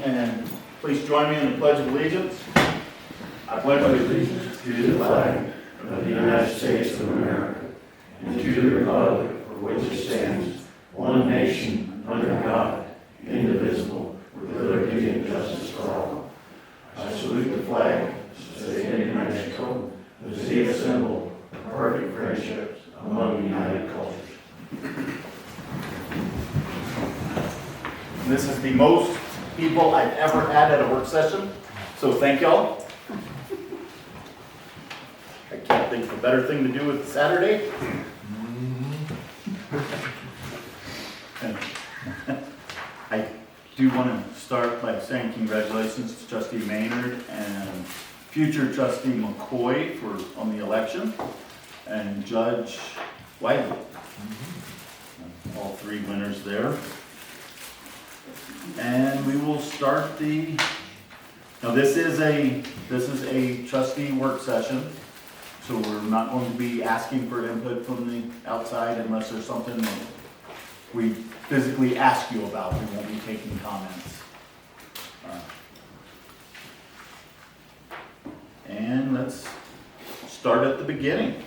And please join me in the Pledge of Allegiance. I pledge allegiance to the flag of the United States of America and to the republic for which it stands, one nation, under God, indivisible, with liberty and justice for all. I salute the flag of the state of Mexico as the symbol of perfect friendship among united cultures. This is the most people I've ever had at a work session, so thank y'all. I can't think of a better thing to do with Saturday. And I do want to start by saying congratulations to Trustee Maynard and future Trustee McCoy on the election, and Judge Wiley. All three winners there. And we will start now this is a trustee work session, so we're not going to be asking for input from the outside unless there's something that we physically ask you about. We won't be taking comments. And let's start at the beginning.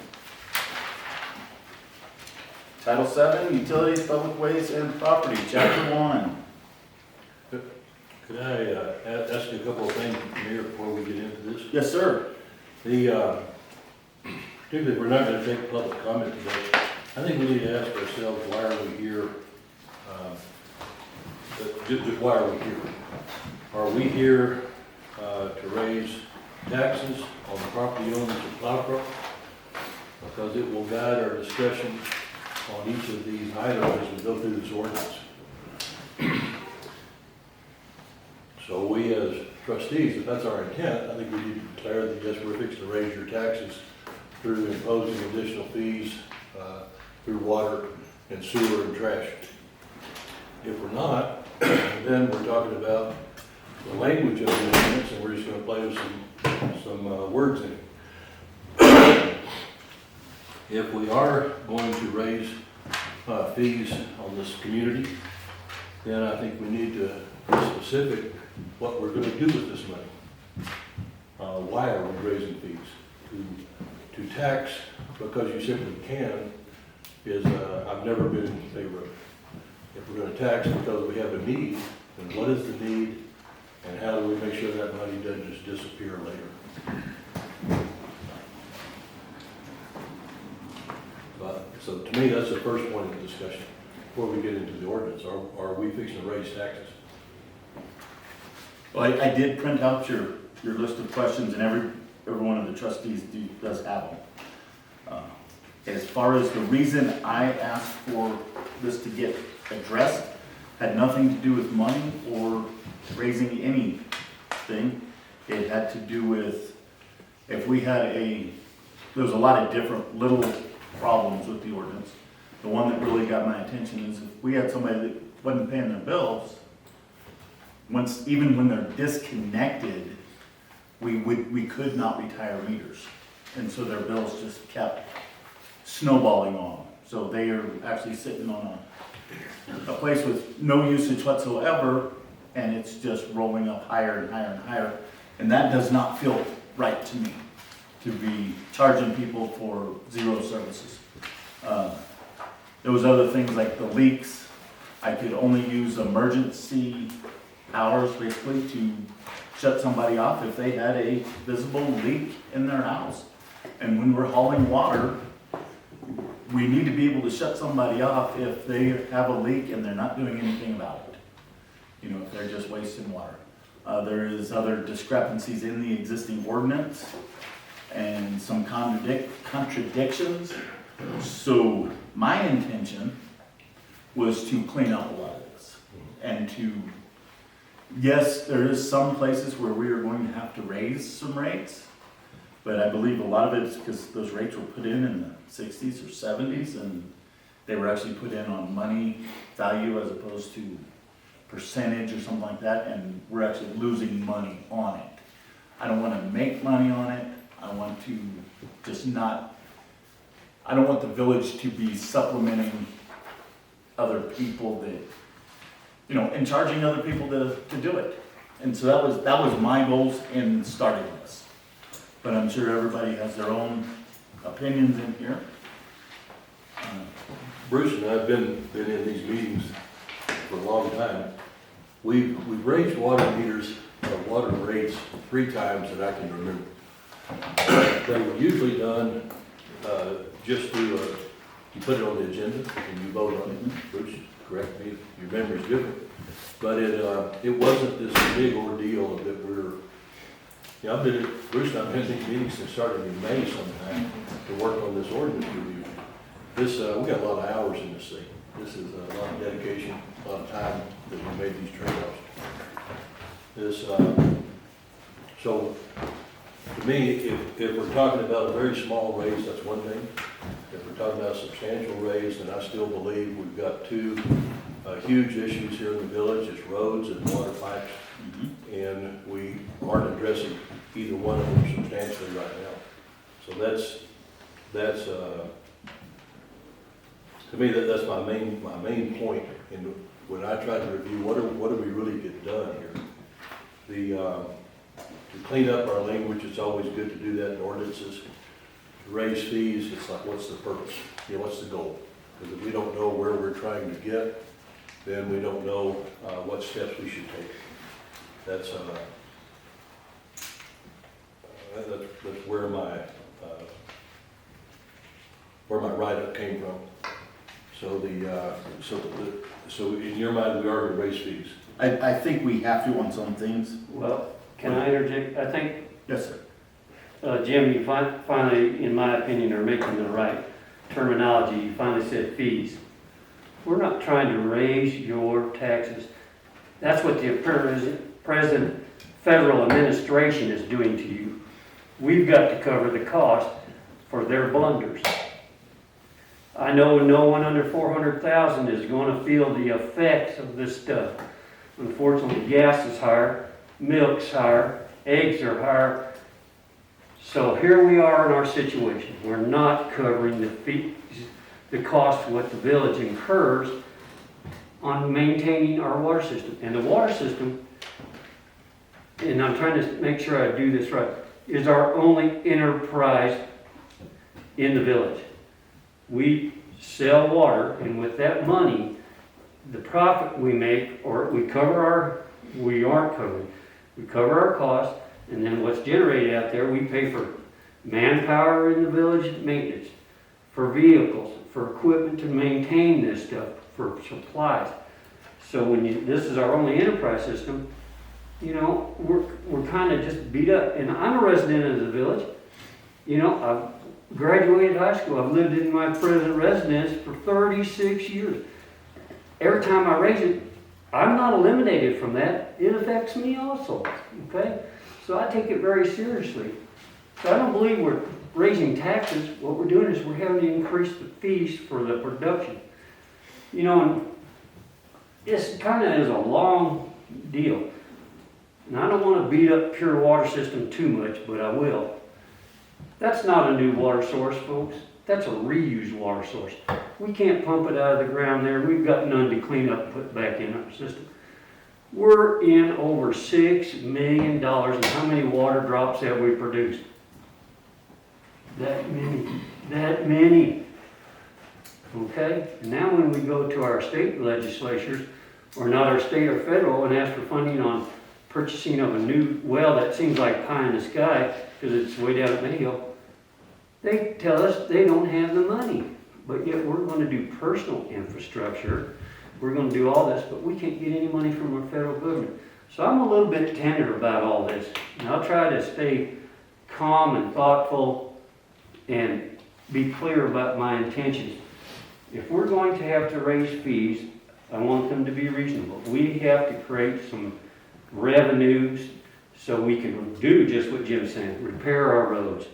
Title 7, Utilities, Public Ways, and Property, Chapter 1. Could I ask you a couple of things, Mayor, before we get into this? Yes, sir. Particularly, we're not going to take public comment today. I think we need to ask ourselves, why are we here? Just why are we here? Are we here to raise taxes on the property owners of Cloudcroft? Because it will guide our discussion on each of these items as we go through this ordinance. So we as trustees, if that's our intent, I think we need to declare that yes, we're fixing to raise your taxes through imposing additional fees through water and sewer and trash. If we're not, then we're talking about the language of the ordinance, and we're just going to play with some words in it. If we are going to raise fees on this community, then I think we need to be specific what we're going to do with this money. Why are we raising fees? To tax because you simply can is I've never been in favor of. If we're going to tax because we have a need, then what is the need, and how do we make sure that money doesn't just disappear later? So to me, that's the first point of the discussion before we get into the ordinance. Are we fixing to raise taxes? Well, I did print out your list of questions, and every one of the trustees does have them. As far as the reason I asked for this to get addressed, had nothing to do with money or raising anything. It had to do with if we had there was a lot of different little problems with the ordinance. The one that really got my attention is if we had somebody that wasn't paying their bills, even when they're disconnected, we could not retire meters, and so their bills just kept snowballing on. So they are actually sitting on a place with no usage whatsoever, and it's just rolling up higher and higher and higher, and that does not feel right to me, to be charging people for zero services. There was other things like the leaks. I could only use emergency hours basically to shut somebody off if they had a visible leak in their house. And when we're hauling water, we need to be able to shut somebody off if they have a leak and they're not doing anything about it. You know, if they're just wasting water. There is other discrepancies in the existing ordinance and some contradictions. So my intention was to clean up a lot of this and yes, there is some places where we are going to have to raise some rates, but I believe a lot of it is because those rates were put in the 60s or 70s, and they were actually put in on money value as opposed to percentage or something like that, and we're actually losing money on it. I don't want to make money on it. I want to I don't want the village to be supplementing other people that, and charging other people to do it. And so that was my goals in starting this. But I'm sure everybody has their own opinions in here. Bruce and I have been in these meetings for a long time. We've raised water meters, water rates 3 times that I can remember. They were usually done just through, you put it on the agenda and you vote on it. Bruce, correct me if your memory's different. But it wasn't this big ordeal that I've been at, Bruce and I've been in these meetings since starting in May sometime to work on this ordinance review. This, we got a lot of hours in this thing. This is a lot of dedication, a lot of time that we made these trade-offs. This, so to me, if we're talking about a very small raise, that's one thing. If we're talking about a substantial raise, then I still believe we've got 2 huge issues here in the village. It's roads and water pipes. And we aren't addressing either one of them substantially right now. So that's to me, that's my main point. And when I try to review what do we really get done here, to clean up our language, it's always good to do that in ordinances. To raise fees, it's like, what's the purpose? What's the goal? Because if we don't know where we're trying to get, then we don't know what steps we should take. That's where my write-up came from. So so in your mind, we are going to raise fees. I think we have to on some things. Well, can I interject? I think, Yes, sir. Jim, you finally, in my opinion, are making the right terminology. You finally said fees. We're not trying to raise your taxes. That's what the present federal administration is doing to you. We've got to cover the cost for their blunders. I know no one under 400,000 is going to feel the effects of this stuff. Unfortunately, gas is higher, milk's higher, eggs are higher. So here we are in our situation. We're not covering the fees, the cost of what the village incurs on maintaining our water system. And the water system, and I'm trying to make sure I do this right, is our only enterprise in the village. We sell water, and with that money, the profit we make, or we cover we aren't covering. We cover our costs, and then what's generated out there, we pay for manpower in the village maintenance, for vehicles, for equipment to maintain this stuff, for supplies. So this is our only enterprise system, we're kind of just beat up. And I'm a resident of the village. I've graduated high school. I've lived in my present residence for 36 years. Every time I raise it, I'm not eliminated from that. It affects me also, okay? So I take it very seriously. So I don't believe we're raising taxes. What we're doing is we're having to increase the fees for the production. And this kind of is a long deal. And I don't want to beat up Pure Water System too much, but I will. That's not a new water source, folks. That's a reused water source. We can't pump it out of the ground there. We've got none to clean up and put back in our system. We're in over $6 million, and how many water drops have we produced? That many. Okay? And now when we go to our state legislatures, or not our state or federal, and ask for funding on purchasing of a new well that seems like pie in the sky because it's way down at Mayhill, they tell us they don't have the money. But yet we're going to do personal infrastructure. We're going to do all this, but we can't get any money from our federal government. So I'm a little bit tender about all this. And I'll try to stay calm and thoughtful and be clear about my intentions. If we're going to have to raise fees, I want them to be reasonable. We have to create some revenues so we can do just what Jim's saying, repair our roads,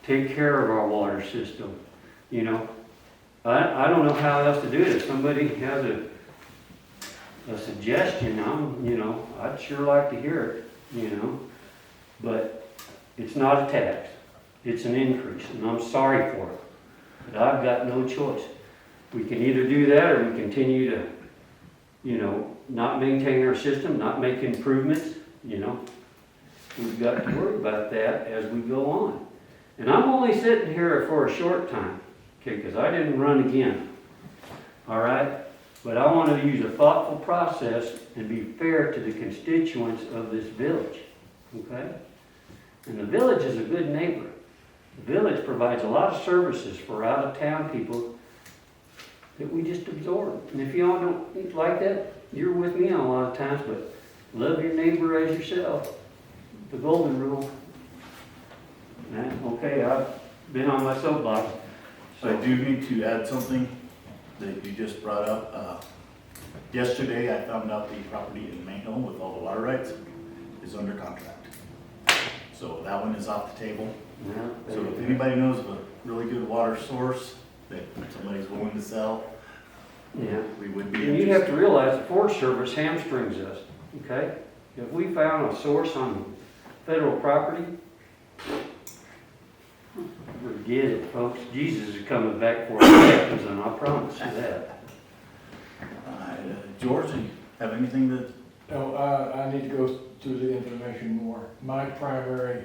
take care of our water system. I don't know how else to do it. If somebody has a suggestion, I'd sure like to hear it, but it's not a tax. It's an increase, and I'm sorry for it, but I've got no choice. We can either do that or we continue to, not maintain our system, not make improvements, you know? We've got to worry about that as we go on. And I'm only sitting here for a short time, okay, because I didn't run again, all right? But I want to use a thoughtful process and be fair to the constituents of this village, okay? And the village is a good neighbor. The village provides a lot of services for out-of-town people that we just absorb. And if y'all don't like that, you're with me on a lot of times, but love your neighbor as yourself. The golden rule. Okay, I've been on my soapbox. So I do need to add something that you just brought up. Yesterday, I found out the property in Mayhill with all the water rights is under contract. So that one is off the table. Yeah, So if anybody knows of a really good water source that somebody's willing to sell, yeah. we would be And you have interested. to realize the Forest Service hamstrings us, okay? If we found a source on federal property, forget it, folks. Jesus is coming back for our captives, and I promise you that. George, do you have anything that, No, I need to go through the information more. My primary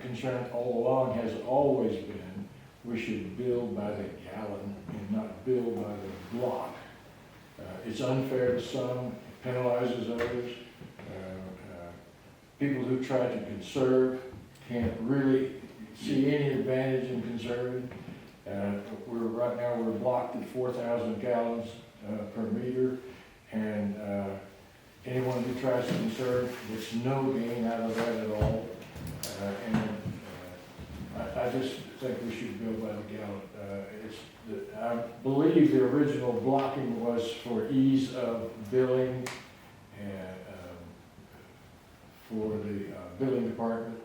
concern all along has always been we should bill by the gallon and not bill by the block. It's unfair to some, penalizes others. People who try to conserve can't really see any advantage in conserving. Right now we're blocked at 4,000 gallons per meter, and anyone who tries to conserve gets no gain out of that at all. I just think we should bill by the gallon. I believe the original blocking was for ease of billing and for the billing department.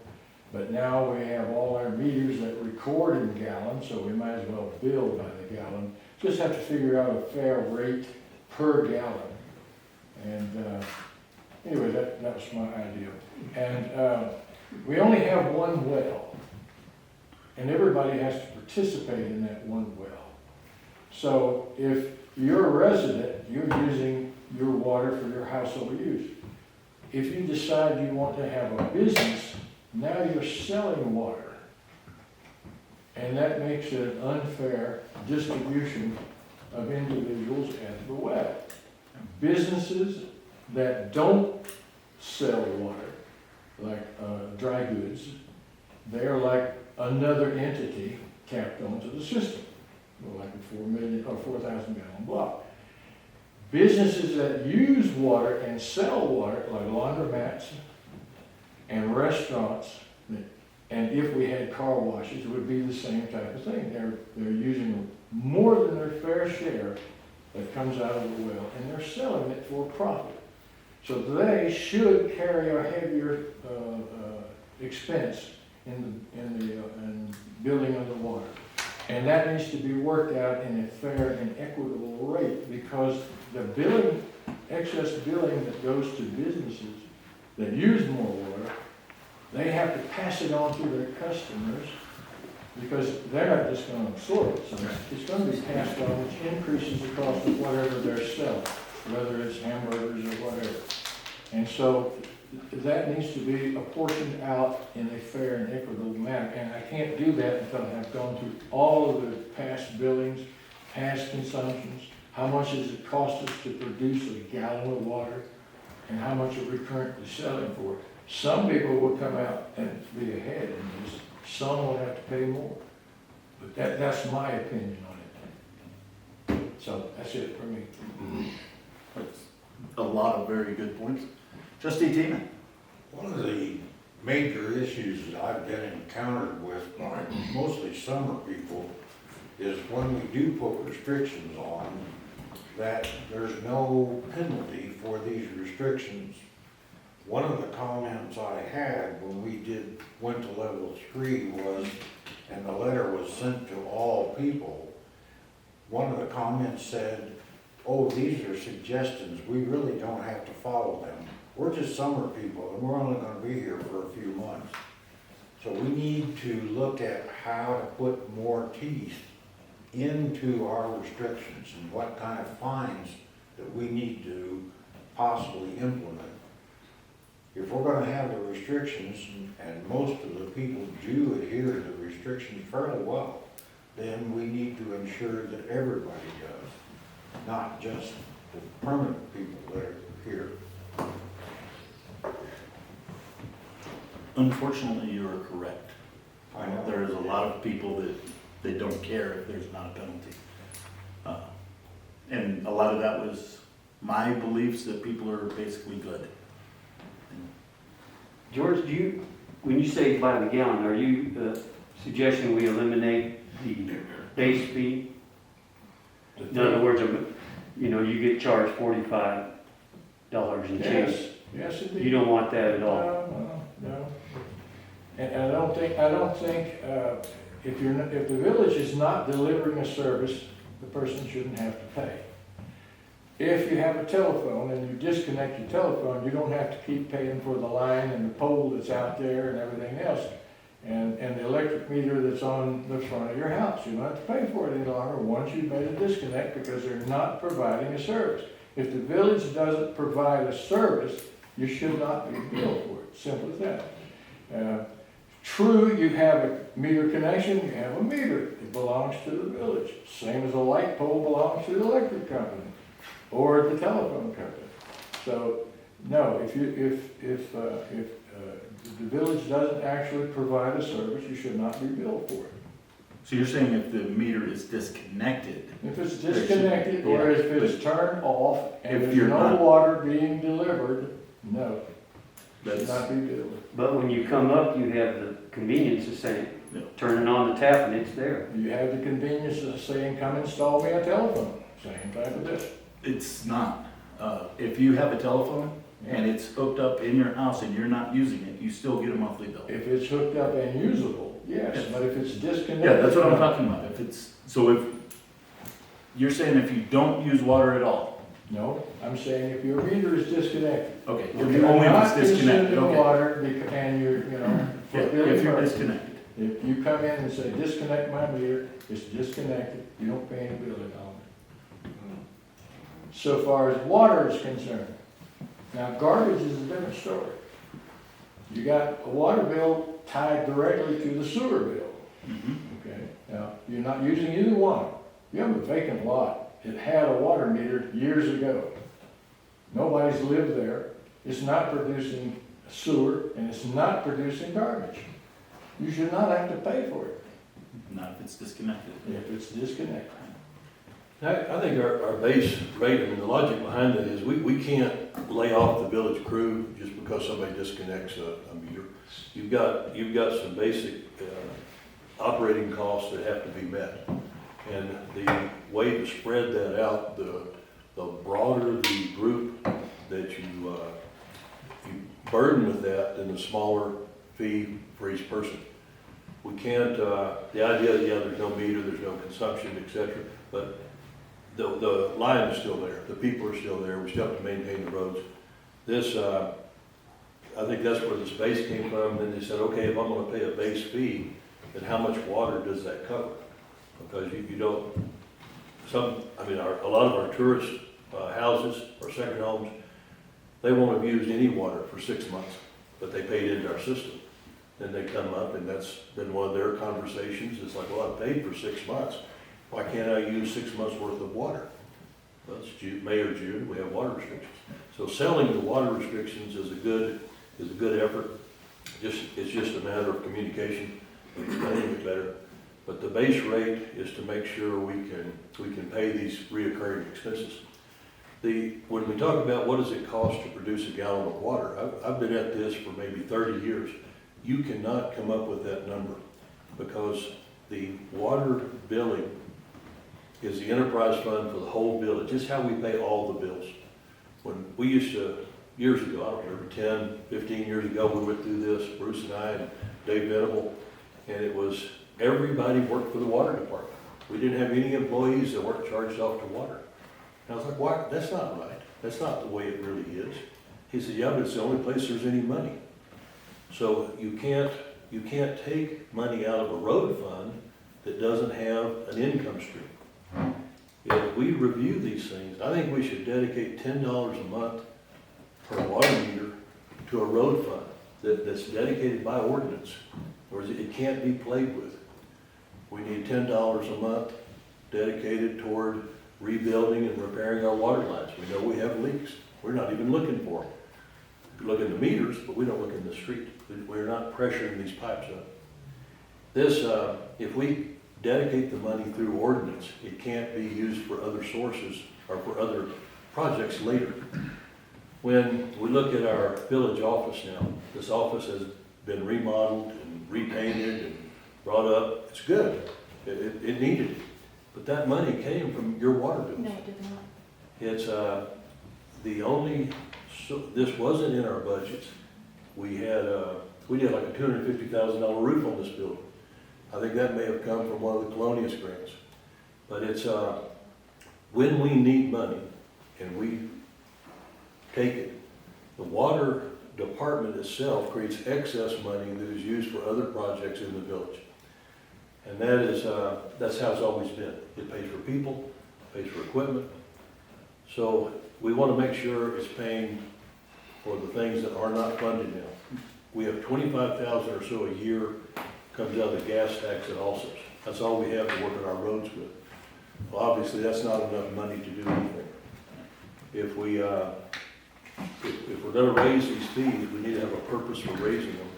But now we have all our meters that record in gallons, so we might as well bill by the gallon. Just have to figure out a fair rate per gallon. And anyway, that was my idea. And we only have one well, and everybody has to participate in that one well. So if you're a resident, you're using your water for your household use. If you decide you want to have a business, now you're selling water. And that makes it an unfair distribution of individuals at the well. Businesses that don't sell water, like dry goods, they're like another entity tapped onto the system, like a 4,000 gallon block. Businesses that use water and sell water, like laundromats and restaurants, and if we had car washes, it would be the same type of thing. They're using more than their fair share that comes out of the well, and they're selling it for profit. So they should carry a heavier expense in building of the water. And that needs to be worked out in a fair and equitable rate, because the billing, excess billing that goes to businesses that use more water, they have to pass it on to their customers, because they're not just going to absorb it. So it's going to be passed on, which increases the cost of whatever they're selling, whether it's hamburgers or whatever. And so that needs to be apportioned out in a fair and equitable manner. And I can't do that until I've gone through all of the past billings, past consumptions, how much does it cost us to produce a gallon of water, and how much are we currently selling for. Some people will come out and be ahead in this, some will have to pay more. But that's my opinion on it. So that's it for me. that's a lot of very good points. Trustee Teeman? One of the major issues that I've been encountered with by mostly summer people is when we do put restrictions on, that there's no penalty for these restrictions. One of the comments I had when we went to level 3 was, and the letter was sent to all people, one of the comments said, oh, these are suggestions, we really don't have to follow them. We're just summer people, and we're only going to be here for a few months. So we need to look at how to put more teeth into our restrictions and what kind of fines that we need to possibly implement. if we're gonna have the restrictions, and most of the people do adhere to the restrictions fairly well, then we need to ensure that everybody does, not just the permanent people that are here. Unfortunately, you are correct. I know. There's a lot of people that they don't care if there's not a penalty. And a lot of that was my beliefs that people are basically good. George, when you say by the gallon, are you suggesting we eliminate the base fee? In other words, you get charged $45 and change. Yes, indeed. You don't want that at all? No. And I don't think, if the village is not delivering a service, the person shouldn't have to pay. If you have a telephone and you disconnect your telephone, you don't have to keep paying for the line and the pole that's out there and everything else. And the electric meter that's on the front of your house, you don't have to pay for it any longer once you've made a disconnect because they're not providing a service. If the village doesn't provide a service, you should not be billed for it, simple as that. True, you have a meter connection, you have a meter, it belongs to the village. Same as a light pole belongs to the electric company or the telephone company. So, no, if the village doesn't actually provide a service, you should not be billed for it. So you're saying if the meter is disconnected, If it's disconnected or if it's turned off and If there's you're no not- water being delivered, no, should that's, not be billed. But when you come up, you have the convenience of saying, Yeah. turning on the tap and it's there. You have the convenience of saying, come install me a telephone, same type of this. it's not. If you have a telephone and it's hooked up in your house and you're not using it, you still get a monthly bill. If it's hooked up and usable, yes, Yes. but if it's disconnected. Yeah, that's what I'm talking about. If you're saying if you don't use water at all, No, I'm saying if your meter is disconnected. okay, If only you're if not it's disconnected, consuming okay. water and you're, for Yeah, billing if you're purposes. disconnected. If you come in and say, disconnect my meter, it's disconnected, you don't pay any bill at all. So far as water is concerned, now garbage is a different story. You got a water bill tied directly to the sewer bill, Mhm. okay? Now, you're not using either one. You have a vacant lot, it had a water meter years ago. Nobody's lived there, it's not producing sewer, and it's not producing garbage. You should not have to pay for it Not if it's disconnected. if it's disconnected. I think our base rate, I mean, the logic behind that is we can't lay off the village crew just because somebody disconnects a meter. You've got some basic operating costs that have to be met. And the way to spread that out, the broader the group that you burden with that, then the smaller fee for each person. We can't, the idea that, yeah, there's no meter, there's no consumption, et cetera, but the line is still there, the people are still there, we still have to maintain the roads. This, I think that's where this base came from, and then they said, okay, if I'm gonna pay a base fee, then how much water does that cover? Because you don't, a lot of our tourist houses or second homes, they won't have used any water for 6 months, but they paid into our system. Then they come up, and that's been one of their conversations, it's like, well, I paid for 6 months, why can't I use 6 months worth of water? Well, it's May or June, we have water restrictions. So selling the water restrictions is a good effort. It's just a matter of communication, explaining it better. But the base rate is to make sure we can pay these reoccurring expenses. When we talk about what does it cost to produce a gallon of water, I've been at this for maybe 30 years. You cannot come up with that number because the water billing is the enterprise fund for the whole village. Just how we pay all the bills. When we used to, years ago, I don't remember, 10, 15 years ago, we went through this, Bruce and I and Dave Venable, and it was everybody worked for the water department. We didn't have any employees that weren't charged off to water. And I was like, why? That's not right. That's not the way it really is. He said, yeah, but it's the only place there's any money. So you can't take money out of a road fund that doesn't have an income stream. If we review these things, I think we should dedicate $10 a month per water meter to a road fund that's dedicated by ordinance, or it can't be played with. We need $10 a month dedicated toward rebuilding and repairing our water lines. We know we have leaks. We're not even looking for them. We look in the meters, but we don't look in the street. We're not pressuring these pipes up. This, if we dedicate the money through ordinance, it can't be used for other sources or for other projects later. When we look at our village office now, this office has been remodeled and repainted and brought up. It's good. It needed it. But that money came from your water bills. No, it did not. It's, the only, this wasn't in our budgets. We did like a $250,000 roof on this building. I think that may have come from one of the Colonius grants. But it's, when we need money and we take it, the water department itself creates excess money that is used for other projects in the village. And that is, that's how it's always been. It pays for people, pays for equipment. So we want to make sure it's paying for the things that are not funded now. We have $25,000 or so a year comes out of the gas tax at Alsos. That's all we have to work on our roads with. Well, obviously, that's not enough money to do anything. If we're going to raise these fees, we need to have a purpose for raising them,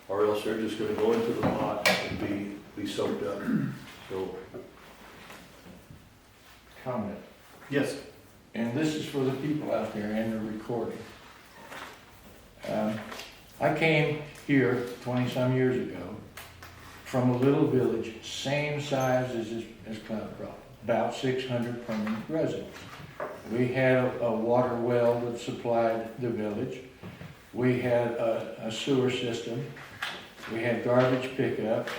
or else they're just going to go into the pot and be soaked up. So, Comment. Yes. And this is for the people out there and the recording. I came here 20-some years ago from a little village, same size as Cloudcroft, about 600 permanent residents. We had a water well that supplied the village. We had a sewer system. We had garbage pickup.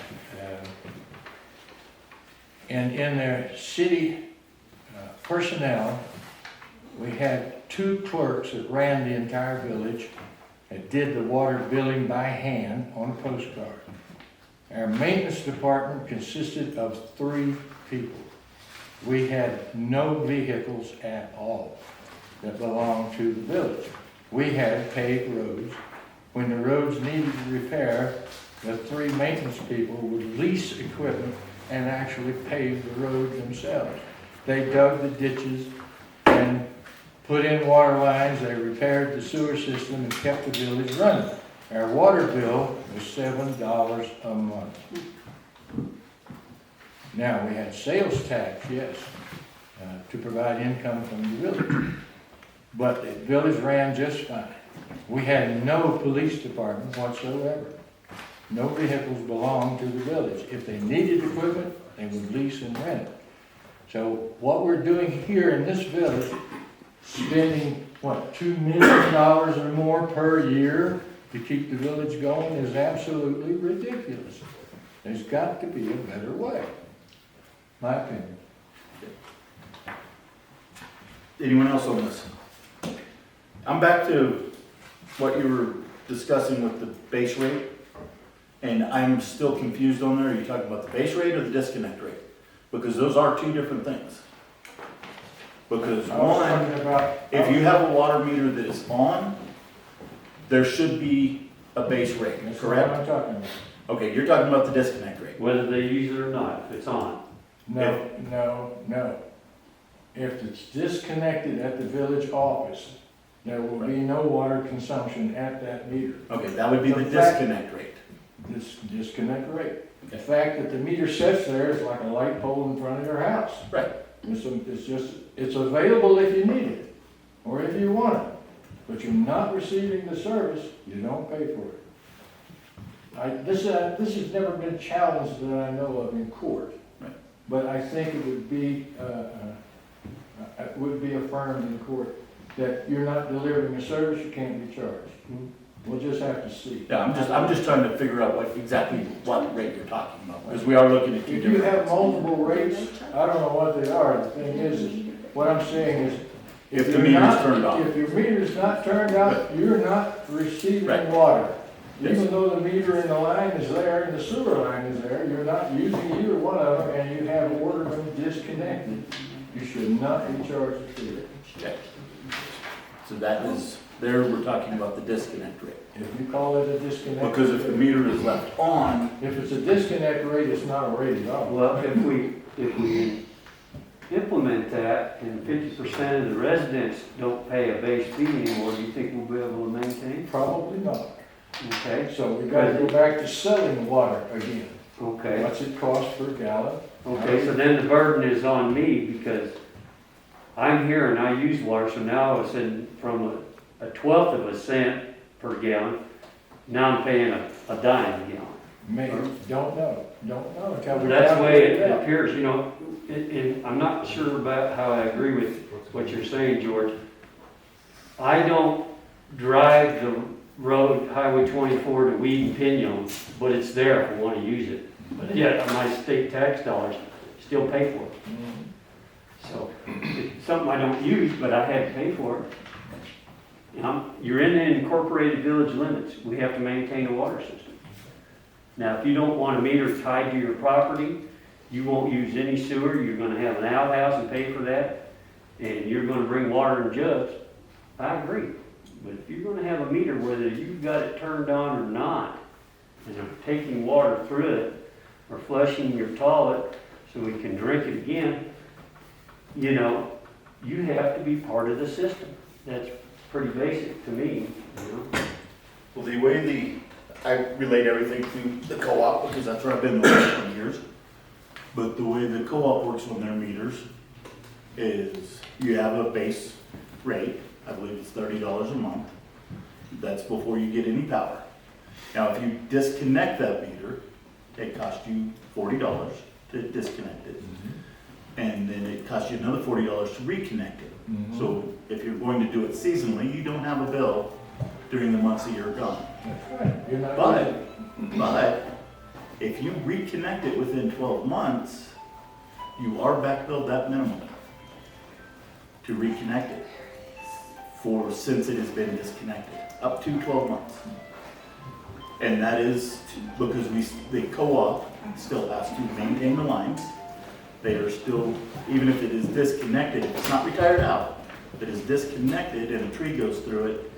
And in their city personnel, we had 2 clerks that ran the entire village that did the water billing by hand on a postcard. Our maintenance department consisted of 3 people. We had no vehicles at all that belonged to the village. We had paved roads. When the roads needed repair, the 3 maintenance people would lease equipment and actually pave the road themselves. They dug the ditches and put in water lines, they repaired the sewer system and kept the village running. Our water bill was $7 a month. Now, we had sales tax, yes, to provide income from the village. But the village ran just fine. We had no police department whatsoever. No vehicles belonged to the village. If they needed equipment, they would lease and rent it. So what we're doing here in this village, spending, what, $2 million or more per year to keep the village going is absolutely ridiculous. There's got to be a better way, my opinion. Anyone else on this? I'm back to what you were discussing with the base rate, and I'm still confused on there. Are you talking about the base rate or the disconnect rate? Because those are 2 different things. Because one, if you have a water meter that is on, there should be a base rate, That's correct? what I'm talking about. Okay, you're talking about the disconnect rate. Whether they use it or not, if it's on. No. If it's disconnected at the village office, there will be no water consumption at that meter. Okay, that would be the The fact- disconnect rate. This disconnect rate. The fact that the meter sits there is like a light pole in front of your house. Right. It's available if you need it, or if you want it. But you're not receiving the service, you don't pay for it. This has never been challenged that I know of in court. Right. But I think it would be affirmed in court that you're not delivering a service, you can't be charged. We'll just have to see. Yeah, I'm just trying to figure out exactly what rate you're talking about, because we are looking at 2 If you different. have multiple rates, I don't know what they are. The thing is what I'm saying is, If the you're meter's not- turned off. If your meter's not turned off, you're not receiving Right. water. Yes. Even though the meter in the line is there and the sewer line is there, you're not using either one of them, and you have ordered them disconnected. You should not be charged a fee. Okay. So that is There, we're talking about the disconnect rate. If you call it a disconnect. Because if the meter is left on, If it's a disconnect rate, it's not a rate at all. Well, if we implement that and 50% of the residents don't pay a base fee anymore, do you think we'll be able to maintain? Probably not. Okay, So we gotta go back to selling water again. okay. What's it cost per gallon? Okay, so then the burden is on me because I'm here and I use water, so now all of a sudden from a 1/12 of a cent per gallon, now I'm paying a dime a gallon. Maybe, don't know until we. That's the way calculate it out. appears, you know, I'm not sure about how I agree with what you're saying, George. I don't drive the road, Highway 24 to Weed and Pinon, but it's there if I want to use it. But yet, my state tax dollars still pay for it. Mhm. So, it's something I don't use, but I had to pay for it. You know, you're in the incorporated village limits, we have to maintain a water system. Now, if you don't want a meter tied to your property, you won't use any sewer, you're gonna have an outhouse and pay for that, and you're gonna bring water in jugs, I agree. But if you're gonna have a meter, whether you've got it turned on or not, and they're taking water through it, or flushing your toilet so we can drink it again, you know, you have to be part of the system. That's pretty basic to me, you know? well, the way I relate everything to the co-op, because that's where I've been the last 20 years. But the way the co-op works on their meters is you have a base rate, I believe it's $30 a month. That's before you get any power. Now, if you disconnect that meter, it costs you $40 to disconnect it. And then it costs you another $40 to reconnect it. Mhm. So if you're going to do it seasonally, you don't have a bill during the months that you're gone. That's right. You're not. But if you reconnect it within 12 months, you are back billed that minimum to reconnect it since it has been disconnected, up to 12 months. And that is because the co-op still has to maintain the lines. They are still, even if it is disconnected, if it's not retired out, if it is disconnected and a tree goes through it,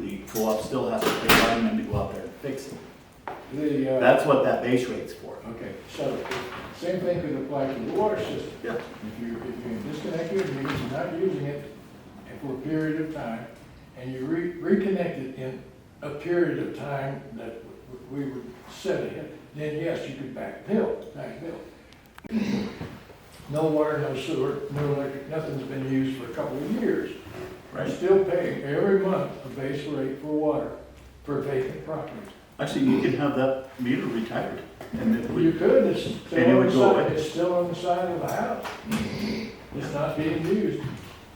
the co-op still has to pay linemen to go out there and fix it. That's what that base rate's for. Okay, so same thing could apply to the water system. Yeah. If you disconnect your meter, you're not using it for a period of time, and you reconnect it in a period of time that we would set it, then yes, you could back bill. No water, no sewer, no electric, nothing's been used for a couple of years. We're Right. still paying every month a base rate for water for vacant property. Actually, you can have that meter retired and it You would, could, it's And it still on would the go side, away. it's still on the side of the house. It's not being used.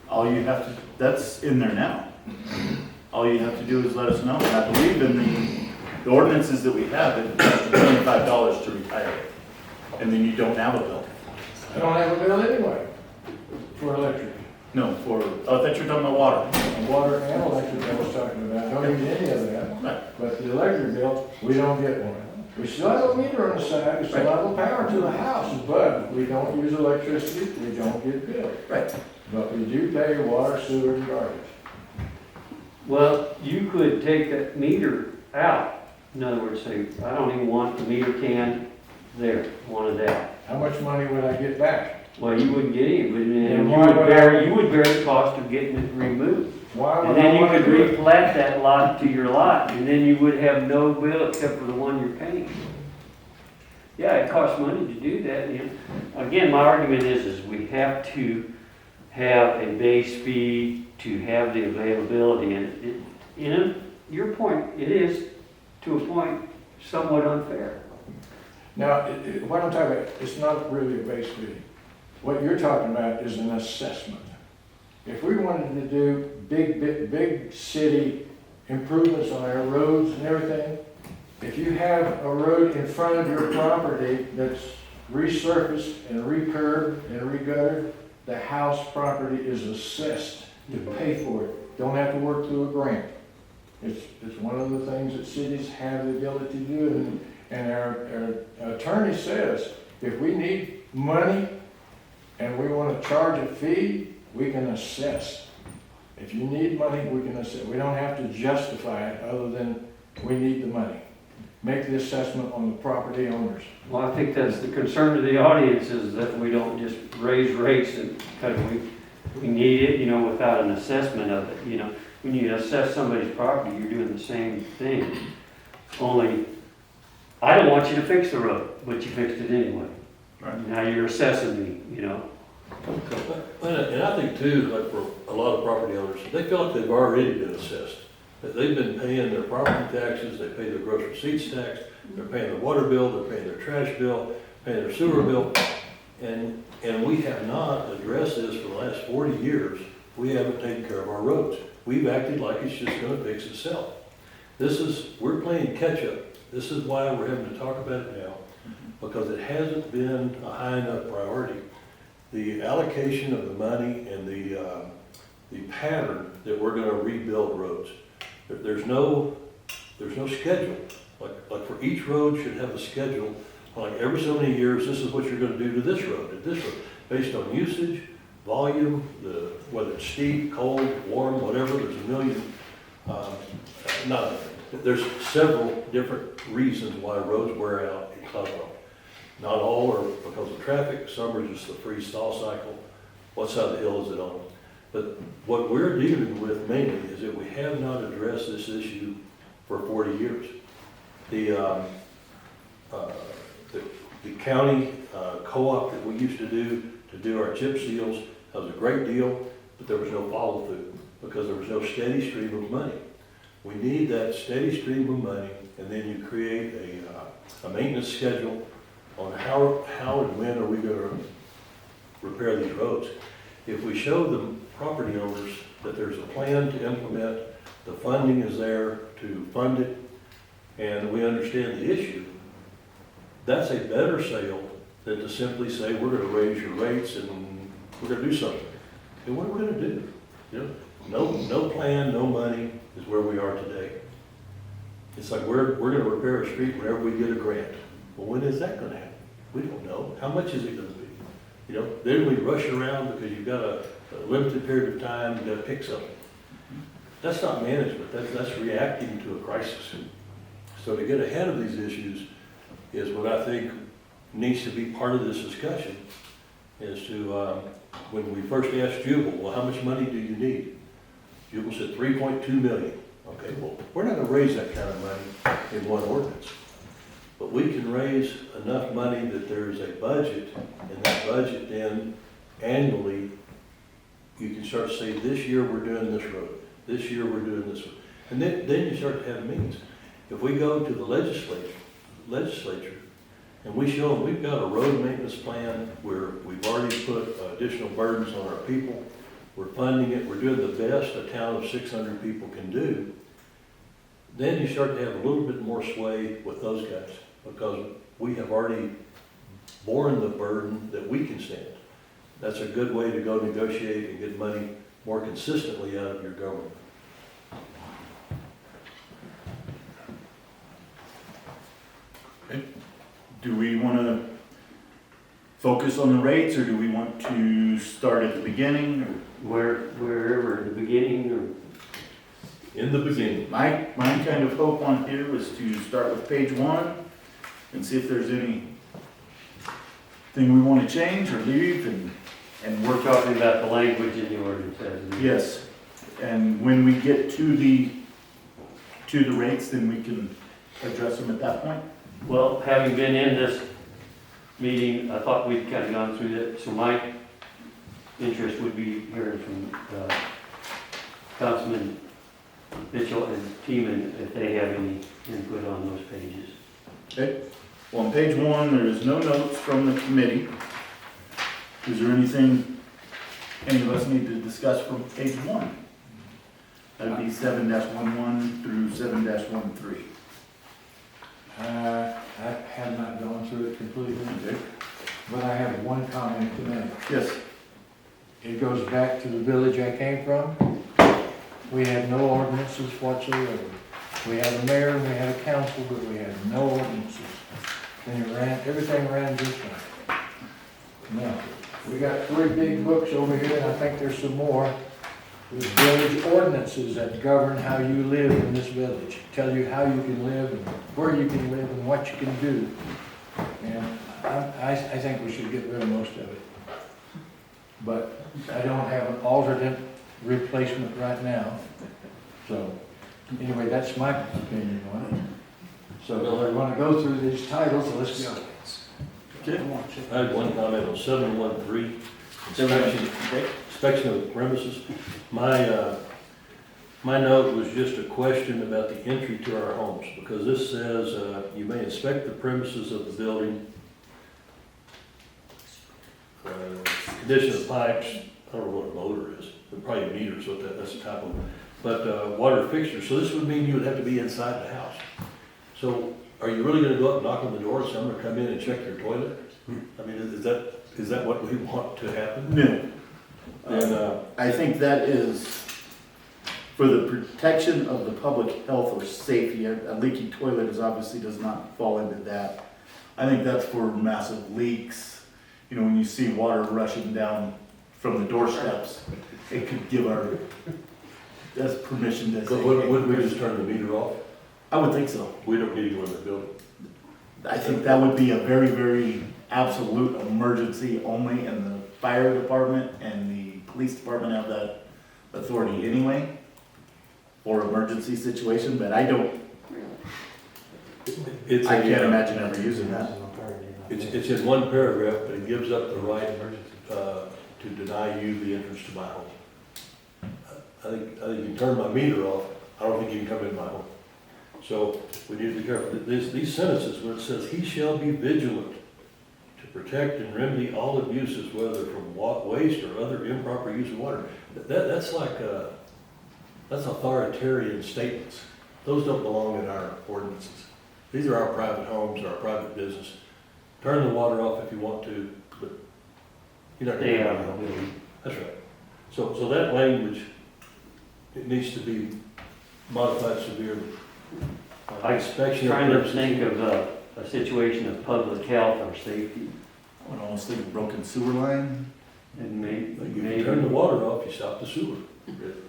all you have to, that's in there now. All you have to do is let us know. And I believe in the ordinances that we have, it costs $25 to retire it. And then you don't have a bill. I don't have a bill anyway for electric. No, I thought you were talking about water. Water and electric I was talking about, don't need any of that. Right. But the electric bill, we don't get one. We still have a meter on the side, we still have a power to the house, but we don't use electricity, we don't get billed. Right. But we do pay water, sewer, and garbage. Well, you could take that meter out. In other words, say, I don't even want the meter can there, wanted that. How much money would I get back? Well, you wouldn't get any, but Then then why would I- you would bear the cost of getting it removed. Why And would then I you want could to do it? replat that lot to your lot, and then you would have no bill except for the one you're paying. Yeah, it costs money to do that, you know. Again, my argument is we have to have a base fee to have the availability, and it, you know, your point, it is, to a point, somewhat unfair. Now, what I'm talking about, it's not really a base fee. What you're talking about is an assessment. If we wanted to do big city improvements on our roads and everything, if you have a road in front of your property that's resurfaced and re-curbed and re-guttered, the house property is assessed to pay for it. Don't have to work through a grant. It's one of the things that cities have the ability to do, and our attorney says, if we need money and we want to charge a fee, we can assess. If you need money, we can assess, we don't have to justify it other than we need the money. Make the assessment on the property owners. Well, I think that's the concern of the audience, is that we don't just raise rates and, because we need it, you know, without an assessment of it, you know. When you assess somebody's property, you're doing the same thing. Only, I don't want you to fix the road, but you fixed it anyway. Right. Now you're assessing me, you know. And I think too, like for a lot of property owners, they feel like they've already been assessed. That they've been paying their property taxes, they pay their gross receipts tax, they're paying their water bill, they're paying their trash bill, paying their sewer bill. And we have not addressed this for the last 40 years. We haven't taken care of our roads. We've acted like it's just gonna fix itself. We're playing catch up. This is why we're having to talk about it now, because it hasn't been a high enough priority. The allocation of the money and the pattern that we're gonna rebuild roads. There's no schedule. Like for each road should have a schedule. Like every so many years, this is what you're gonna do to this road, based on usage, volume, whether it's steep, cold, warm, whatever. There's a million. There's several different reasons why roads wear out in Cloudcroft. Not all are because of traffic. Some are just the freeze thaw cycle. What side of the hill is it on? But what we're dealing with mainly is that we have not addressed this issue for 40 years. The county co-op that we used to do our chip seals, that was a great deal, but there was no follow through because there was no steady stream of money. We need that steady stream of money, and then you create a maintenance schedule on how and when are we going to repair these roads. If we show the property owners that there's a plan to implement, the funding is there to fund it, and we understand the issue, that's a better sale than to simply say, we're going to raise your rates and we're going to do something. And what are we going to do? You know, no plan, no money is where we are today. It's like we're going to repair a street whenever we get a grant. Well, when is that going to happen? We don't know. How much is it going to be? You know, then we rush around because you've got a limited period of time, you've got to pick something. That's not management. That's reacting to a crisis. So to get ahead of these issues is what I think needs to be part of this discussion, is to, when we first asked Jubal, well, how much money do you need? Jubal said 3.2 million. Okay, well, we're not going to raise that kind of money in one ordinance. But we can raise enough money that there's a budget, and that budget then annually, you can start to say, this year we're doing this road, this year we're doing this one. And then you start to have means. If we go to the legislature, and we show them we've got a road maintenance plan where we've already put additional burdens on our people, we're funding it, we're doing the best a town of 600 people can do, then you start to have a little bit more sway with those guys, because we have already borne the burden that we can stand. That's a good way to go negotiate and get money more consistently out of your government. Okay. Do we want to focus on the rates, or do we want to start at the beginning? Or Wherever, the beginning, or In the beginning. my kind of hope on here was to start with page 1 and see if there's anything we want to change or leave, and we're talking about the language in the ordinance as yes. And when we get to the rates, then we can address them at that point. Well, having been in this meeting, I thought we'd kind of gone through that, so my interest would be hearing from Councilman Mitchell and Teeman if they have any input on those pages. Okay. Well, on page 1, there is no notes from the committee. Is there anything any of us need to discuss from page 1? That'd be 7-11 through 7-13. I have not gone through it completely, Okay. but I have one comment to make. Yes. It goes back to the village I came from. We had no ordinances whatsoever. We had a mayor and we had a council, but we had no ordinances. And everything ran just right. Now, we got 3 big books over here, and I think there's some more. There's village ordinances that govern how you live in this village, tell you how you can live and where you can live and what you can do. And I think we should get rid of most of it. But I don't have an alternate replacement right now. So, anyway, that's my opinion on it. So, I want to go through these titles, so let's go. I had one comment on 713, inspection of the premises. My note was just a question about the entry to our homes, because this says, you may inspect the premises of the building, condition of pipes, I don't know what a motor is, but probably a meter, so that's the type of, but water fixtures. So this would mean you would have to be inside the house. So are you really gonna go up and knock on the door and say, I'm gonna come in and check your toilet? I mean, is that what we want to happen? No. And, I think that is for the protection of the public health or safety. A leaky toilet obviously does not fall into that. I think that's for massive leaks. You know, when you see water rushing down from the doorsteps, it could give us permission to but say. wouldn't we just turn the meter off? I would think so. We don't need to go in the building. I think that would be a very, very absolute emergency only, and the fire department and the police department have that authority anyway for emergency situation, but I can't imagine ever using that. It's in one paragraph, but it gives up the right to deny you the entrance to my home. I think you can turn my meter off. I don't think you can come in my home. So we need to be careful. These sentences where it says, he shall be vigilant to protect and remedy all abuses, whether from waste or other improper use of water. That's like, that's authoritarian statements. Those don't belong in our ordinances. These are our private homes, our private business. Turn the water off if you want to, but you're not going to. That's right. So that language, it needs to be modified severely. I'm Inspection trying to purposes. think of a situation of public health or safety, I would almost think a broken sewer line. and maybe, You turn the water off, you stop the sewer.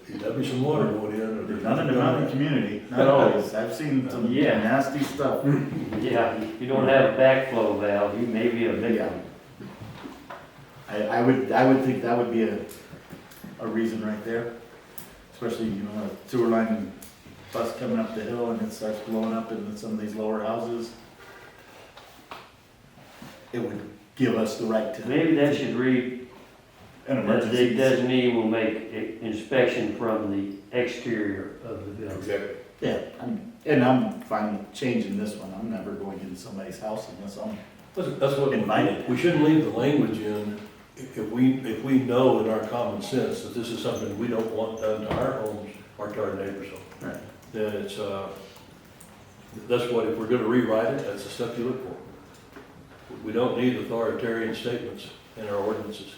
There'll be some water going in. Or there's Not in the mountain community, not always. I've seen some Yeah. nasty stuff. yeah, you don't have a backflow valve, you may be a victim. I would think that would be a reason right there. Especially, you know, a sewer line bus coming up the hill and it starts blowing up into some of these lower houses. It would give us the right to Maybe that should read, an that emergency. the designee will make inspection from the exterior of the building. Exactly. Yeah, I'm fine with changing this one. I'm never going into somebody's house unless I'm That's what invited. we shouldn't leave the language in if we know in our common sense that this is something we don't want done to our homes or to our neighbors' homes. Right. Then it's, that's what, if we're gonna rewrite it, that's the stuff you look for. We don't need authoritarian statements in our ordinances,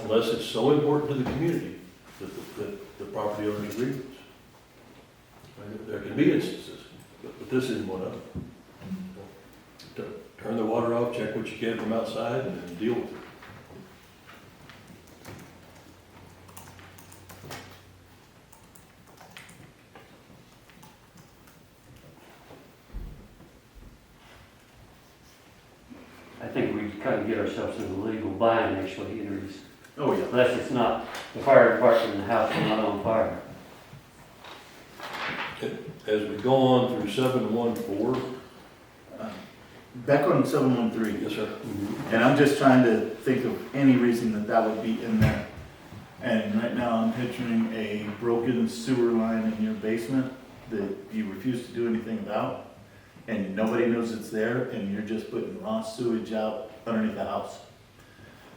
unless it's so important to the community that the property owners agree with us. And there can be instances, but this isn't one of them. Turn the water off, check what you get from outside, and then deal with it. I think we kind of get ourselves in a legal bind actually, entries, Oh, yeah. unless it's not, the fire department and the house are not on fire. As we go on through 714, Back on 713. yes, sir. And I'm just trying to think of any reason that that would be in there. And right now I'm picturing a broken sewer line in your basement that you refuse to do anything about. And nobody knows it's there and you're just putting raw sewage out underneath the house.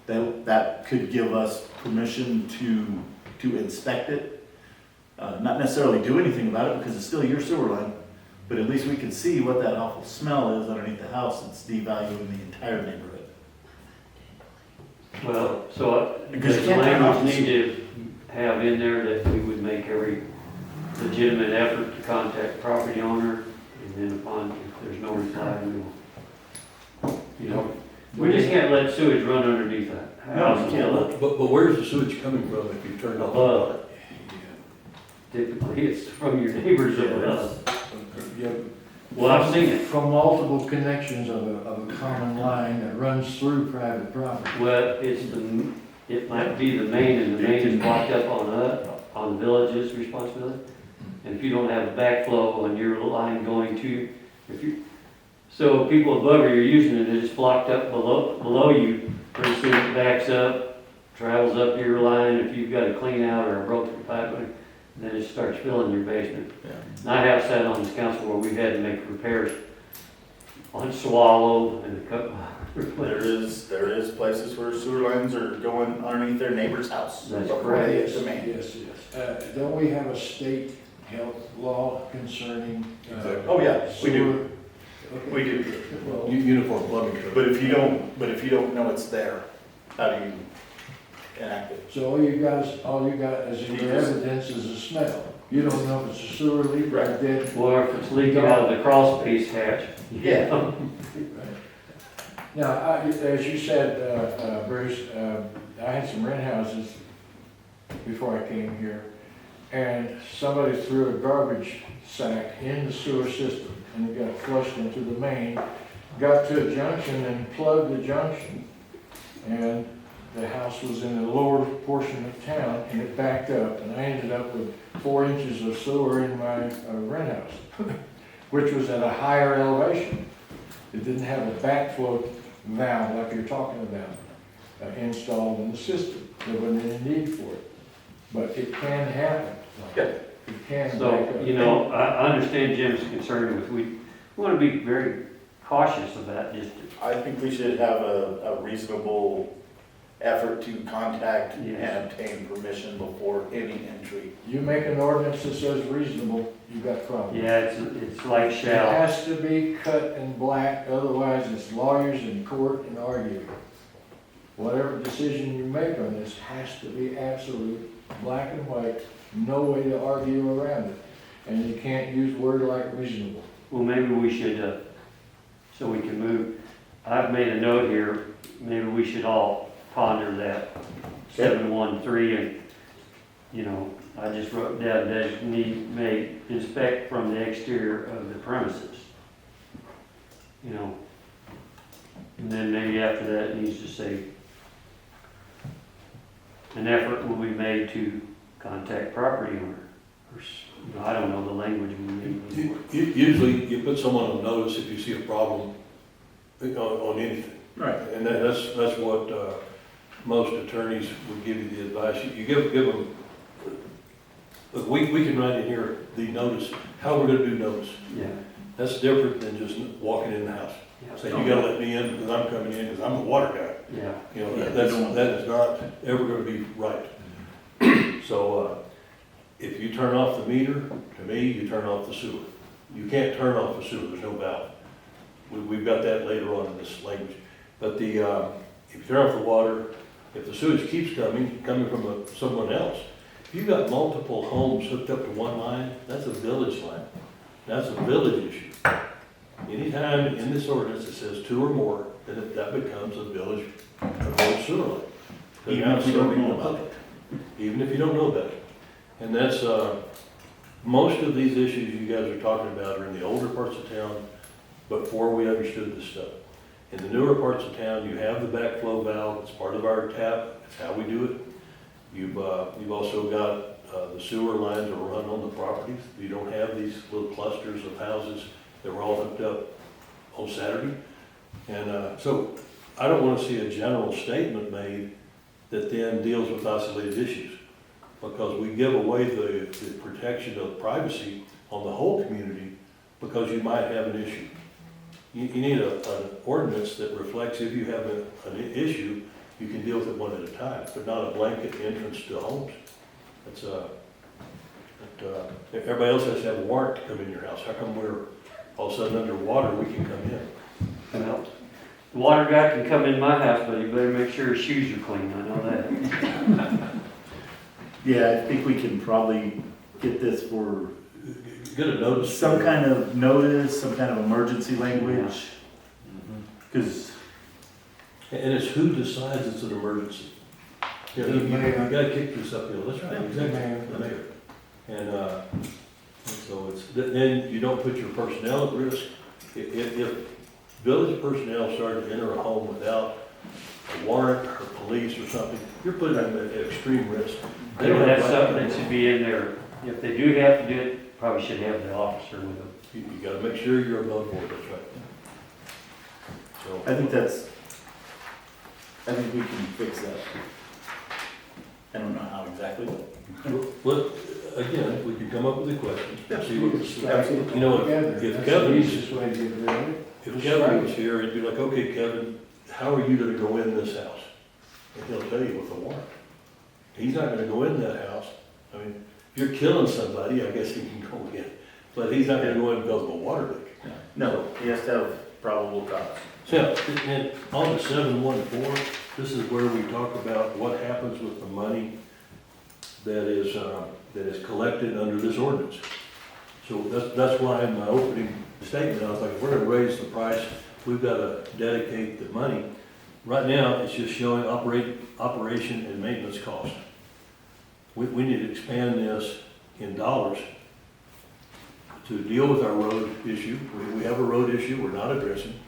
That could give us permission to inspect it. Not necessarily do anything about it because it's still your sewer line. But at least we can see what that awful smell is underneath the house. It's devaluing the entire neighborhood. Well, so Because does you can't turn off language the need to have in there that we would make every legitimate effort to contact property owner, and then upon, if there's no reply, you know, we just can't let sewage run underneath that No, house. you can't let But where's the sewage coming from if you turn off the water? typically it's from your neighbors above. Yeah, Well, I've seen it. from multiple connections of a common line that runs through private property. Well, it might be the main, and the main is blocked up on the village's responsibility. And if you don't have a backflow on your line going to, so people above you are using it, it's blocked up below you, pretty soon it backs up, travels up your line, if you've got a clean out or a broken pipe, then it starts filling your basement. Yeah. And I have sat on this council where we've had to make repairs on Swallow and a couple. There is places where sewer lines are going underneath their neighbor's house. That's before correct. they hit the main. Yes, yes. Don't we have a state health law concerning? Oh, yeah, we do. sewer? Okay. We do. Well, Uniform plumbing code. But if you don't know it's there, how do you enact it? so all you got as your evidence is a smell. You don't know if it's a sewer leak or a dead. Or if it's leaking out of the crawl space hatch. Yeah. Now, as you said, Bruce, I had some rent houses before I came here, and somebody threw a garbage sack in the sewer system, and it got flushed into the main, got to a junction and plugged the junction, and the house was in the lower portion of town, and it backed up, and I ended up with 4 inches of sewer in my rent house, which was at a higher elevation. It didn't have a backflow valve like you're talking about installed in the system. There wasn't any need for it, but it can happen. Yeah. It can back So, up. you know, I understand Jim's concern with, we want to be very cautious of that, just, I think we should have a reasonable effort to contact and Yes. obtain permission before any entry. You make an ordinance that says reasonable, you got problems. yeah, it's like It shall. has to be cut in black, otherwise it's lawyers in court and arguing. Whatever decision you make on this has to be absolute, black and white, no way to argue around it. And you can't use word like reasonable. Well, maybe we should, so we can move, I've made a note here, maybe we should all ponder that 713, and, you know, I just wrote down designate, may inspect from the exterior of the premises. You know, and then maybe after that, it needs to say, an effort will be made to contact property owner. Or, you know, I don't know the language we need. Usually, you put someone on notice if you see a problem on anything. Right. And that's what most attorneys would give you the advice. You give them, look, we can write in here the notice, how we're gonna do notice. Yeah. That's different than just walking in the house. Say, you gotta let me in because I'm coming in because I'm the water guy. Yeah. You know, Yeah, that is not ever gonna be right. So, if you turn off the meter, to me, you turn off the sewer. You can't turn off the sewer, there's no valve. We've got that later on in this language. But if you turn off the water, if the sewage keeps coming from someone else, if you've got multiple homes hooked up to one line, that's a village line. That's a village issue. Anytime in this ordinance it says 2 or more, then that becomes a village sewer line. Even if we don't know about it. Even if you don't know about it. And that's, most of these issues you guys are talking about are in the older parts of town before we understood this stuff. In the newer parts of town, you have the backflow valve, it's part of our tap, it's how we do it. You've also got the sewer lines that run on the properties. You don't have these little clusters of houses that were all hooked up on Saturday. And so I don't want to see a general statement made that then deals with isolated issues, because we give away the protection of privacy on the whole community because you might have an issue. You need an ordinance that reflects if you have an issue, you can deal with it one at a time, but not a blanket entrance to homes. That's everybody else has to have a warrant to come in your house. How come we're all of a sudden underwater, we can come in? Well, the water guy can come in my house, but he better make sure his shoes are clean, I know that. Yeah, I think we can probably get this for Get a notice. some kind of notice, some kind of emergency language. Because, And it's who decides it's an emergency. Yeah, you gotta kick this uphill, that's right, exactly, the mayor. And so it's, then you don't put your personnel at risk. If village personnel start to enter a home without a warrant or police or something, you're putting them at extreme risk. They don't have That's right- something that should be in there. If they do have to do it, probably should have the officer with them. You gotta make sure you're above board, that's right. So, I think we can fix that. I don't know how exactly, but. well, again, we can come up with a question, see what, Absolutely. you know, if Kevin, easiest way to get rid of it. if Kevin was here, it'd be like, okay, Kevin, how are you gonna go in this house? And he'll tell you with a warrant. He's not gonna go in that house. I mean, if you're killing somebody, I guess he can go in, but he's not gonna go in because of a water leak. No, he has to have probable cause. So, and on the 714, this is where we talk about what happens with the money that is collected under this ordinance. So that's why in my opening statement, I was like, if we're gonna raise the price, we've gotta dedicate the money. Right now, it's just showing operation and maintenance cost. We need to expand this in dollars to deal with our road issue. We have a road issue we're not addressing.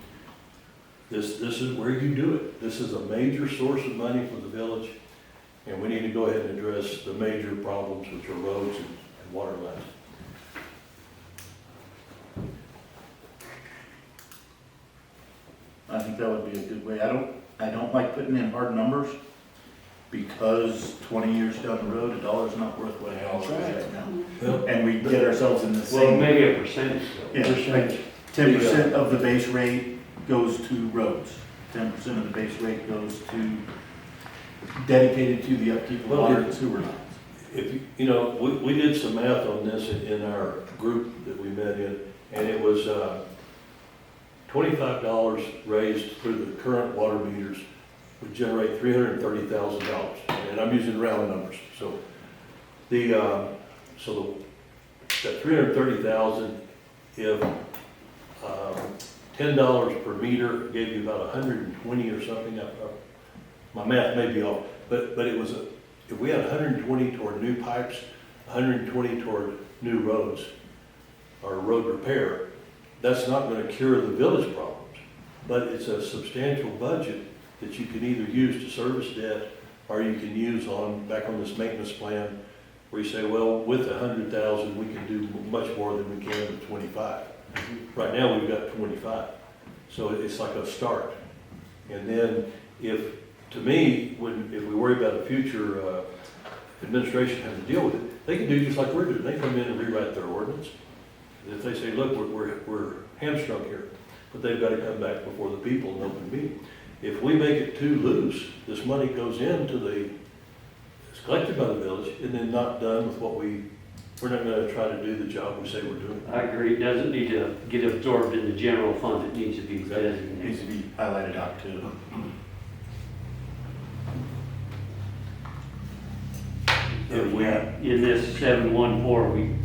This is where you do it. This is a major source of money for the village, and we need to go ahead and address the major problems, which are roads and water lines. I think that would be a good way. I don't like putting in hard numbers because 20 years down the road, a dollar's not worth what a dollar is right now. Well, And we get ourselves in the Well, same, maybe a percentage. yeah, like 10% of the base rate goes to roads. 10% of the base rate goes to, dedicated to the upkeep of Well, water and sewer lines. if, you know, we did some math on this in our group that we met in, and it was $25 raised through the current water meters would generate $330,000, and I'm using round numbers. So that 330,000, if $10 per meter gave you about 120 or something. My math may be off, but it was if we had 120 toward new pipes, 120 toward new roads or road repair, that's not going to cure the village problems, but it's a substantial budget that you can either use to service debt or you can use back on this maintenance plan where you say, well, with 100,000, we can do much more than we can with 25. Right now, we've got 25. So it's like a start. And then to me, if we worry about a future administration having to deal with it, they can do just like we're doing. They come in and rewrite their ordinance. If they say, look, we're hamstrung here, but they've got to come back before the people in open meeting. If we make it too loose, this money goes into it's collected by the village and then not done with we're not going to try to do the job we say we're doing. I agree, it doesn't need to get absorbed in the general fund, it needs to be It needs designated. to be highlighted out too. If we, In this 714,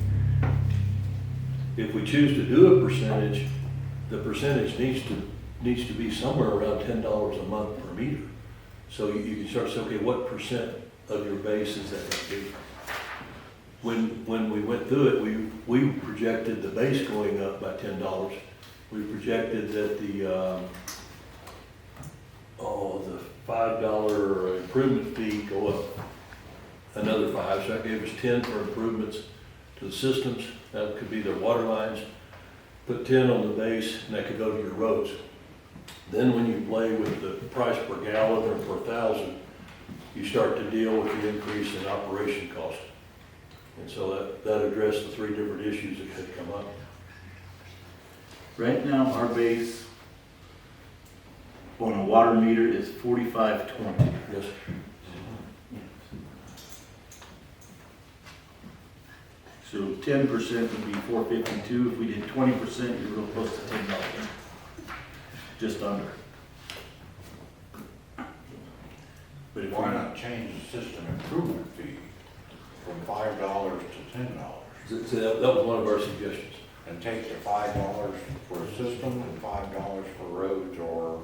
if we choose to do a percentage, the percentage needs to be somewhere around $10 a month per meter. So you can start to say, okay, what percent of your base is that going to be? When we went through it, we projected the base going up by $10. We projected that the $5 improvement fee go up another 5, so that gave us 10 for improvements to the systems. That could be their water lines. Put 10 on the base, and that could go to your roads. Then when you play with the price per gallon or per thousand, you start to deal with the increase in operation cost. And so that addressed the 3 different issues that had come up. Right now, our base on a water meter is 45.20. Yes. So 10% would be 452. If we did 20%, you're real close to $10. Just under. But if Why we, not change the system improvement fee from $5 to $10? So that was one of our suggestions. And take the $5 for a system and $5 for roads or,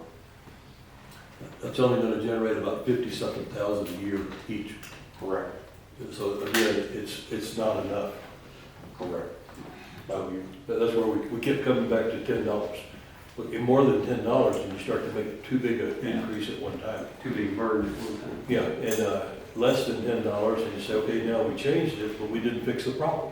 That's only going to generate about 50-something thousand a year each. correct? So again, it's not enough. Correct. That's where we kept coming back to $10. But in more than $10, then you start to make it too big an increase at one time. Too big burden at one time. Yeah, and less than $10, and you say, okay, now we changed it, but we didn't fix the problem.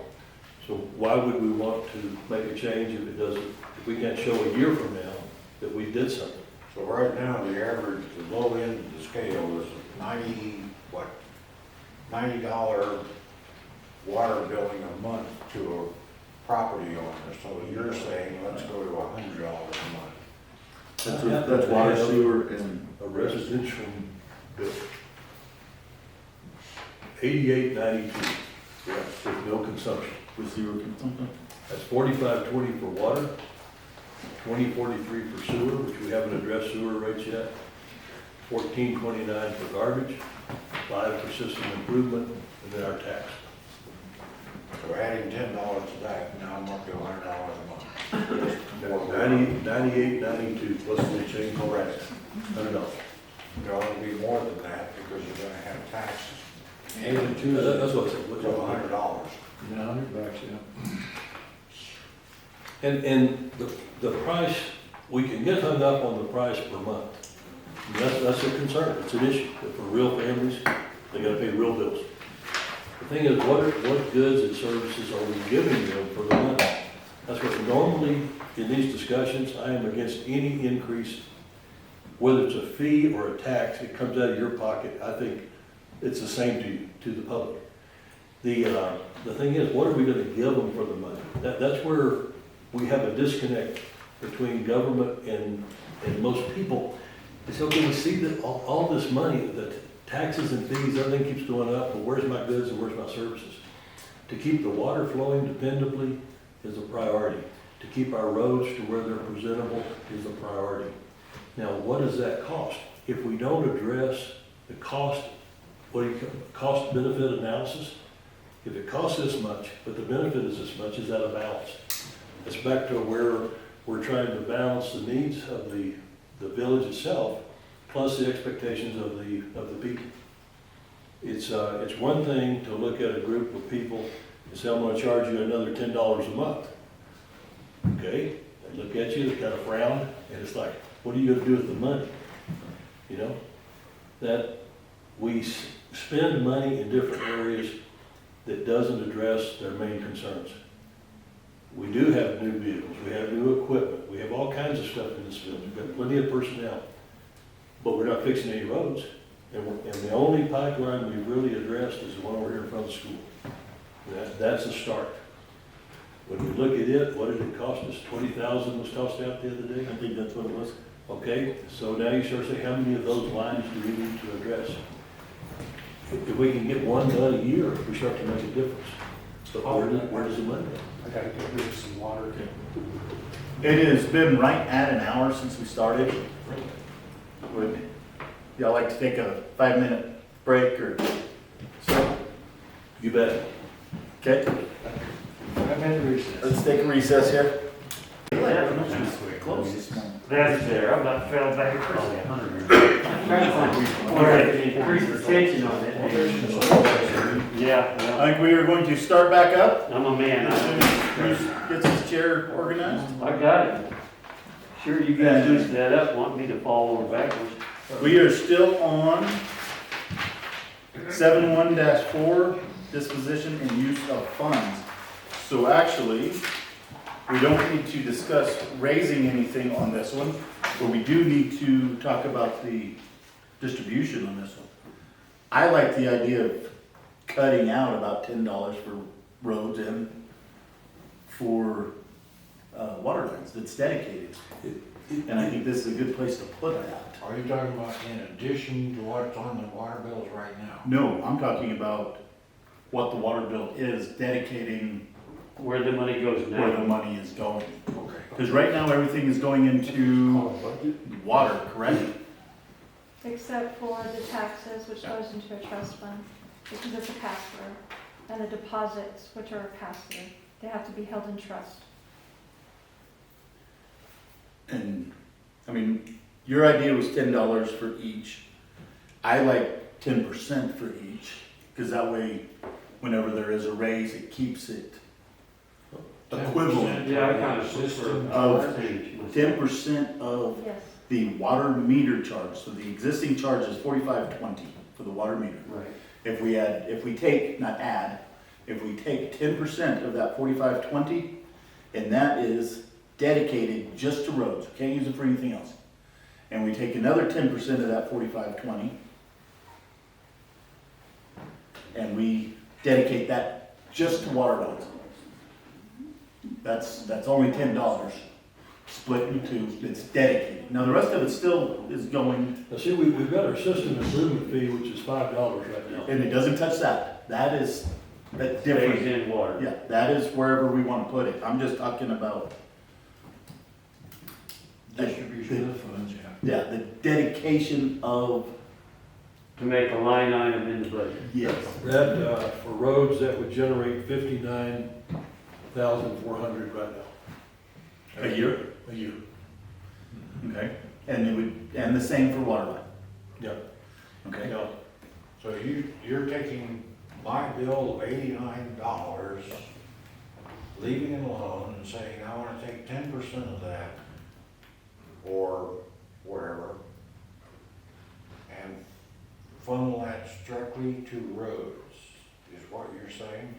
So why would we want to make a change if it doesn't, if we can't show a year from now that we did something? So right now, the average, the low end of the scale is $90 water billing a month to a property owner. So you're saying, let's go to $100 a month. That's water, sewer, and A residential bill. 88.92, yeah, with no consumption. with zero consumption. That's 45.20 for water, 20.43 for sewer, which we haven't addressed sewer rates yet, 14.29 for garbage, 5 for system improvement, and then our tax. So adding $10 to that, now I'm up to $100 a month. 98.92 plus the change. Correct. $100. There'll only be more than that because you're gonna have taxes. That's what I said. What's So $100? $100. Yeah, $100, yeah. And the price, we can get hung up on the price per month. And that's a concern, it's an issue, that for real families, they gotta pay real bills. The thing is, what goods and services are we giving them for the money? That's what normally, in these discussions, I am against any increase, whether it's a fee or a tax, it comes out of your pocket, I think it's the same to you, to the public. The thing is, what are we gonna give them for the money? That's where we have a disconnect between government and most people. It's okay, we see that all this money, the taxes and fees, everything keeps going up, but where's my goods and where's my services? To keep the water flowing dependably is a priority. To keep our roads to where they're presentable is a priority. Now, what does that cost? If we don't address the cost, cost benefit analysis, if it costs this much, but the benefit is this much, is that a balance? It's back to where we're trying to balance the needs of the village itself, plus the expectations of the people. It's one thing to look at a group of people and say, I'm gonna charge you another $10 a month. Okay, they look at you, they kind of frown, and it's like, what are you gonna do with the money? You know, that we spend money in different areas that doesn't address their main concerns. We do have new vehicles, we have new equipment, we have all kinds of stuff in this village, we've got plenty of personnel, but we're not fixing any roads. And the only pipeline we've really addressed is the one over here in front of the school. That's a start. When we look at it, what did it cost us? 20,000 was tossed out the other day? I think that's what it was. Okay, so now you start saying, how many of those lines do we need to address? If we can get one done a year, we start to make a difference. But where does the money go? I gotta get rid of some water. It has been right at an hour since we started. Would y'all like to take a 5-minute break or so? You bet. Okay, 5-minute recess. let's take a recess here. Close. That's there, I about fell back across. All right, increase the tension on it. Yeah, well, I think we are going to start back up. I'm a man. As soon as Bruce gets his chair organized. I got it. Sure, you guys loosened that up, want me to fall over backwards. We are still on 71-4, disposition and use of funds. So actually, we don't need to discuss raising anything on this one, but we do need to talk about the distribution on this one. I like the idea of cutting out about $10 for roads and for water lines that's dedicated. And I think this is a good place to put that. Are you talking about in addition to what's on the water bills right now? No, I'm talking about what the water bill is dedicating Where the money goes where the now. money is going. Okay. Because right now, everything is going into water, correct? Except for the taxes, which goes into a trust fund, because it's a pass-through. And the deposits, which are a pass-through, they have to be held in trust. And, I mean, your idea was $10 for each. I like 10% for each, Because that way, whenever there is a raise, it keeps it equivalent. Yeah, I kind of System of percentage. 10% of Yes, the water meter charge, so the existing charge is $45.20 for the water meter. Right. If we take 10% of that $45.20, and that is dedicated just to roads, can't use it for anything else. And we take another 10% of that $45.20, and we dedicate that just to water lines. That's only $10, split into, it's dedicated. Now, the rest of it still is going, Now, see, we've got our system improvement fee, which is $5 right now. and it doesn't touch that. That's Stays different. in water. Yeah, that is wherever we want to put it. I'm just talking about, Distribution of funds, yeah, the dedication of, To make a line item in the budget. yes. That, for roads, that would generate 59,400 right now. A year? A year, Okay. And and the same for water line. yeah. Okay. Now, So you're taking my bill of $89, leaving it alone and saying, I wanna take 10% of that, or wherever, and funnel that strictly to roads, is what you're saying?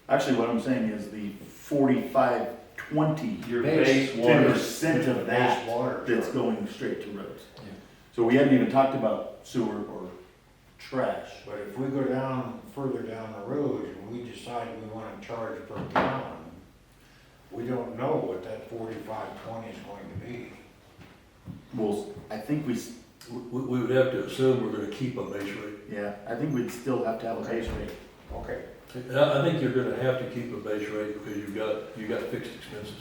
Actually, what I'm saying is the 45.20, Your base water. 10% of that Base water. that's going straight to roads. Yeah. So we hadn't even talked about sewer or trash. But if we go down, further down the road, and we decide we wanna charge per gallon, we don't know what that 45.20 is going to be. Well, I think we would have to assume we're gonna keep a base rate. I think we'd still have to have a base rate. Okay. And I think you're gonna have to keep a base rate because you've got fixed expenses.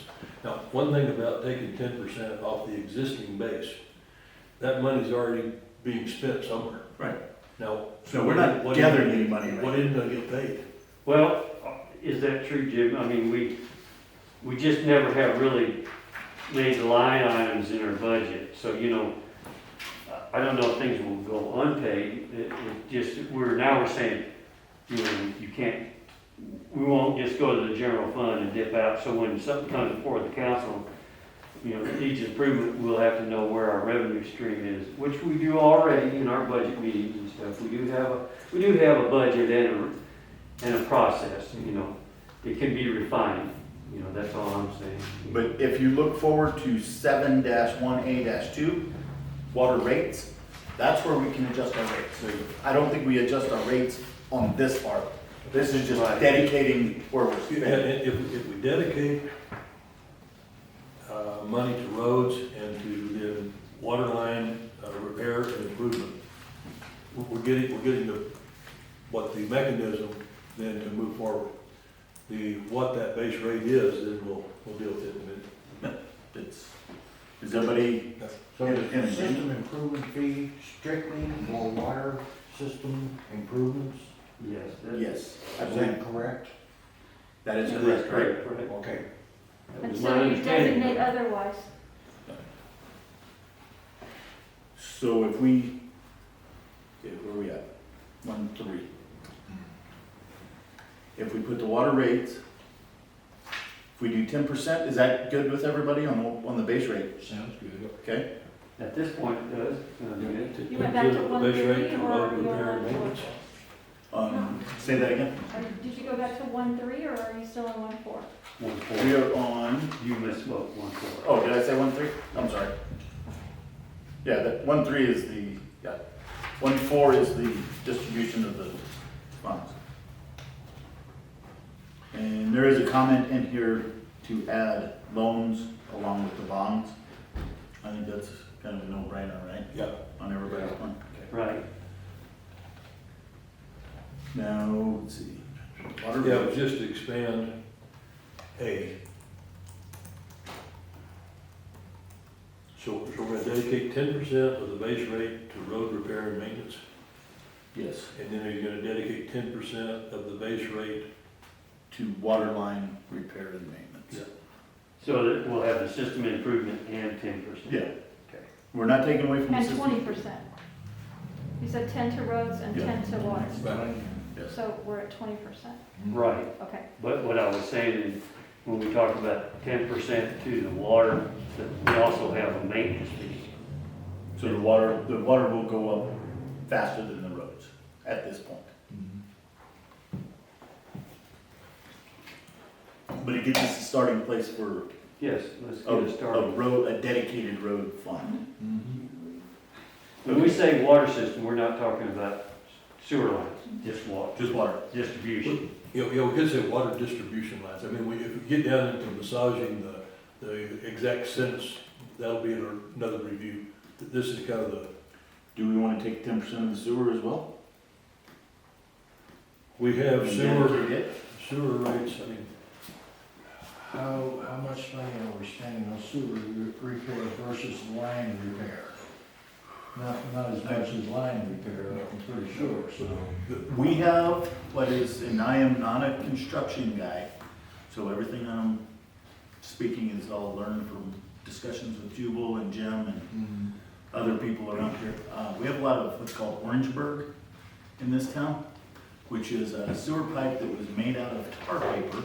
Now, one thing about taking 10% off the existing base, that money's already being spent somewhere. Right. Now. So we're not what gathering isn't- any money, right? What isn't gonna get paid? Well, is that true, Jim? I mean, we just never have really made line items in our budget. So, I don't know if things will go unpaid. It just, now we're saying, you can't, we won't just go to the general fund and dip out. So when something comes before the council, each improvement, we'll have to know where our revenue stream is, which we do already in our budget meetings and stuff. We do have a budget and a process, it can be refined, that's all I'm saying. But if you look forward to 7-1A-2, water rates, that's where we can adjust our rates. So I don't think we adjust our rates on this part. This is just Right. dedicating where we're And spending. if we dedicate money to roads and to the water line repair and improvement, we're getting what the mechanism then to move forward. What that base rate is, then we'll deal with it in a minute. Is everybody, So And- the and- system improvement fee strictly for water system improvements, Yes. yes, I is believe that correct? that is That's correct, right? correct. Okay. That was my until you understanding. designate otherwise. So if we, okay, where are we at? 1-3. If we put the water rates, if we do 10%, is that good with everybody on the base rate? Sounds good. Okay? At this point, it does. You went back to The base rate 130 to or road you repair and were on maintenance. Say that again? Did you go back to 1.3 or are you still on 1.4? 1.4. We are on, You misspoke, 1.4. oh, did I say 1-3? I'm sorry. Yeah, that 1-3 is 1-4 is the distribution of the funds. And there is a comment in here to add loans along with the bonds. I think that's kind of a no-brainer, right? Yeah. On everybody's one. Okay. Right. Now, let's see. Water Yeah, rates. just to expand A. So we're gonna dedicate 10% of the base rate to road repair and maintenance, Yes, and then are you gonna dedicate 10% of the base rate? to water line repair and maintenance. Yeah. So that we'll have the system improvement and 10%. Yeah. Okay. We're not taking away from the And system. 20%. You said 10 to roads and Yeah. 10 to water. Yes. So we're at 20%, Right. okay. But what I was saying is, when we talk about 10% to the water, that we also have a maintenance fee. So the water will go up faster than the roads at this point. But it gives us a starting place for Yes, let's get a it started. road, a dedicated road fund. When we say water system, we're not talking about sewer lines, just water, Just water. distribution. Yeah, we could say water distribution lines. I mean, if we get down into massaging the exact sentence, that'll be another review. This is kind of the, Do we want to take 10% of the sewer as well? we have sewer Dedicate rates, I mean, How much money are we spending on sewer repair versus line repair? Not as much as line repair, I'm pretty sure, so. it? We have what is, and I am not a construction guy, so everything I'm speaking is all learned from discussions with Jubal and Jim and other people around here. We have a lot of what's called Orangeburg in this town, which is a sewer pipe that was made out of tar paper.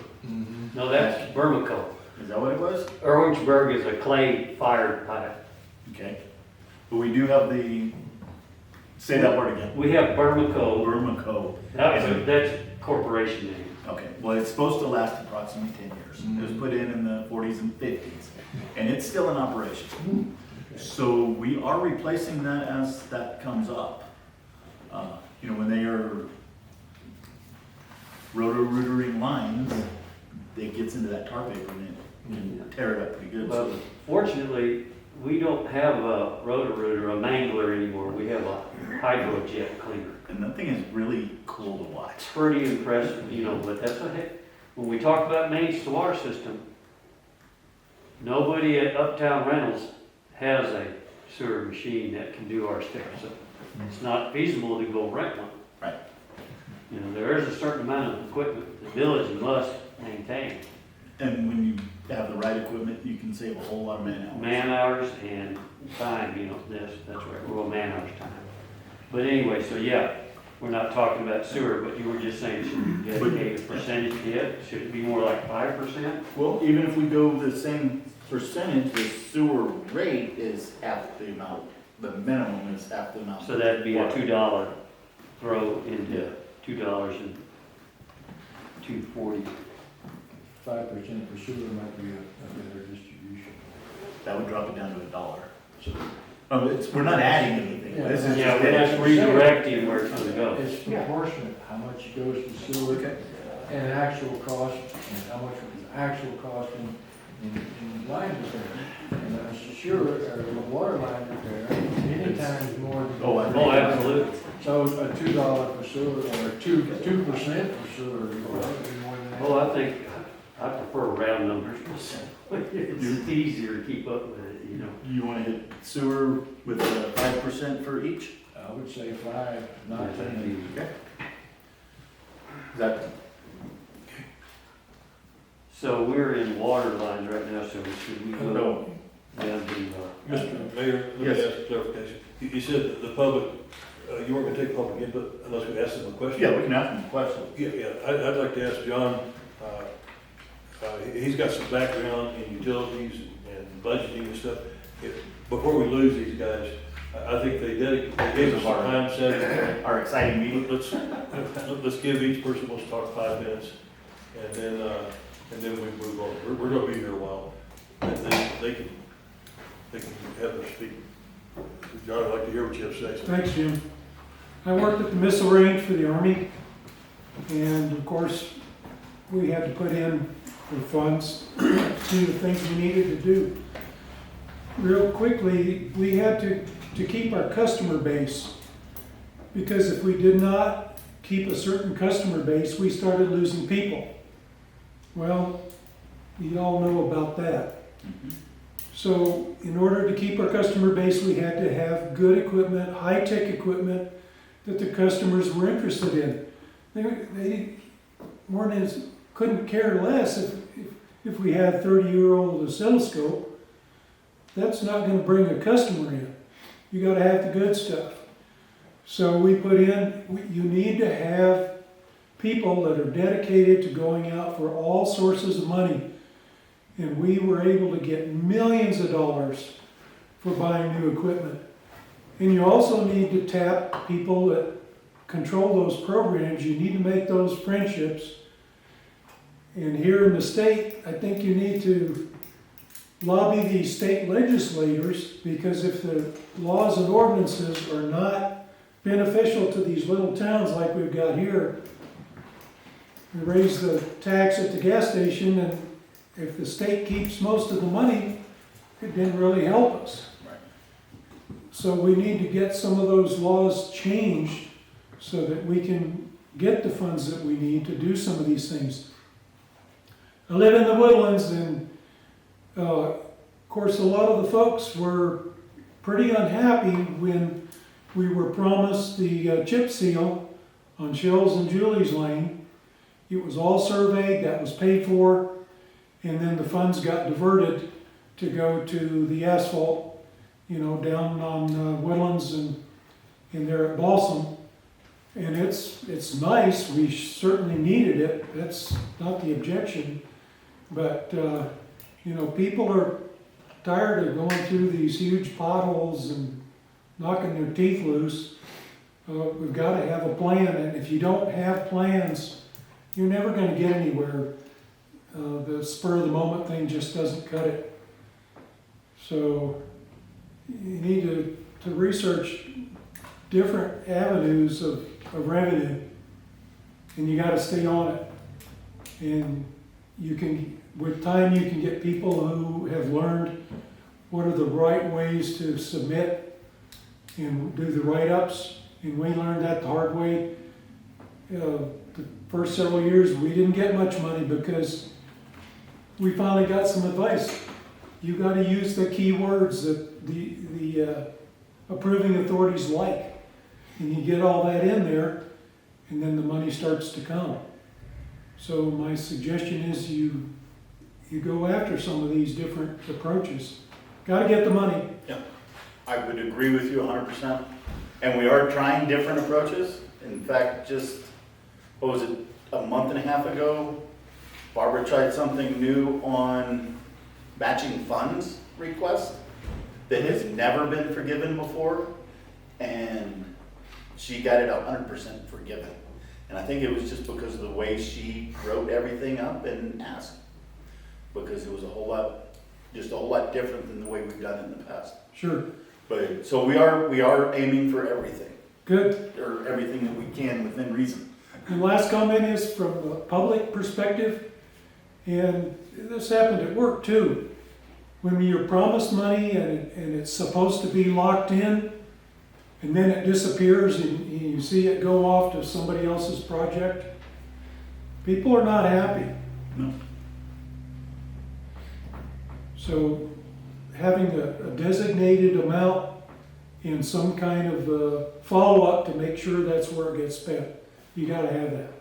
No, that's Bermico. Is that what it was? Orangeburg is a clay fired pipe. Okay. But we do have say that word again. We have Bermico, Bermico. that's corporation name. Okay, well, it's supposed to last approximately 10 years. It was put in the 40s and 50s, and it's still in operation. So we are replacing that as that comes up. You know, when they are roto-rootering lines, it gets into that tar paper and it can tear it up pretty good. But So fortunately, we don't have a rotor-rooter, a mangler anymore. We have a hydrojet cleaner. and that thing is really cool to watch. It's pretty impressive, you know, but that's when we talk about maintenance to water system, nobody at Uptown Reynolds has a sewer machine that can do our steps. So it's not feasible to go rent one. Right. You know, there is a certain amount of equipment the village must maintain. And when you have the right equipment, you can save a whole lot of man hours. Man hours and time, you know, that's right, well, man hours time. But anyway, so yeah, we're not talking about sewer, but you were just saying, should we dedicate a percentage to it? Should it be more like 5%? Well, even if we go the same percentage, the sewer rate is half the amount, the minimum is half the amount. So that'd be a $2 throw into $2 and $2.40. 5% for sewer might be a better distribution. That would drop it down to $1. So, we're not adding anything. Yeah. This is Yeah, we're just just redirecting where it's gonna go. It's proportionate, how much goes to sewer Okay. and actual cost, and how much is actual cost in line repair. And I'm sure, water line repair, many times more than. Oh, I Oh, absolutely. So a $2 for sewer, or 2% for sewer, would be more than that. Well, I prefer round numbers. It's easier to keep up with it, you know. You want to hit sewer with 5% for each? I would say 5, not 10. Okay. Is that, So we're in water lines right now, so should we go no, down to, Mr. Mayor, let me Yes. ask a clarification. You said that the public, you weren't gonna take public input unless we asked them a question? yeah, we can ask them a question. Yeah, I'd like to ask John, he's got some background in utilities and budgeting and stuff. Before we lose these guys, I think they gave us our time set. Our exciting meeting. Let's give each person wants to talk 5 minutes, and then we move on. We're gonna be here a while, and then they can have their speak. John, I'd like to hear what you have to say. Thanks, Jim. I worked at the missile range for the Army, and of course, we had to put in the funds to do the things we needed to do. Real quickly, we had to keep our customer base, because if we did not keep a certain customer base, we started losing people. Well, you all know about that. So in order to keep our customer base, we had to have good equipment, high-tech equipment that the customers were interested in. They weren't as, couldn't care less if we had a 30-year-old oscilloscope. That's not going to bring a customer in. You got to have the good stuff. So we put in, you need to have people that are dedicated to going out for all sources of money. And we were able to get millions of dollars for buying new equipment. And you also need to tap people that control those programs. You need to make those friendships. And here in the state, I think you need to lobby these state legislators, because if the laws and ordinances are not beneficial to these little towns like we've got here, we raise the tax at the gas station, and if the state keeps most of the money, it didn't really help us. Right. So we need to get some of those laws changed so that we can get the funds that we need to do some of these things. I live in the Woodlands, and of course a lot of the folks were pretty unhappy when we were promised the chip seal on Shells and Julie's Lane. It was all surveyed, that was paid for, and then the funds got diverted to go to the asphalt, down on Woodlands and there at Balsam. And it's nice, we certainly needed it, that's not the objection. But, people are tired of going through these huge potholes and knocking their teeth loose. We've got to have a plan, and if you don't have plans, you're never going to get anywhere. The spur of the moment thing just doesn't cut it. So you need to research different avenues of revenue, and you got to stay on it. And you can, with time, you can get people who have learned what are the right ways to submit and do the write-ups. And we learned that the hard way. The first several years, we didn't get much money because we finally got some advice. You got to use the key words that the approving authorities like. And you get all that in there, and then the money starts to come. So my suggestion is you go after some of these different approaches. Got to get the money. Yeah, I would agree with you 100%. And we are trying different approaches. In fact, just, what was it, a month and a half ago, Barbara tried something new on matching funds request that has never been forgiven before. And she got it 100% forgiven. And I think it was just because of the way she wrote everything up and asked. Because it was a whole lot different than the way we've done it in the past. Sure. But, so we are aiming for everything, Good. or everything that we can within reason. The last comment is from a public perspective, and this happened at work too. When you're promised money and it's supposed to be locked in, and then it disappears and you see it go off to somebody else's project, people are not happy. No. So having a designated amount and some kind of follow-up to make sure that's where it gets spent, you gotta have that.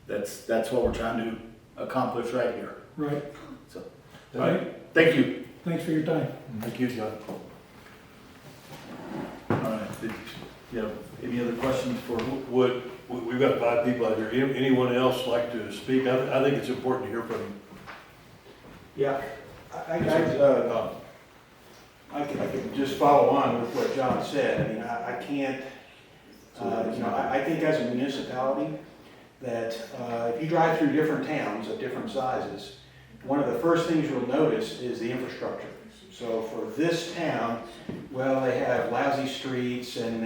That's what we're trying to accomplish right here. Right. So, All right. Thank you. Thanks for your time. Thank you, John. All right. Did you have any other questions for? We've got 5 people out here. Anyone else like to speak? I think it's important to hear from you. Yeah, I can just follow on with what John said. I mean, I can't, I think as a municipality that if you drive through different towns of different sizes, one of the first things you'll notice is the infrastructure. So for this town, well, they have lousy streets and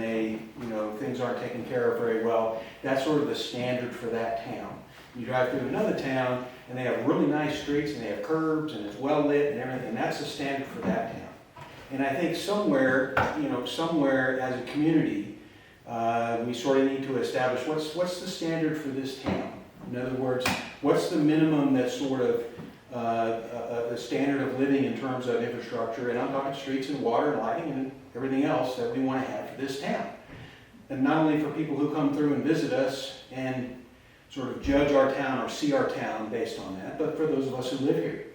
things aren't taken care of very well. That's sort of the standard for that town. You drive through another town and they have really nice streets and they have curbs and it's well lit and everything. And that's the standard for that town. And I think somewhere as a community, we sort of need to establish what's the standard for this town. In other words, what's the minimum that's sort of the standard of living in terms of infrastructure, and I'm talking streets and water and lighting and everything else that we want to have for this town. And not only for people who come through and visit us and sort of judge our town or see our town based on that, but for those of us who live here.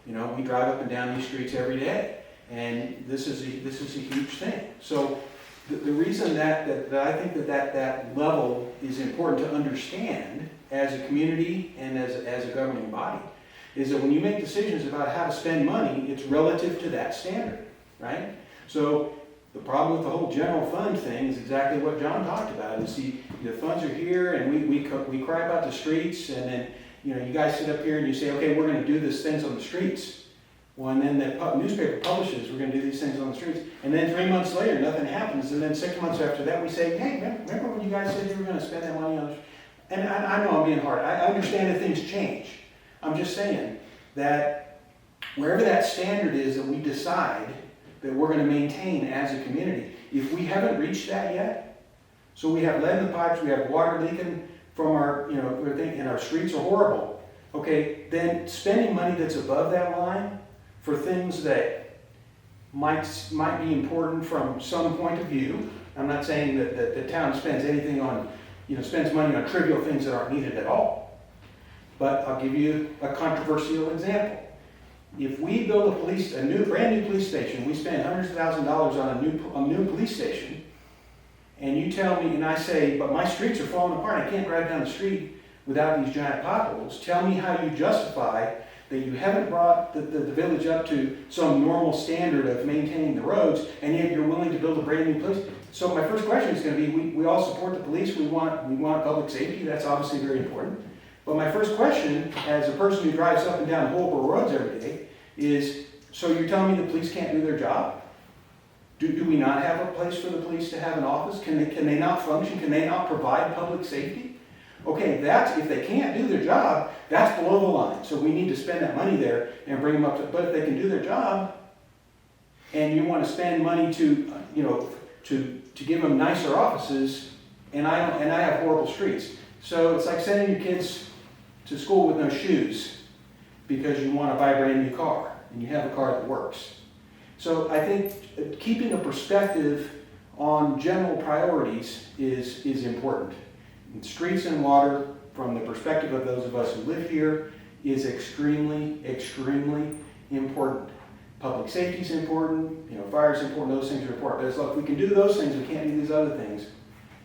We drive up and down these streets every day, and this is a huge thing. So the reason that I think that level is important to understand as a community and as a governing body, is that when you make decisions about how to spend money, it's relative to that standard, right? So the problem with the whole general fund thing is exactly what John talked about, is the funds are here and we cry about the streets, and then, you know, you guys sit up here and you say, okay, we're gonna do these things on the streets. Well, and then the newspaper publishes, we're gonna do these things on the streets, and then 3 months later, nothing happens, and then 6 months after that, we say, hey, remember when you guys said you were gonna spend that money on the streets? And I know I'm being hard, I understand that things change. I'm just saying that wherever that standard is that we decide that we're gonna maintain as a community, if we haven't reached that yet, so we have lead in the pipes, we have water leaking from our, you know, and our streets are horrible, okay, then spending money that's above that line for things that might be important from some point of view. I'm not saying that the town spends anything on, you know, spends money on trivial things that aren't needed at all. But I'll give you a controversial example. If we build a brand new police station, we spend hundreds of thousands of dollars on a new police station, and you tell me, and I say, but my streets are falling apart, I can't drive down the street without these giant potholes. Tell me how you justify that you haven't brought the village up to some normal standard of maintaining the roads, and yet you're willing to build a brand new police. So my first question is going to be, we all support the police, we want public safety, that's obviously very important. But my first question, as a person who drives up and down Holbrook roads every day, is, so you're telling me the police can't do their job? Do we not have a place for the police to have an office? Can they not function? Can they not provide public safety? Okay, if they can't do their job, that's below the line. So we need to spend that money there and bring them up to, but if they can do their job, and you want to spend money to, you know, to give them nicer offices, and I have horrible streets. So it's like sending your kids to school with no shoes because you want to buy a brand new car, and you have a car that works. So I think keeping a perspective on general priorities is important. And streets and water, from the perspective of those of us who live here, is extremely, extremely important. Public safety is important, you know, fire is important, those things are important. But it's like, if we can do those things, we can't do these other things.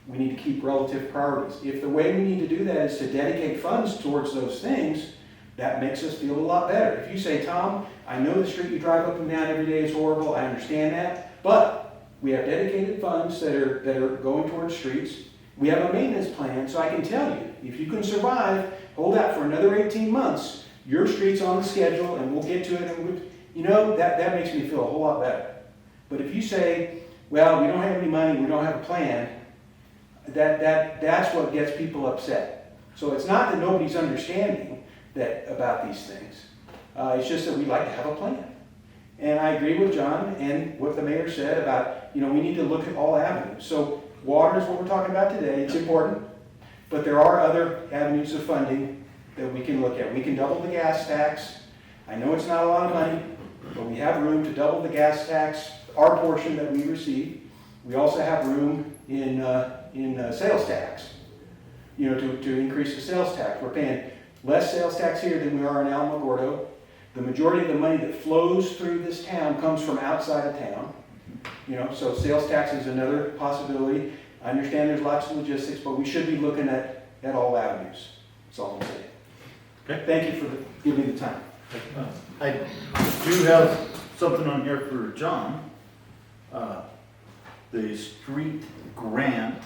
We need to keep relative priorities. If the way we need to do that is to dedicate funds towards those things, that makes us feel a lot better. If you say, Tom, I know the street you drive up and down every day is horrible, I understand that, but we have dedicated funds that are going towards streets. We have a maintenance plan, so I can tell you, if you can survive, hold out for another 18 months, your street's on the schedule and we'll get to it, and you know, that makes me feel a whole lot better. But if you say, well, we don't have any money, we don't have a plan, that's what gets people upset. So it's not that nobody's understanding about these things. It's just that we like to have a plan. And I agree with John and what the mayor said about, you know, we need to look at all avenues. So water is what we're talking about today, it's important, but there are other avenues of funding that we can look at. We can double the gas tax. I know it's not a lot of money, but we have room to double the gas tax, our portion that we receive. We also have room in sales tax, you know, to increase the sales tax. We're paying less sales tax here than we are in Alamogordo. The majority of the money that flows through this town comes from outside of town. You know, so sales tax is another possibility. I understand there's lots of logistics, but we should be looking at all avenues. That's all I'm saying. Okay. Thank you for giving me the time. I do have something on here for John. The street grant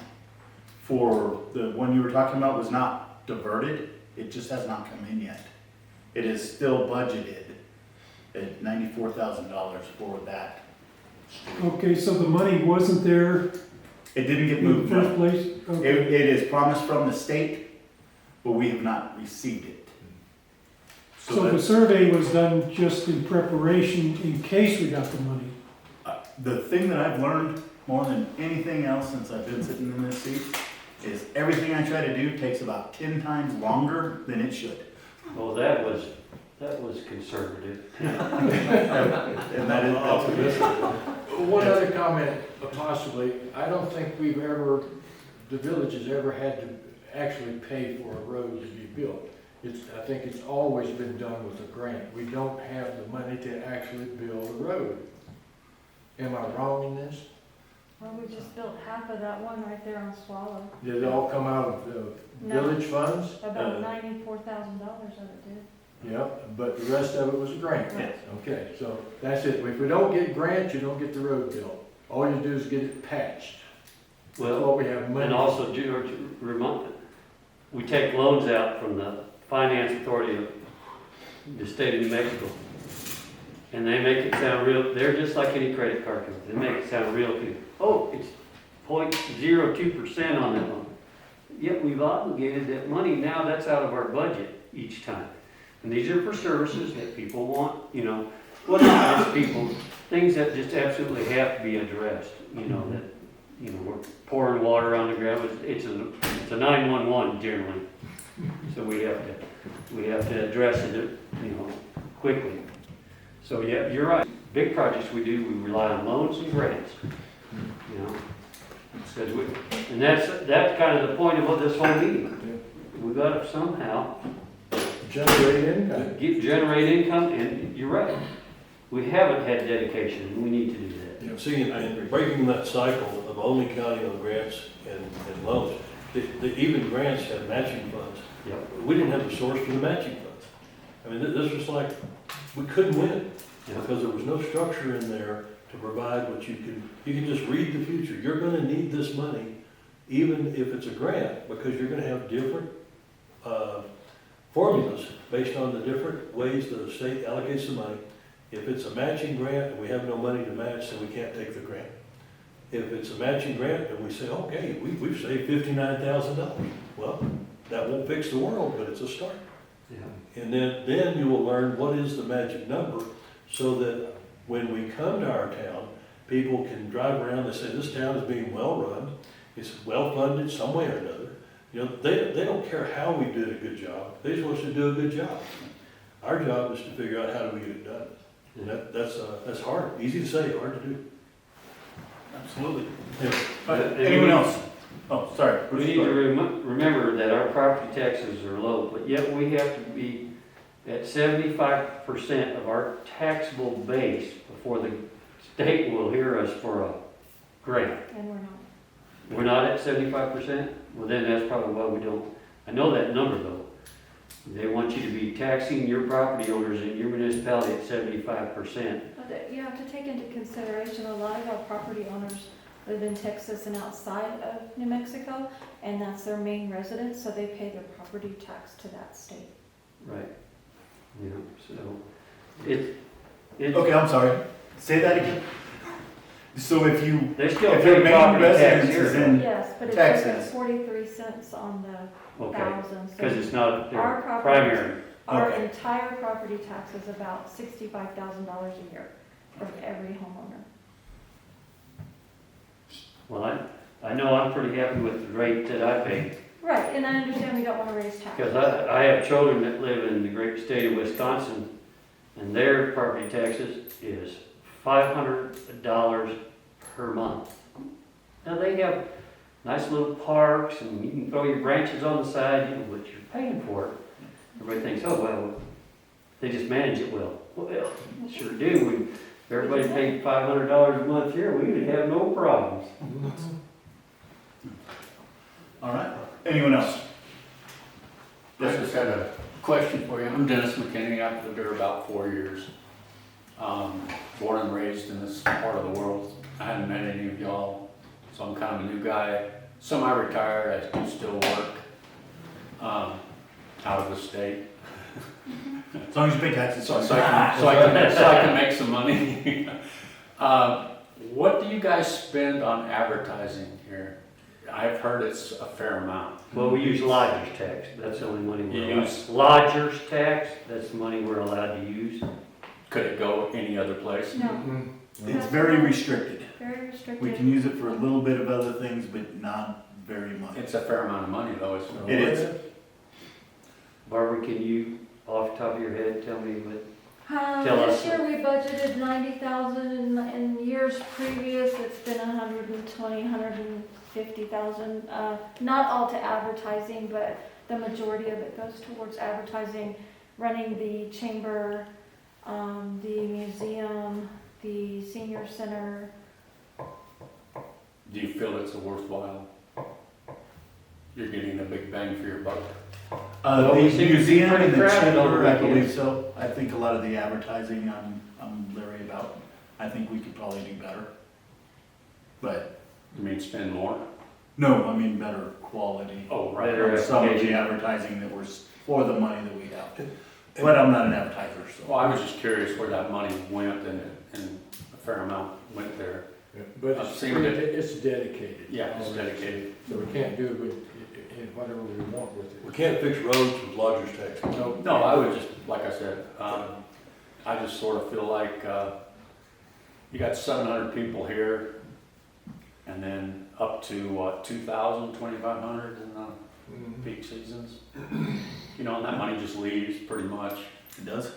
for the one you were talking about was not diverted. It just has not come in yet. It is still budgeted at $94,000 for that street. Okay, so the money wasn't there It didn't get in the moved. first No. place? Okay. It is promised from the state, but we have not received it. So the that's- survey was done just in preparation in case we got the money? The thing that I've learned more than anything else since I've been sitting in this seat is everything I try to do takes about 10 times longer than it should. Oh, that was conservative. And that's good. One other comment, possibly, I don't think the village has ever had to actually pay for a road to be built. I think it's always been done with a grant. We don't have the money to actually build a road. Am I wrong in this? Well, we just built half of that one right there on Swallow. Did it all come out of the No. village funds? About $94,000 of it did. Yep, but the rest of it was a grant. Right. Okay, so that's it. If we don't get grants, you don't get the road built. All you do is get it patched. That's Well, what we have money. and also, George, we take loans out from the finance authority of the state of New Mexico. And they make it sound real, they're just like any credit card company, they make it sound real to you. Oh, it's 0.02% on that loan. Yet we've obligated that money, now that's out of our budget each time. And these are for services that people want, you know, what not people, things that just absolutely have to be addressed, you know, that, you know, we're pouring water on the ground, it's a 911 generally. So we have to address it, you know, quickly. So yeah, you're right. Big projects we do, we rely on loans and grants, you know. And that's kind of the point of this whole meeting. We got to somehow Generate income. generate income, and you're right. We haven't had dedication, and we need to do that. You know, seeing, and breaking that cycle of only counting on grants and loans, even grants have matching funds. Yep. We didn't have the source for the matching funds. I mean, this was like, we couldn't win Yep. because there was no structure in there to provide what you can just read the future. You're gonna need this money, even if it's a grant, because you're gonna have different, formulas based on the different ways the state allocates the money. If it's a matching grant and we have no money to match, then we can't take the grant. If it's a matching grant and we say, okay, we've saved $59,000, well, that won't fix the world, but it's a start. Yeah. And then you will learn what is the magic number, so that when we come to our town, people can drive around and say, this town is being well-run, it's well-funded some way or another. You know, they don't care how we did a good job, they just want us to do a good job. Our job is to figure out how do we get it done. And that's hard, easy to say, hard to do. Absolutely. Anyway, Anyone else? Oh, sorry. We need to remember that our property taxes are low, but yet we have to be at 75% of our taxable base before the state will hear us for a grant. And we're not. We're not at 75%? Well, then that's probably why we don't. I know that number though. They want you to be taxing your property owners in your municipality at 75%. But you have to take into consideration, a lot of our property owners live in Texas and outside of New Mexico, and that's their main residence, so they pay their property tax to that state. Right. Yeah, so it's. Okay, I'm sorry. Say that again. So if you, They still if your pay main property tax residence is here. in, Yes, but it's like at Texas. 43 cents on the Okay, thousand. So because it's not their Our property- primary. our Okay. entire property tax is about $65,000 a year from every homeowner. Well, I know I'm pretty happy with the rate that I pay. Right, and I understand we don't want to raise Because taxes. I have children that live in the great state of Wisconsin, and their property taxes is $500 per month. Now, they have nice little parks, and you can throw your branches on the side, you know, but you're paying for it. Everybody thinks, oh, well, they just manage it well. Well, sure do. If everybody paid $500 a month here, we would have no problems. all right. Anyone else? I just had a question for you. I'm Dennis McKinney. I've lived here about 4 years. Born and raised in this part of the world. I hadn't met any of y'all, so I'm kind of a new guy. Semi-retired, I do still work out of the state. As long as you pay taxes. So I can make some money. What do you guys spend on advertising here? I've heard it's a fair amount. Well, we use lodger's tax, that's the only money You we're allowed. use- Lodger's tax, that's the money we're allowed to use. Could it go any other place? No, It's very restricted. very restricted. We can use it for a little bit of other things, but not very much. It's a fair amount of money though, isn't it? It is. Barbara, can you, off the top of your head, tell me what? Tell us. This year we budgeted 90,000, in years previous, it's been 120, 150,000. Not all to advertising, but the majority of it goes towards advertising, running the chamber, the museum, the senior center, do you feel it's a worthwhile? You're getting a big bang for your buck? Well, The we seem to be museum pretty and the crowded on chamber, I weekends. believe so. I think a lot of the advertising I'm leery about. I think we could probably do better. But, You mean spend more? no, I mean better quality. Oh, right. Better On some of the application. advertising that was for the money that we have. But I'm not an advertiser, Well, so. I was just curious where that money went, and a fair amount went there. But I've it's, seen it. it's dedicated. Yeah, it's dedicated. So we can't do it with, whatever we want with it. We can't fix roads with lodger's tax. No, I would just, like I said, I just sort of feel like, you got 700 people here, and then up to, what, 2,000, 2,500 in the Mhm. peak seasons? You know, and that money just leaves pretty much. It does?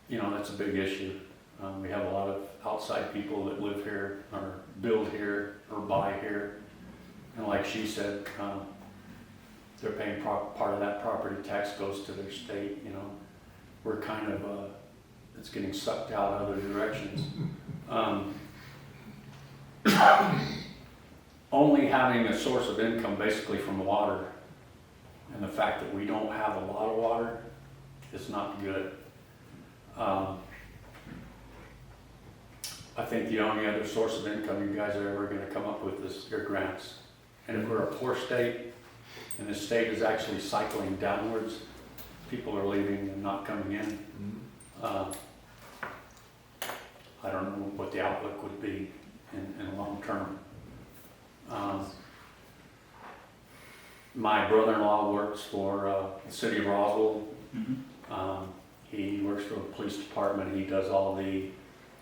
You know, that's a big issue. We have a lot of outside people that live here, or build here, or buy here. And like she said, they're paying part of that property tax goes to their state, you know. We're kind of, it's getting sucked out other directions. Only having a source of income basically from water, and the fact that we don't have a lot of water is not good. I think the only other source of income you guys are ever gonna come up with is your grants. And if we're a poor state, and the state is actually cycling downwards, people are leaving and not coming in. I don't know what the outlook would be in long term. My brother-in-law works for the city of Roswell. Mhm. He works for the police department. He does all the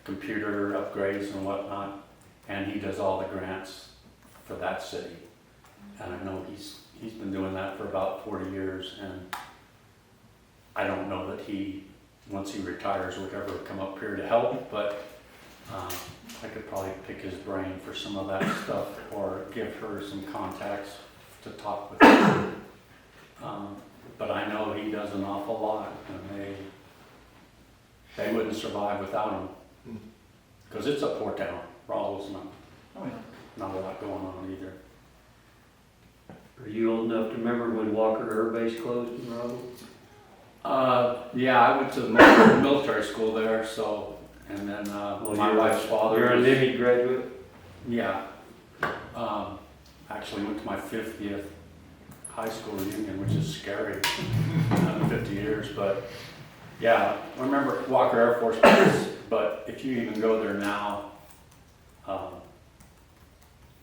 computer upgrades and whatnot, and he does all the grants for that city. And I know he's been doing that for about 40 years, and I don't know that he, once he retires, would ever come up here to help, but I could probably pick his brain for some of that stuff, or give her some contacts to talk with her. But I know he does an awful lot, and they wouldn't survive without him. Because it's a poor town. Roswell's Oh, yeah. not a lot going on either. Are you old enough to remember when Walker Air Base closed in Roswell? Yeah, I went to the military school there, so, and then my wife's father. You're a was- Navy graduate? Yeah. Actually went to my 50th high school reunion, which is scary, 50 years, but yeah, I remember Walker Air Force Base, but if you even go there now,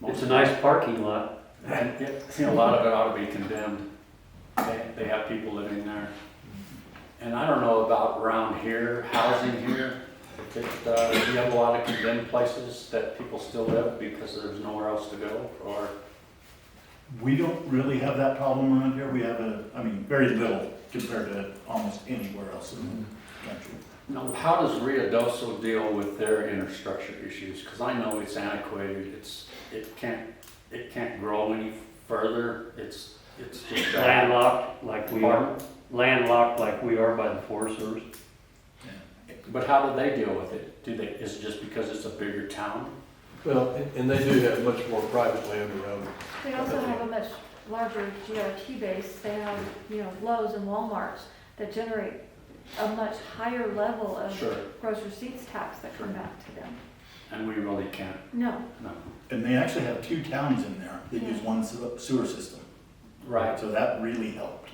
It's a nice parking lot. and a lot of it ought to be condemned. They have people living there. And I don't know about around here, housing here, do you have a lot of condemned places that people still live because there's nowhere else to go, or? We don't really have that problem around here. We have very little compared to almost anywhere else in the country. Now, how does Rio Doso deal with their infrastructure issues? Because I know it's antiquated, it can't grow any further, it's just bad. Landlocked like we are. Landlocked like we are by the Forest Service. But how do they deal with it? Is it just because it's a bigger town? Well, and they do have much more private land around. They also have a much larger GRT base. They have, Lowe's and Walmarts that generate a much higher level of Sure. gross receipts tax that come back to them. And we really can't, No, no. And they actually have 2 towns in there that use one sewer system. Right. So that really helped.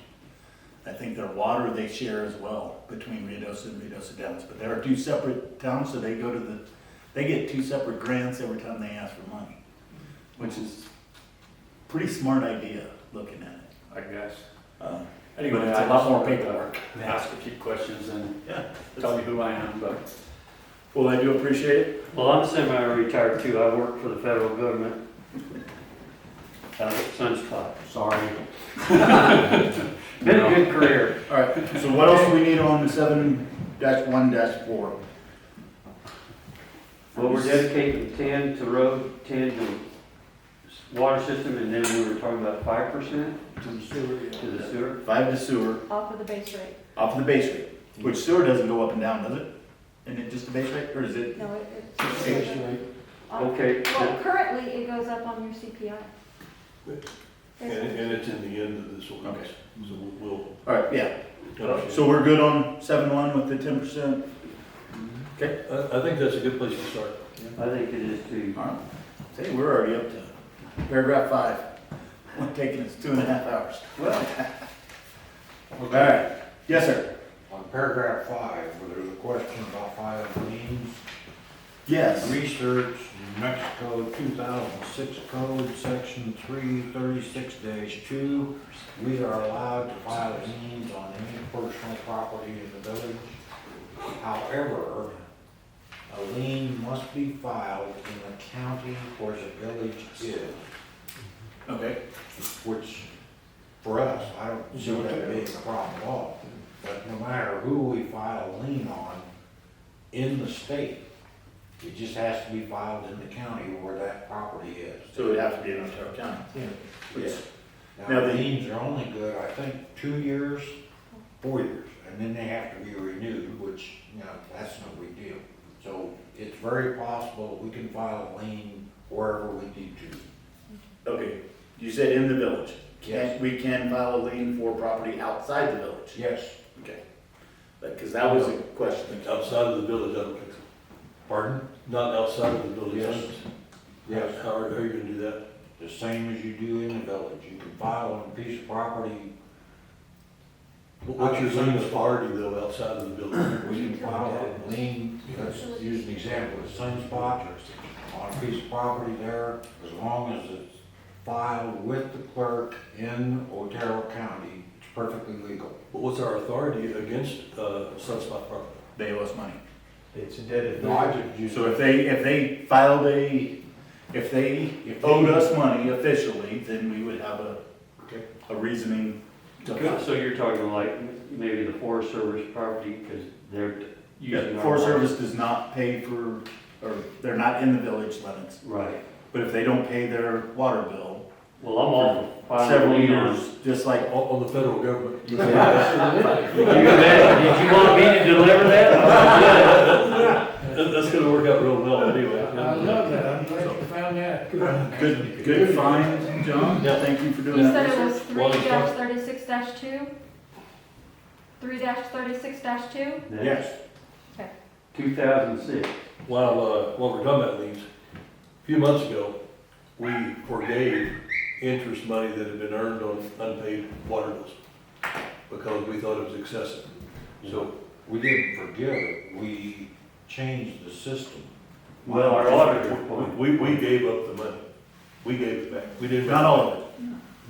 I think their water they share as well between Ruidoso and Ruidoso Downs. But there are 2 separate towns, so they get 2 separate grants every time they ask for money, which is a pretty smart idea looking at it. I guess. But Anyway, it's I a lot just more wanted to paperwork. ask a few questions and Yeah. tell you who I am, but Well, I do appreciate it. Well, I'm semi-retired too. I work for the federal government. Out at Sunspot. sorry. Been a good career. All right, so what else do we need on the 7-1-4? Well, we're dedicating 10 to road, 10 to water system, and then we were talking about 5% To the sewer, to the sewer. 5 to sewer, off of the base rate. off of the base rate, which sewer doesn't go up and down, does it? Isn't it just the base rate, or is it? No, Base rate. Okay. Well, currently, it goes up on your CPI. And it's in the end of this ordinance, so we'll. All right, yeah. So we're good on 7-1 with the 10%? Okay. I think that's a good place to start. I think it is too. All right. Say, we're already up to paragraph 5. It's taking us 2.5 hours. Well, All right. Yes, sir. On paragraph 5, where there's a question about filing liens, Yes. research New Mexico 2006 Code, section 336-2, we are allowed to file liens on any personal property in the village. However, a lien must be filed in the county where the village is, Okay. which for us, I don't see that being a problem at all. But no matter who we file a lien on in the state, it just has to be filed in the county where that property is. So it would have to be in Ontario County. Yeah. Now, Now, the- the liens are only good, I think, 2 years, 4 years, and then they have to be renewed, which, you know, that's no big deal. So it's very possible we can file a lien wherever we need to. Okay. You said in the village. Yes. We can file a lien for property outside the village. Yes. Okay. Because that was a question. Outside of the village, I don't think so. Pardon? Not outside of the village Yes. limits. Yes. How are you gonna do that? The same as you do in the village. You can file on a piece of property, What's your lien authority though, outside of the village? we can file a lien, let's use an example, a sunspot on a piece of property there, as long as it's filed with the clerk in Otero County, it's perfectly legal. But what's our authority against, sunspot property? They owe us money. It's indebted. No, I just use. So if they filed if they owed us money officially, then we would have a reasoning to. so you're talking like maybe the Forest Service property, because they're using our. Forest water. Service does not pay for, or they're not in the village limits. Right. But if they don't pay their water bill Well, I'm all for filing a several lien on. years, just like, On the federal government. Did you want me to deliver that? That's gonna work out real well anyway. I love that, I'm glad you found that. good find, John. Yeah. Thank you for doing You that. said it was Well, it's fine. 3-36-2? 3-36-2? Yes. 2006. While we're talking about liens, a few months ago, we forgave interest money that had been earned on unpaid water bills because we thought it was excessive. So, We didn't forgive it, we changed the system. Well, our auditor. we gave up the money. We gave it back. We didn't. Not all of it.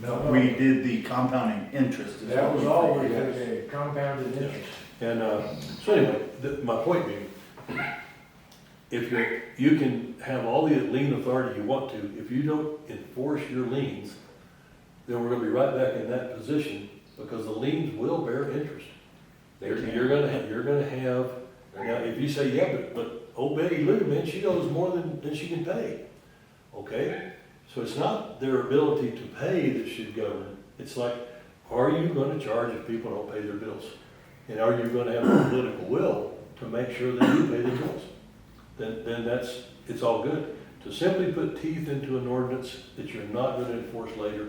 No, We did the compounding interest. is that what was we always forgave. a compounded interest. And, so anyway, my point being, if you can have all the lien authority you want to, if you don't enforce your liens, then we're gonna be right back in that position, because the liens will bear interest. You're gonna have, now, if you say, yeah, but old Betty Lou, man, she owes more than she can pay. Okay, so it's not their ability to pay that should govern, it's like, are you gonna charge if people don't pay their bills? And are you gonna have the political will to make sure they do pay their bills? Then it's all good. To simply put teeth into an ordinance that you're not gonna enforce later,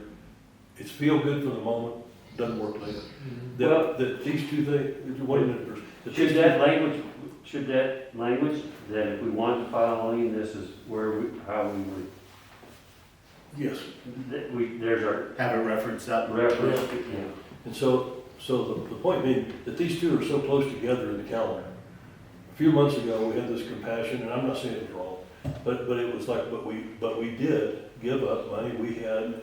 it's feel good for the moment, doesn't work later. Well- That these two things, wait a minute first. Should that language, that if we wanted to file a lien, this is how we would, Yes, there's our Have it referenced out. reference, yeah. and so the point being that these two are so close together in the calendar. A few months ago, we had this compassion, and I'm not saying it's wrong, but it was like, but we did give up money we had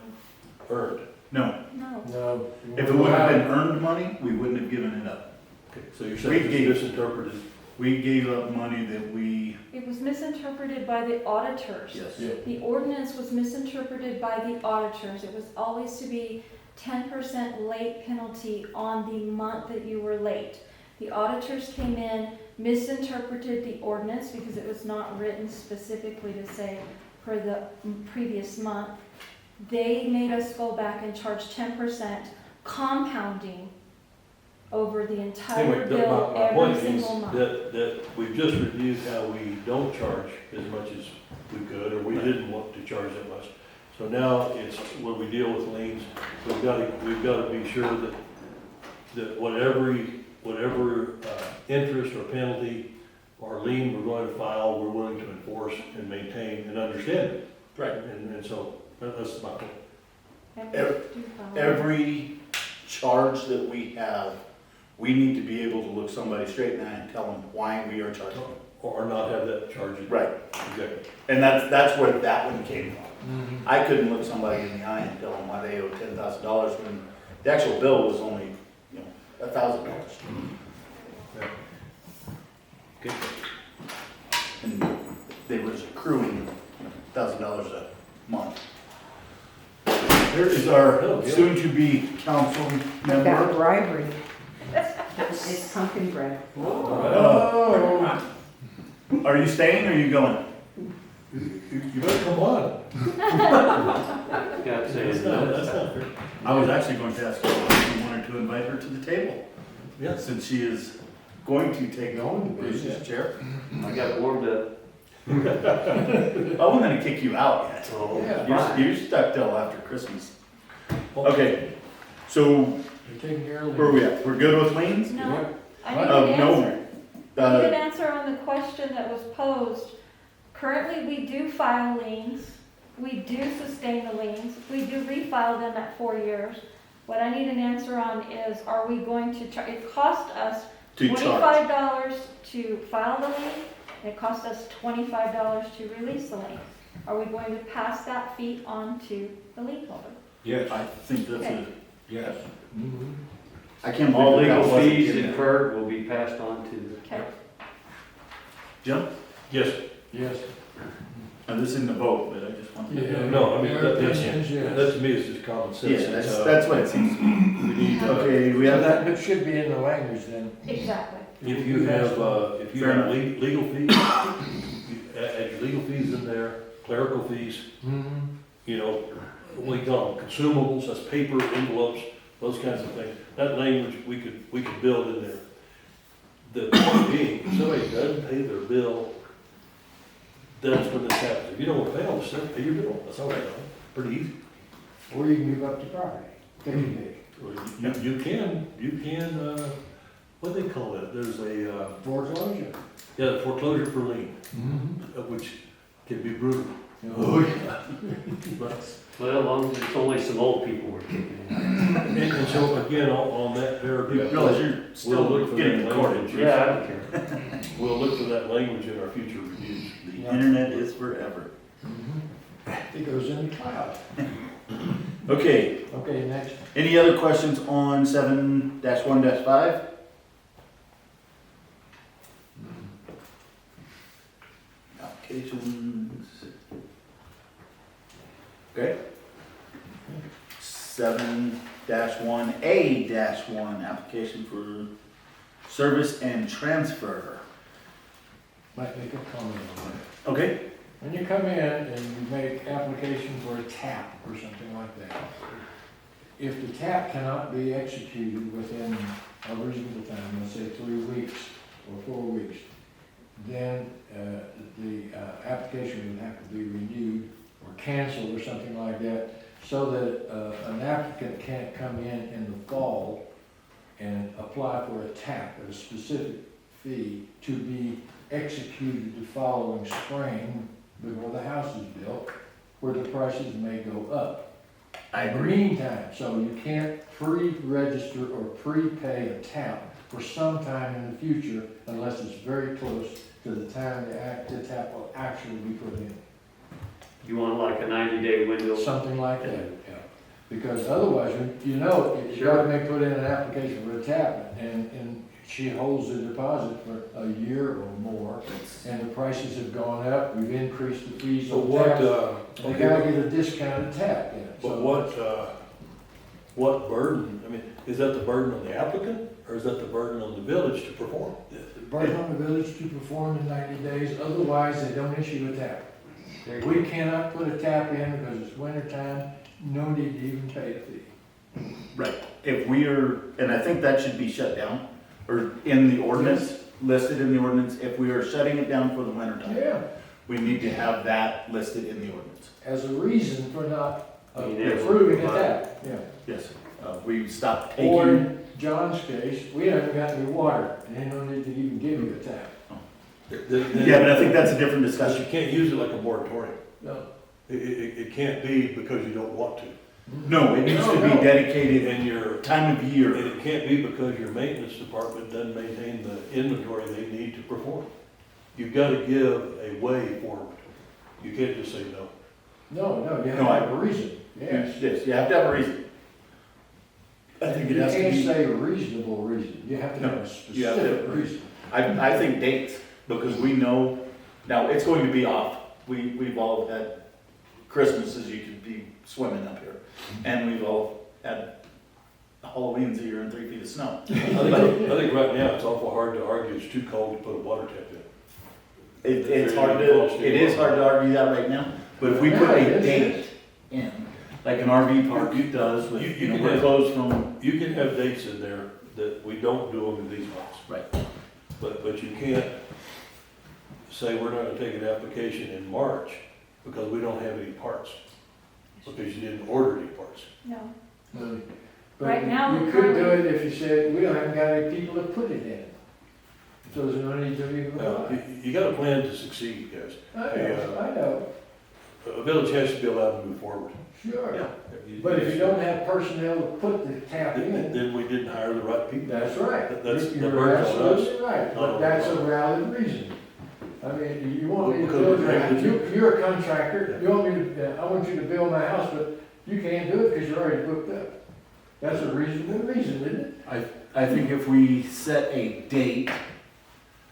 earned. No, No. No. if it would have been earned money, we wouldn't have given it up. Okay, so you're saying We it's gave- misinterpreted? We gave up money that we, It was misinterpreted by the auditors. yes. The ordinance was misinterpreted by the auditors. It was always to be 10% late penalty on the month that you were late. The auditors came in, misinterpreted the ordinance because it was not written specifically to say for the previous month. They made us go back and charge 10% compounding over the entire Anyway, bill my every point is single month. that we've just reviewed how we don't charge as much as we could, or we didn't want to charge that much. So now it's, when we deal with liens, we've gotta be sure that whatever interest or penalty or lien we're going to file, we're willing to enforce and maintain and understand it. Right. And so, that's my point. And Ev- do follow. Every charge that we have, we need to be able to look somebody straight in the eye and tell them why we are charging them. Or not have that charge. Right. Exactly. And that's where that one came from. I couldn't look somebody in the eye and tell them why they owe $10,000 when the actual bill was only, $1,000. Okay. And they were just accruing $1,000 a month. There is our soon-to-be council I've got member. bribery. It's pumpkin bread. Are you staying or are you going? You better come on. Gotta say, That's not fair. I was actually going to ask you if you wanted to invite her to the table. Yeah. Since she is going to take on Bruce's chair. I got warmed up. I wasn't gonna kick you out yet. Oh, You're stuck till after Christmas. Okay, so You're taking care of where are we at? We're good with liens? No, I need an answer. No. I need an answer on the question that was posed. Currently, we do file liens, we do sustain the liens, we do refile them at 4 years. What I need an answer on is, are we going to it cost us To charge. $25 to file the lien, it costs us $25 to release the lien. Are we going to pass that fee on to the lien holder? Yes, I think that's Okay. it. yes. I can't all believe that legal wasn't fees in there. incurred will be passed on to Okay. Jim? Yes. Yes. Now, this isn't a vote, but I just wanted to. Yeah. No, I mean, that Yes. to me is just common sense. Yeah, that's what it seems to be. We need, Okay, we have that. That should be in the language then. Exactly. if you have Fair enough. legal fees, add your legal fees in there, clerical fees, what do you call them, consumables, that's paper, envelopes, those kinds of things. That language, we could build in there. The point being, if somebody doesn't pay their bill, that's when this happens. If you don't want to pay all the stuff, pay your bill. That's all right, pretty easy. Or you can give up the property. Or you can, what do they call that? There's a, Foreclosure. foreclosure for lien, which can be brutal. Oh, yeah. well, as long as it's only some old people we're kicking out. And so again, on that You paragraph, realize you're we'll still look for getting that recorded. language. Yeah, I don't care. We'll look for that language in our future reviews. The internet is forever. It goes in the cloud. Okay, Okay, next. any other questions on 7-1-5? Applications. Okay. 7-1A-1, application for service and transfer. Might make a comment on that. Okay, When you come in and you make application for a tap or something like that, if the tap cannot be executed within a reasonable time, let's say 3 weeks or 4 weeks, then the application would have to be renewed or canceled or something like that, so that an applicant can't come in the fall and apply for a tap at a specific fee to be executed the following spring before the house is built, where the prices may go up. I In the agree. meantime, so you can't pre-register or prepay a tap for some time in the future unless it's very close to the time the tap will actually be put in. You want like a 90-day window? Something like that, yeah. Because otherwise, you gotta put in an application for a tap, and she holds the deposit for a year or more, and the prices have gone up, we've increased the fees But on what, taps. They gotta get a discounted tap, yeah. but So- what burden, I mean, is that the burden on the applicant, or is that the burden on the village to perform? Burden on the village to perform in 90 days, otherwise they don't issue a tap. We cannot put a tap in because it's winter time, no need to even pay a fee. Right, if we are, and I think that should be shut down, or in the ordinance, listed in the ordinance, if we are shutting it down for the winter time. Yeah. we need to have that listed in the ordinance. As a reason for not You never approving a provide. tap, yeah. Yes, we stopped Or taking, in John's case, we haven't got any water, and ain't no need to even give you a tap. yeah, but I think that's a different Because discussion. you can't use it like a moratorium. No. It can't be because you don't want to. No, it needs to be No. dedicated And your, time of and year. it can't be because your maintenance department doesn't maintain the inventory they need to perform. You've got to give a way forward. You can't just say no. No, you have No, to I- have a reason, yes. Yes, you have to have a reason. I think it You has to can't be, say a reasonable reason, you have to No, have a you have to have specific a reason. I think dates, because we know, now, it's going to be off. We've all had Christmases, you could be swimming up here, and we've all had Halloween's a year and 3 feet of snow. I think right now it's awful hard to argue it's too cold to put a water tap in. It is hard to argue that right now, but if we put Yeah, a it is. date in, like an RV park does, with, You you know, can we're have- closed from, You can have dates in there that we don't do them in these months. Right. But you can't say we're not gonna take an application in March because we don't have any parts. Because you didn't order any parts. No. But Right now, you we're could do currently- it if you said, we haven't got any people to put it in. So there's no need to even Now, apply. you got a plan to succeed, guys. I know, A village has to be allowed to move forward. sure. But if you don't have personnel to put the tap in, Then we didn't hire the right people. that's right. That's the You're burden on us. absolutely right, Not on but that's the a valid reason. I mean, you want me to Because build we're your house, negligent. you're a contractor, you want me to, I want you to build my house, but you can't do it because you're already booked up. That's a reasonable reason, isn't it? I think if we set a date,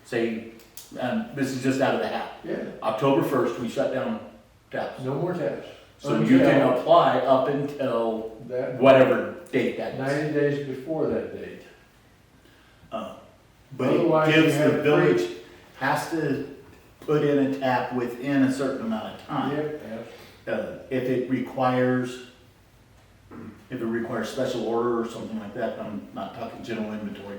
say, this is just out of the hat, Yeah, October 1st, we shut down taps. no more taps. So you can Until apply up until that, whatever date that is. 90 days before that date. But it Otherwise, you gives the have village, has to put in a tap within a certain amount of time. Yep, If it requires special order or something like that, I'm not talking general inventory,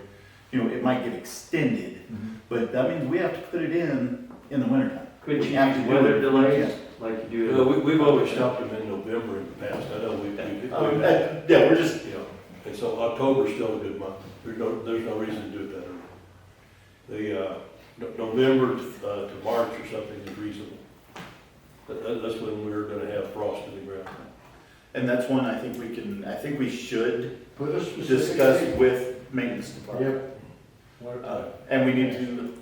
you know, it might get extended, but that means we have to put it in the wintertime. Couldn't We you have to use do weather it. delays like you Well, do? we've always stopped them in November in the past. I know we Yeah, we're just, you know, and so October's still a good month. There's no reason to do it that early. November to March or something is reasonable. That's when we're gonna have frost in the ground. and that's one I think we should put a specific discuss date. with maintenance department. Yep. What- And we need to,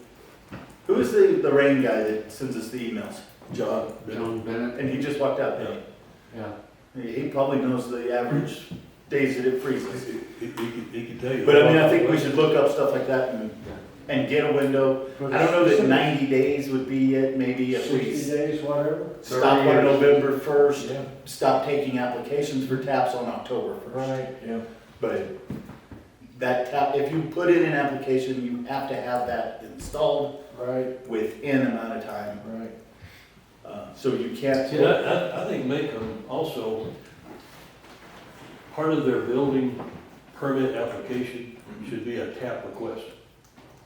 who is the rain guy that sends us the emails? John, John Bennett, And he just walked out, yeah, Yeah. he probably knows the average days that it freezes. he can tell you. But I mean, I think we should look up stuff like that and get a window. Put I don't know that specific- 90 days would be it, maybe if 60 we days, whatever. stop on November 1st, Yeah, stop taking applications for taps on October 1st. right, yeah. But that tap, if you put in an application, you have to have that installed Right, within an amount of time. right. So you can't. See, I think Macomb also, part of their building permit application should be a tap request.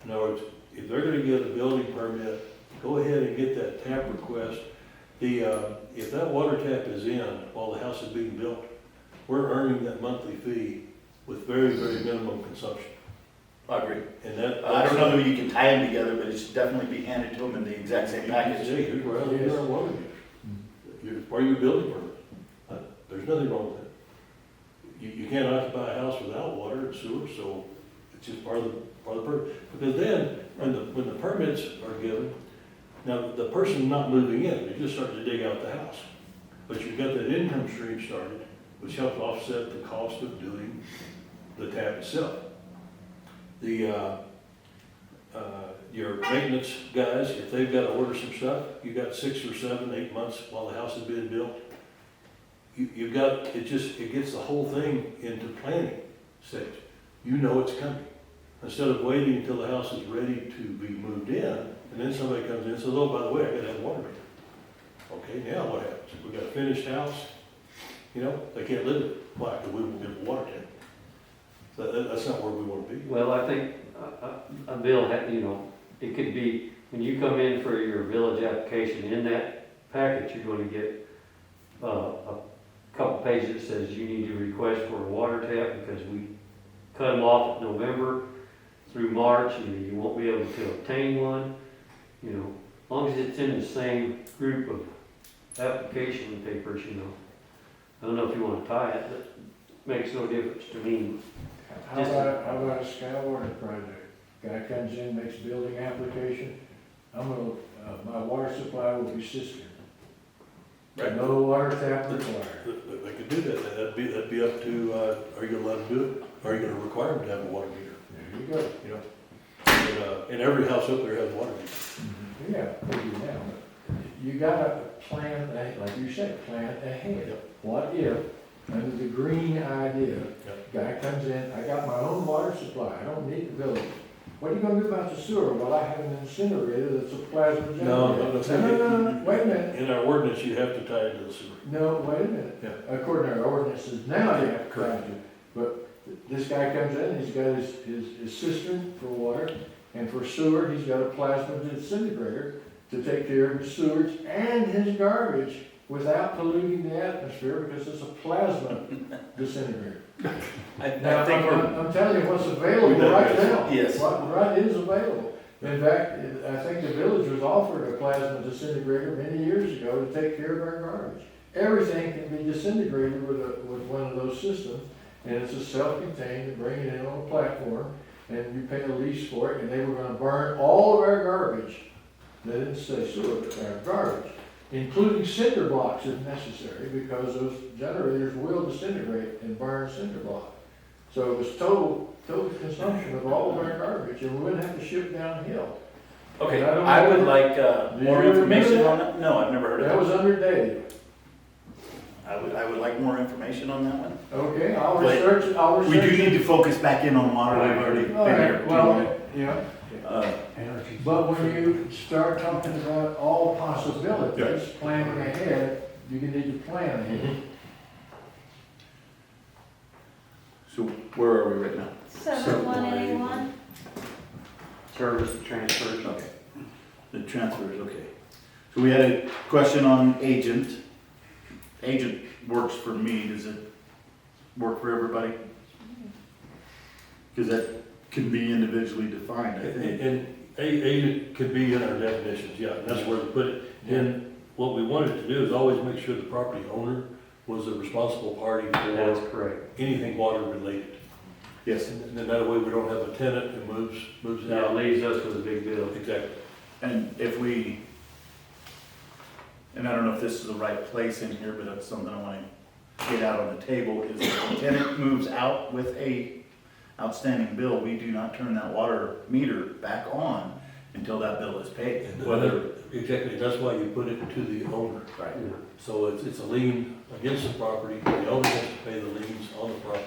In other words, if they're gonna get a building permit, go ahead and get that tap request. If that water tap is in while the house is being built, we're earning that monthly fee with very, very minimum consumption. I agree. And that. I don't know that you can tie them together, but it should definitely be handed to them in the exact same You can package. say, here's where our water is. Part of your building permit. There's nothing wrong with that. You can't occupy a house without water and sewer, so it's just part of the permit. Because then, when the permits are given, now, the person not moving in, they're just starting to dig out the house. But you've got that income stream started, which helps offset the cost of doing the tap itself. Your maintenance guys, if they've got to order some stuff, you got 6 or 7, 8 months while the house is being built. You've got, it gets the whole thing into planning stage. You know it's coming. Instead of waiting until the house is ready to be moved in, and then somebody comes in and says, oh, by the way, I gotta have a water meter. Okay, now what happens? We got a finished house, you know, they can't live in it. Why? Because we won't get the water tank. So that's not where we want to be. Well, I think a bill, it could be when you come in for your village application, in that packet, you're gonna get, a couple pages that says you need to request for a water tap, because we cut them off in November through March, and you won't be able to obtain one. You know, as long as it's in the same group of application papers, you know. I don't know if you wanna tie it, but it makes no difference to me. How about a sky water project? Guy comes in, makes building application, my water supply will be cistern. Right. No water tap required. They could do that, that'd be up to, are you gonna let them do it? Are you gonna require them to have a water meter? There you go. You know, and every house up there has a water meter. Yeah, maybe now, but you gotta plan, like you said, plan ahead. Yep. What if, under the green idea, Yep. guy comes in, I got my own water supply, I don't need the village. What are you gonna do about the sewer? Well, I have an incinerator that's a plasma generator. No, wait a minute. In our ordinance, you have to tie it to the sewer. No, wait a minute. Yeah. According to our ordinances, now you have to Correct. tie it. But this guy comes in, he's got his cistern for water, and for sewer, he's got a plasma disintegrator to take care of his sewage and his garbage without polluting the atmosphere, because it's a plasma disintegrator. Now, I'm telling you what's available right now. Yes. What is available. In fact, I think the village was offered a plasma disintegrator many years ago to take care of our garbage. Everything can be disintegrated with one of those systems, and it's a self-contained, and bring it in on a platform, and you pay a lease for it, and they were gonna burn all of our garbage. They didn't say sewer, but our garbage, including cinder blocks if necessary, because those generators will disintegrate and burn cinder block. So it was total consumption of all of our garbage, and we wouldn't have to ship downhill. Okay, I don't I would know. like, Do more you remember information that? on that. No, I've never heard of That that. was under Dave. I would like more information on that one. Okay, I'll But research it, We do need to focus back in on water, we've already been All here right, too well, long. yeah. Energy. But when you start talking about all possibilities, planning ahead, you can need to plan ahead. So where are we right now? 7181. Service transfers. Okay. The transfers, okay. So we had a question on agent. Agent works for me, does it work for everybody? Because that can be individually defined, I think. And agent could be in our definitions, yeah, and that's where to put it. And what we wanted to do is always make sure the property owner was a responsible party That's for correct. anything water related. Yes, And then that way we don't have a tenant who moves Yeah, it out. leaves us with a big bill. Exactly. and if we, and I don't know if this is the right place in here, but that's something I want to get out on the table, is if the tenant moves out with a outstanding bill, we do not turn that water meter back on until that bill is paid. And Whether, exactly, that's why you put it to the owner. right, Yeah. So it's a lien against the property, the owner has to pay the liens on the property.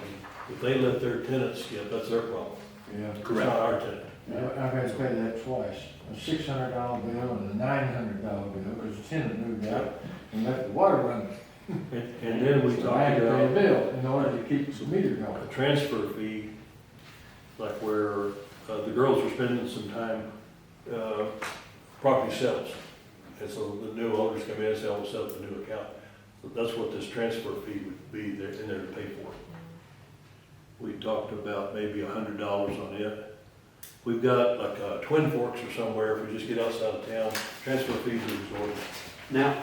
If they let their tenant skip, that's their problem. Yeah. It's not our tenant. I've had to pay that twice, a $600 bill and a $900 bill, because the tenant moved out and left the water running. And then we So talked I had to pay a about bill in order to keep the meter going. a transfer fee, like where the girls were spending some time, property sales. And so the new owners come in and say, "I will set up a new account." So that's what this transfer fee would be there, in there to pay for. We talked about maybe $100 on it. We've got like Twin Forks or somewhere, if we just get outside of town, transfer fees are resorted. Now,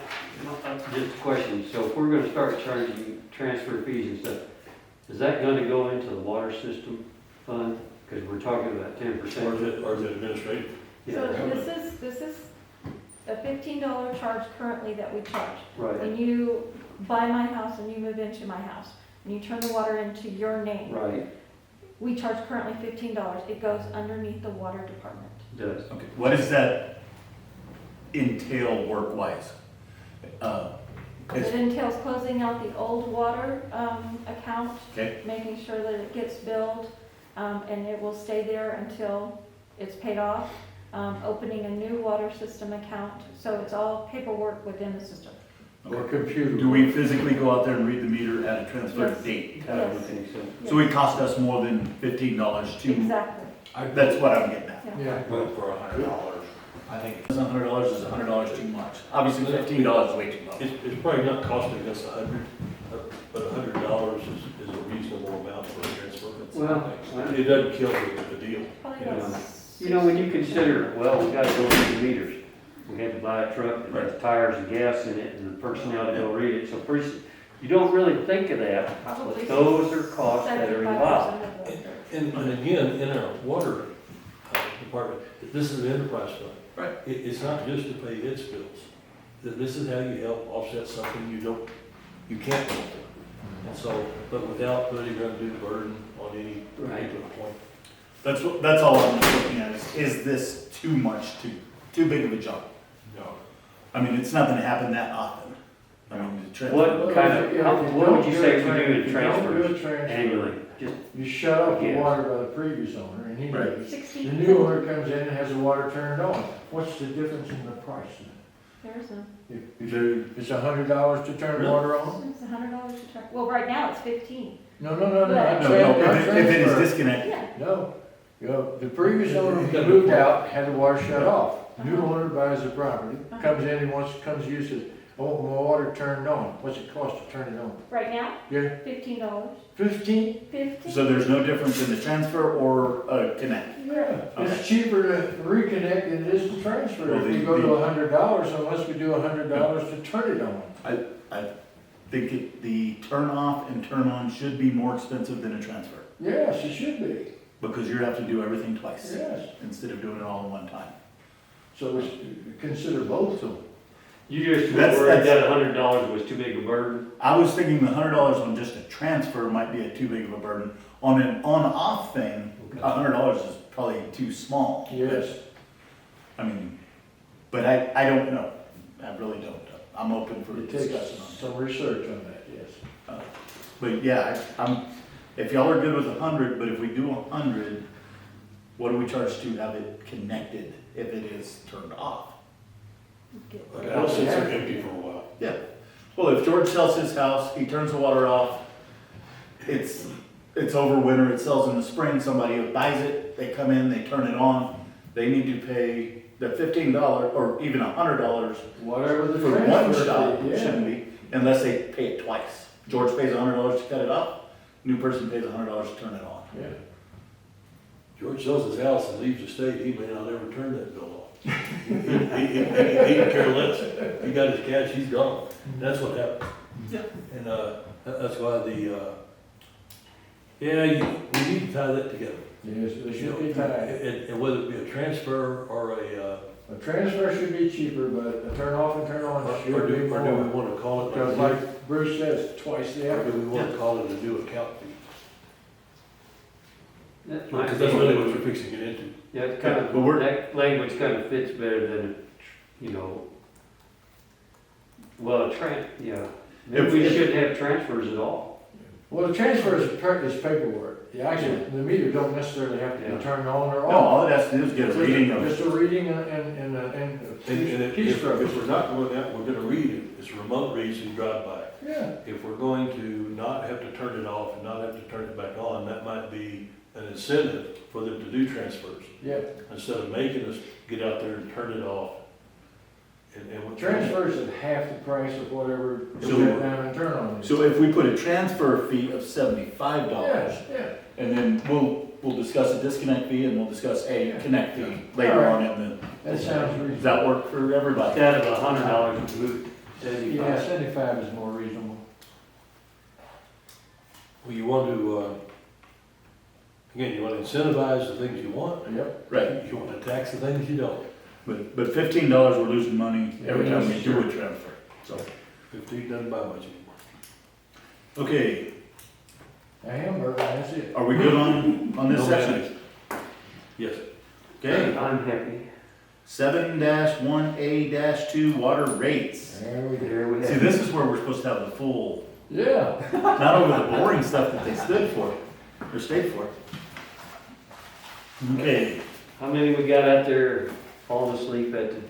just a question, so if we're gonna start charging transfer fees and stuff, is that gonna go into the water system fund? Because we're talking about 10%. Or is it administrative? So Yeah, this is a $15 charge currently that we charge. right, When you buy my house and you move into my house, and you turn the water into your name, right, we charge currently $15. It goes underneath the water department. it does. okay, what does that entail work-wise? It entails closing out the old water account, Okay, making sure that it gets billed, and it will stay there until it's paid off. Opening a new water system account, so it's all paperwork within the system. Or computer. do we physically go out there and read the meter at a transfer Yes. date? I would Yes. think so. So it cost us more than $15 to, Exactly, that's what I'm getting at. yeah. Yeah. But for $100, I think $100 is $100 too much. Obviously, $15 is way too low. It's probably not costing us $100, but $100 is a reasonable amount for a transfer. Well, It doesn't kill the deal. Probably Yeah. about you know, when you consider, well, we gotta go read the meters. We had to buy a truck that has tires and gas in it and the personnel to go read it. So pretty, you don't really think of that, probably but those are costs that are involved. 75% of it. And again, in our water department, this is an enterprise fund. Right. It's not just to pay its bills. This is how you help offset something you can't pay for. And so, but without putting undue burden on any particular point. That's all I'm looking at is this too much, too big of a jump? No. I mean, it's not gonna happen that often. I mean, the trend. What kind of, what would you say we do in If you don't do a transfers transfer, annually? Just, you shut off the Yeah. water by the previous owner, and he Right. does. 60. The new owner comes in and has the water turned on. What's the difference in the price? There is none. If it's $100 to turn the water on? It's $100 to turn, well, right now it's 15. No. No, if it is disconnected, Yeah. No, the previous owner who moved out had the water shut off. New owner buys the property, comes in and comes to you, says, I want my water turned on. What's it cost to turn it on? Right now, Yeah, $15. 15? 15? so there's no difference in the transfer or connect. Yeah, it's cheaper to reconnect than it is to transfer. Well, If you go to $100, unless we do $100 to turn it on. I think the turn off and turn on should be more expensive than a transfer, Yes, it should be, because you have to do everything twice, yes. instead of doing it all in one time. So let's consider both of them. you just were That's- worried that's- that $100 was too big a burden? I was thinking the $100 on just a transfer might be too big of a burden. On an on-off thing, $100 is probably too small. Yes. I mean, but I don't know. I really don't. I'm open for It takes discussion on some research on that, yes. that. But yeah, if y'all are good with 100, but if we do 100, what do we charge to have it connected if it is turned off? Like, I don't sit there empty for a while. Yeah. Well, if George sells his house, he turns the water off, it's over winter, it sells in the spring, somebody buys it, they come in, they turn it on, they need to pay the $15 or even $100 Whatever the for one transfer shot, fee, yeah. shouldn't be, unless they pay it twice. George pays $100 to cut it off, new person pays $100 to turn it on. Yeah. George sells his house and leaves the state, he may not ever turn that bill off. He can care less. He got his cash, he's gone. That's what happened. Yeah. And, that's why we need to tie that together. Yes, they You should know, be tied. and whether it be a transfer or A transfer should be cheaper, but a turn off and turn on or should do be we more. want to call it? Because like Bruce says, twice the Or do effort. we want to call it a new account fee? That might Because be- that's really what you're fixing to get into. Yeah, it's kind But we're- of, that language kind of fits better than, you know, well, yeah. Maybe If- we if- shouldn't have transfers at all. Well, the transfer is paperwork. Actually, the meter don't necessarily have to Yeah. be turned on or No, off. all it has to do is get a reading of Just it. a reading and And if keystroke. we're not doing that, we're gonna read it, it's remote reads and drive by. Yeah, If we're going to not have to turn it off and not have to turn it back on, that might be an incentive for them to do transfers. yeah. Instead of making us get out there and turn it off. And what Transfers at half the price of whatever you So- shut down and turn on. So if we put a transfer fee of $75, Yeah. and then we'll discuss a disconnect fee and we'll discuss a connect fee later on in That sounds the, does reasonable. that work for everybody? Instead of $100, we move Yeah, 75. 75 is more reasonable. Well, you want to, again, you want to incentivize the things you want. Yep. Right, You want to tax the things you don't. but $15, we're losing money every time we do a transfer, so. 15 doesn't buy much anymore. Okay, A hamburger, that's it. are we good on this No section? mayonnaise. Yes. Okay, I'm happy. 7-1A-2 water rates. There we go. There we See, have it. this is where we're supposed to have the full, Yeah. not over the boring stuff that they stood for, or stayed for. Okay, How many we got out there falling asleep at the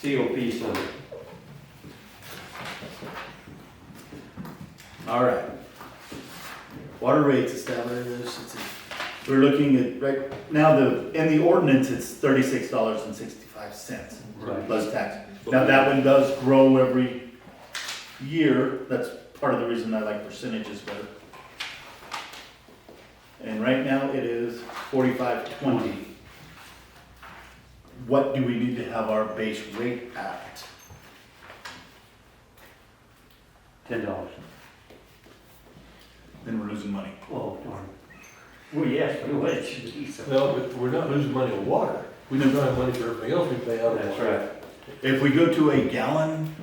COP center? all right. Water rates established, we're looking at, right now, in the ordinance, it's $36.65. 45 cents, Right. plus tax. Now, that one does grow every year, that's part of the reason I like percentages better. And right now, it is 45.20. What do we need to have our base rate at? $10. Then we're losing money. Oh, darn. Well, yes, but what it should be, so. No, but we're not losing money on water. We just don't have money for everything else we pay out of That's water. right. If we go to a gallon,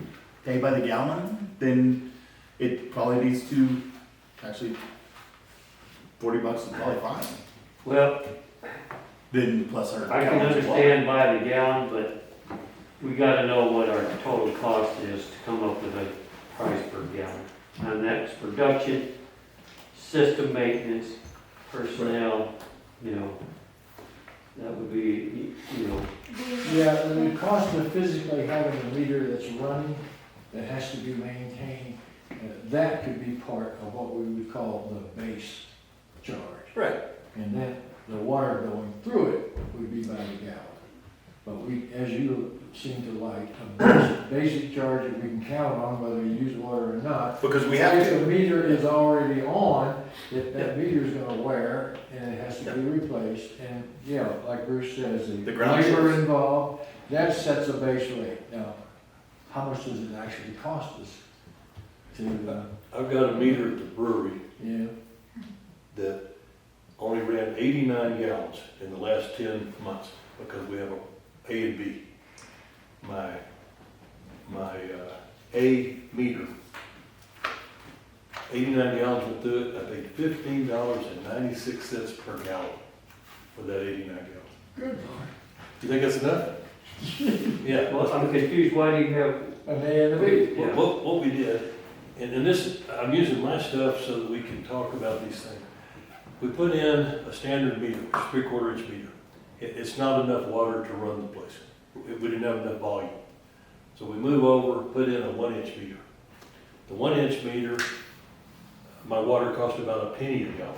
pay by the gallon, then it probably needs to, actually, $40 is probably fine. Well, Then plus our. I can gallons of water. understand by the gallon, but we gotta know what our total cost is to come up with a price per gallon. And that's production, system maintenance, personnel, you know, that would be, you know, Yeah, and the cost of physically having a meter that's running, that has to be maintained, that could be part of what we would call the base charge. Right. And then the water going through it would be by the gallon. But we, as you seem to like, a basic charge that we can count on whether you use water or not. Because we have If to. the meter is already on, if that meter's gonna wear and it has to be replaced, and, yeah, like Bruce says, The the ground labor shifts. involved, that sets a base rate. Now, how much does it actually cost us to, I've got a meter at the brewery yeah, that only ran 89 gallons in the last 10 months because we have a A and B. My A meter, 89 gallons went through it. I paid $15.96 per gallon for that 89 gallons. good. You think that's enough? Yeah. well, I'm confused, why do you have, An A and a B. Yeah. What we did, and this, I'm using my stuff so that we can talk about these things. We put in a standard meter, 3/4 inch meter. It's not enough water to run the place. We didn't have enough volume. So we move over, put in a 1-inch meter. The 1-inch meter, my water cost about a penny a gallon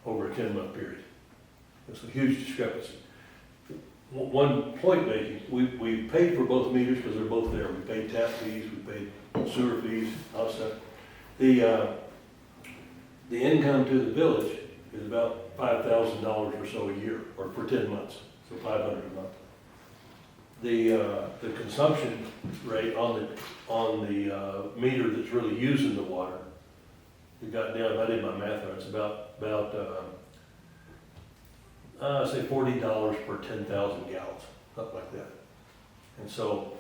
over a 10-month period. It's a huge discrepancy. One point making, we paid for both meters because they're both there. We paid tap fees, we paid sewer fees, all that stuff. The income to the village is about $5,000 or so a year, or for 10 months, so $500 a month. The consumption rate on the meter that's really using the water, it got down, if I did my math right, it's about say $40 per 10,000 gallons, something like that. And so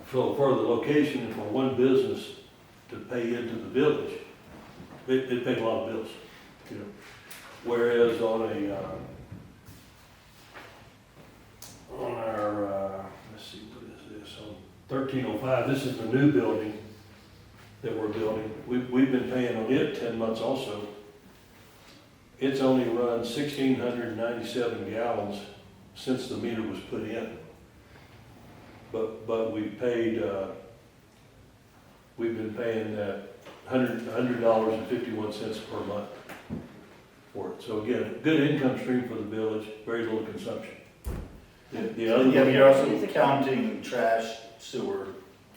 for the location and for one business to pay into the village, it paid a lot of bills, you know. Whereas on our, let's see, what is this, on 1305, this is the new building that we're building. We've been paying on it 10 months also. It's only run 1,697 gallons since the meter was put in. But we paid, we've been paying that $100.51 per month for it. So again, good income stream for the village, very little consumption. The other Yeah, but one, you're also counting trash, sewer,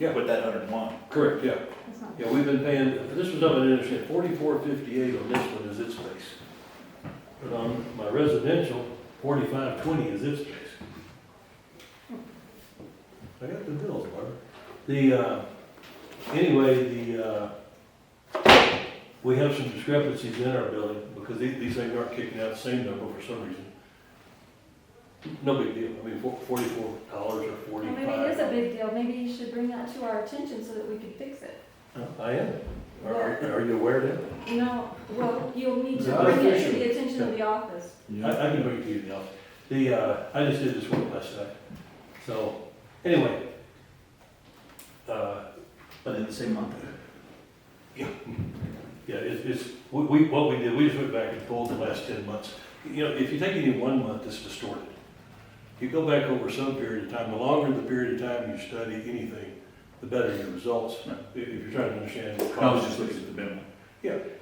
Yeah. with that 101. correct, yeah. That's not- Yeah, we've been paying, this was something interesting, $44.58 on this one is its space. But on my residential, $45.20 is its space. I got the bills, Barbara. We have some discrepancies in our building because these things aren't kicking out the same number for some reason. No big deal. I mean, $44 or $45. Well, maybe it is a big deal, maybe you should bring that to our attention so that we can fix it. I am. Are you aware of that? No, well, you'll need to Not bring it to official. the attention of the office. I can bring it to you now. I just did this one last night. So, anyway. But in the same month. Yeah, what we did, we just went back and pulled the last 10 months. You know, if you take any one month, it's distorted. If you go back over some period of time, the longer the period of time you study anything, the better your results, if you're trying to understand. I was just looking at the memo.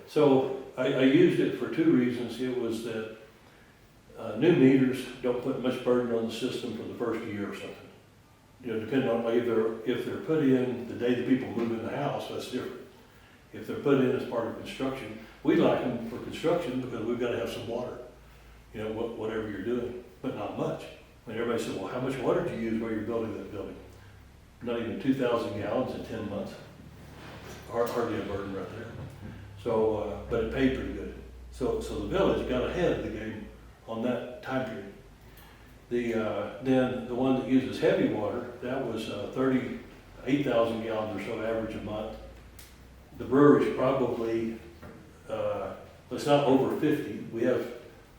So I used it for two reasons. It was that New meters don't put much burden on the system for the first year or something. You know, depending on, like, if they're put in the day the people move in the house, that's different. If they're put in as part of construction, we like them for construction because we've gotta have some water, you know, whatever you're doing, but not much. I mean, everybody said, well, how much water do you use while you're building that building? Not even 2,000 gallons in 10 months. Hardly a burden right there. So, but it paid pretty good. So the village got ahead of the game on that time period. Then the one that uses heavy water, that was 38,000 gallons or so average a month. The brewery's probably, it's not over 50. We have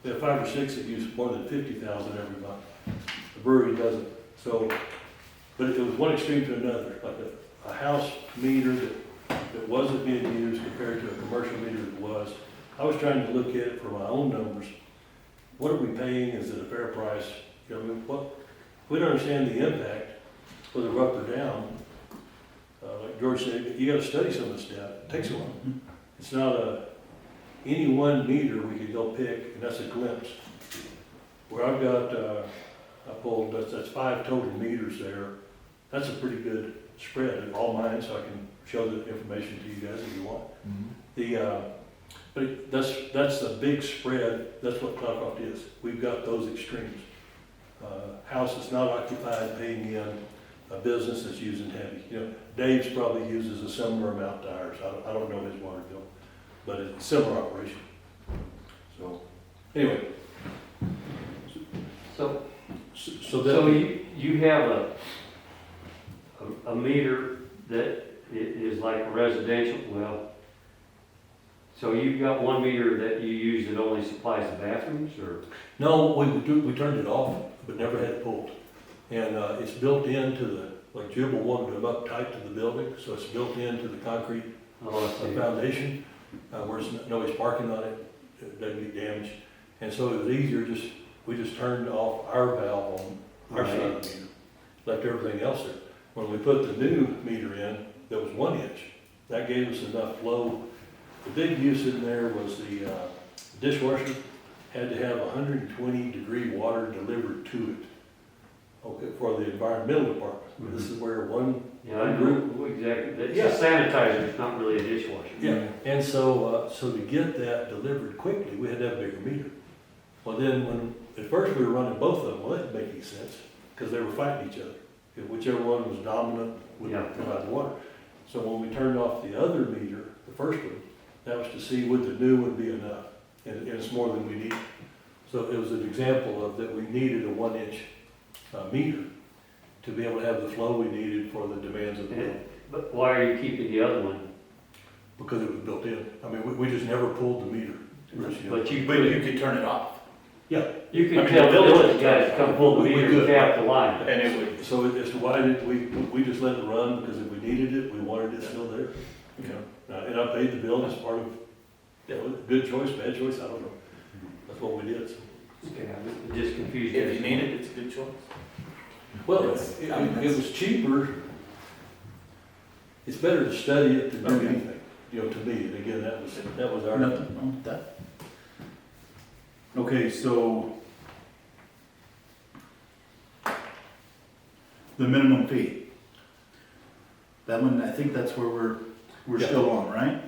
5 or 6 that use more than 50,000 every month. The brewery doesn't. So, but it was one extreme to another, like a house meter that wasn't being used compared to a commercial meter that was. I was trying to look at it for my own numbers. What are we paying? Is it a fair price? You know, I mean, we don't understand the impact, whether up or down. Like George said, you gotta study some of this stuff. It takes a while. It's not any one meter we could go pick, and that's a glimpse. Where I've got, I pulled, that's 5 total meters there. That's a pretty good spread of all mine, so I can show the information to you guys if you want. But that's the big spread. That's what Cloudcroft is. We've got those extremes. House that's not occupied, paying in, a business that's using heavy. You know, Dave's probably uses a similar amount to ours. I don't know his water bill, but it's a similar operation. So, anyway. So that you have a meter that is like residential, well, so you've got one meter that you use that only supplies the bathrooms, or? No, we turned it off, but never had it pulled. And it's built into the, like Jubal wanted them up tight to the building, so it's built into the concrete foundation, where nobody's parking on it, it doesn't get damaged. And so it was easier, we just turned off our valve on our side of the meter, left everything else there. When we put the new meter in, that was 1 inch, that gave us enough flow. The big use in there was the dishwasher had to have 120-degree water delivered to it. Okay, for the environmental department. This is where one I group. know exactly. It's a sanitizer, it's not really a dishwasher. Yeah, and so to get that delivered quickly, we had to have a bigger meter. Well, then at first we were running both of them, well, that didn't make any sense, because they were fighting each other. Whichever one was dominant would provide the water. So when we turned off the other meter, the first one, that was to see would the new one be enough, and it's more than we need. So it was an example of that we needed a 1 inch meter to be able to have the flow we needed for the demands of the building. But why are you keeping the other one? Because it was built in. I mean, we just never pulled the meter. But you could turn it off. Yeah. You can I mean, tell the the village village guys to come pull the we meter could. and tap the line. And it would, So as to why did we just let it run, because if we needed it, we wanted it still there. You know, and I paid the bill as part of, good choice, bad choice, I don't know. That's what we did. So. Okay, I'm just confused. if you need it, it's a good choice. Well, It's- it was cheaper. It's better to study it than do Okay. anything, you know, to me. And again, that was our. Nothing wrong with that. Okay, so the minimum fee. That one, I think that's where we're still on, right?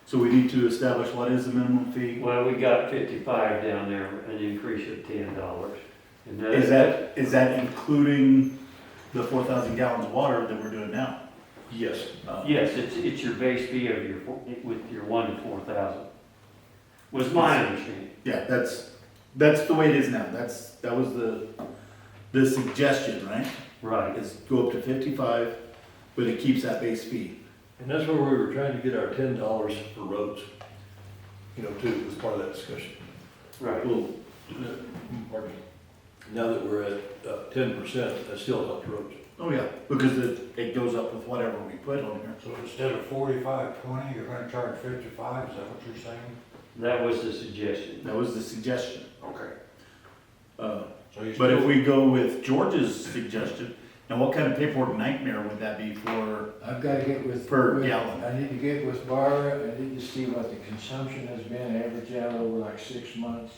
So we need to establish what is the minimum fee. Well, we got 55 down there, an increase of $10. And Is that including the 4,000 gallons of water that we're doing now? Yes. Yes, it's your base fee of with your 1 to 4,000. Was my understanding. Yeah, that's the way it is now. That was the suggestion, right? Right. Is go up to 55, but it keeps that base fee. And that's where we were trying to get our $10 for roads, you know, too, as part of that discussion. Right. Well, pardon me. Now that we're at 10%, that still helps roads. Oh, yeah, because it goes up with whatever we put on here. So instead of 45.20, you're gonna charge 55, is that what you're saying? That was the suggestion. That was the suggestion. Okay. So you But if still, we go with George's suggestion, now what kind of paperwork nightmare would that be for? I've got to get with. Per with- gallon. I need to get with Barbara, I need to see what the consumption has been, average out over like 6 months.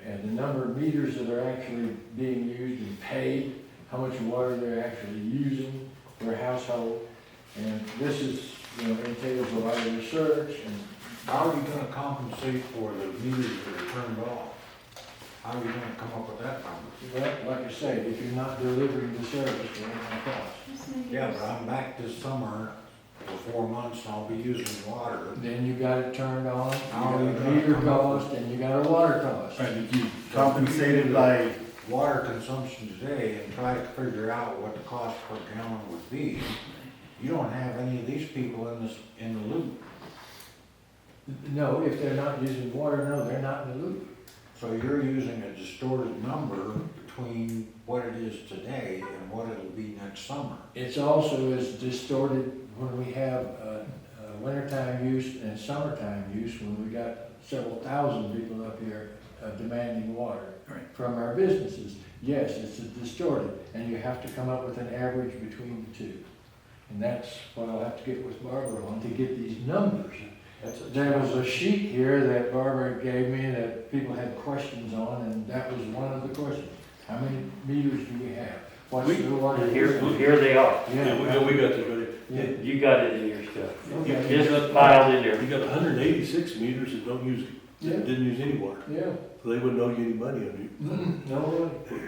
and the number of meters that are actually being used and paid, how much water they're actually using per household. And this is, entails a lot of research and How are you gonna compensate for the meters that are turned off? How are you gonna come up with that number? well, like I say, if you're not delivering the service, there ain't no cost. Just make it- Yeah, but I'm back this summer for 4 months and I'll be using water. Then you got it turned on, you How got are you a gonna meter come up cost, and you got a water cost. Right, if you compensated by, Water consumption today and try to figure out what the cost per gallon would be. You don't have any of these people in the loop. No, if they're not using water, no, they're not in the loop. So you're using a distorted number between what it is today and what it'll be next summer. It's also as distorted when we have wintertime use and summertime use, when we got several thousand people up here demanding water Right. from our businesses. Yes, it's distorted, and you have to come up with an average between the two. And that's what I'll have to get with Barbara on to get these numbers. There was a sheet here that Barbara gave me that people had questions on, and that was one of the questions. How many meters do we have? What's the water? And here they are. Yeah, We got this ready. yeah. You got it in your stuff. Okay. Just look piled in there. You got 186 meters that don't use, Yeah. that didn't use any water, Yeah. so they wouldn't owe you any money on you. No way.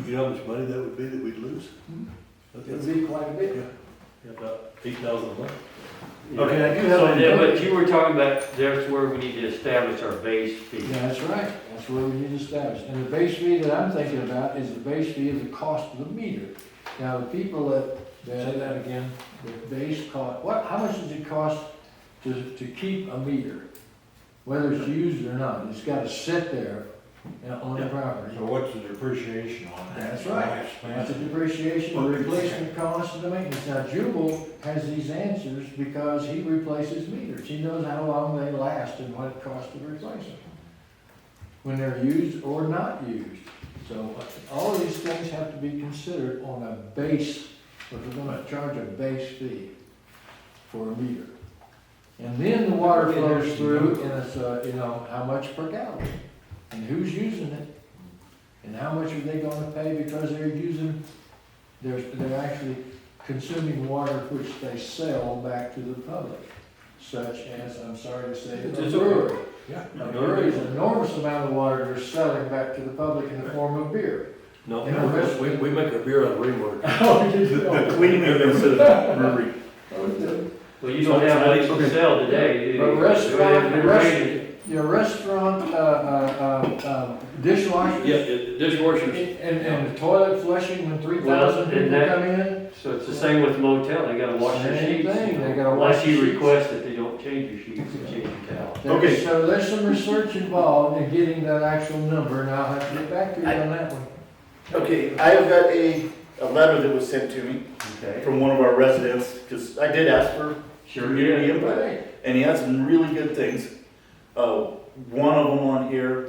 You know how much money that would be that we'd lose? It'd be quite a bit. Yeah, about 8,000 a month. Okay, I do So, have yeah, a, but you were talking about, that's where we need to establish our base fee. Yeah, that's right. That's where we need to establish. And the base fee that I'm thinking about is the base fee of the cost of the meter. Now, the people Say that again. the base cost, how much does it cost to keep a meter? Whether it's used or not, it's gotta sit there on the property. So what's the depreciation on that? That's right. That's a depreciation, the replacement cost, and the maintenance. Now, Jubal has these answers because he replaces meters. He knows how long they last and what it costs to replace them, when they're used or not used. So all of these things have to be considered on a base, if we're gonna charge a base fee for a meter. And then the water flows through and it's, how much per gallon, and who's using it, and how much are they gonna pay because they're actually consuming water which they sell back to the public, such as, I'm sorry to say, a It's brewery. Yeah. A brewery is an enormous amount of water they're selling back to the public in the form of beer. No, And the rest- we make our beer out of rainwater. Oh, you do? the cleaning instead of brewery. Well, you don't have much to sell today. But restaurant, dishwashers. Yeah, dishwashers. And toilet flushing when 3,000 Well, people and that- come in. So it's the same with motel, they gotta wash their Same sheets. thing, they gotta wash Unless you their sheets. request that they don't change your sheets and change your towel. Okay. So there's some research involved in getting that actual number, and I'll have to get back to you on that one. okay, I have got a letter that was sent to me Okay. from one of our residents, because I did ask for Sure, community yeah. input. Right. And he had some really good things. One of them on here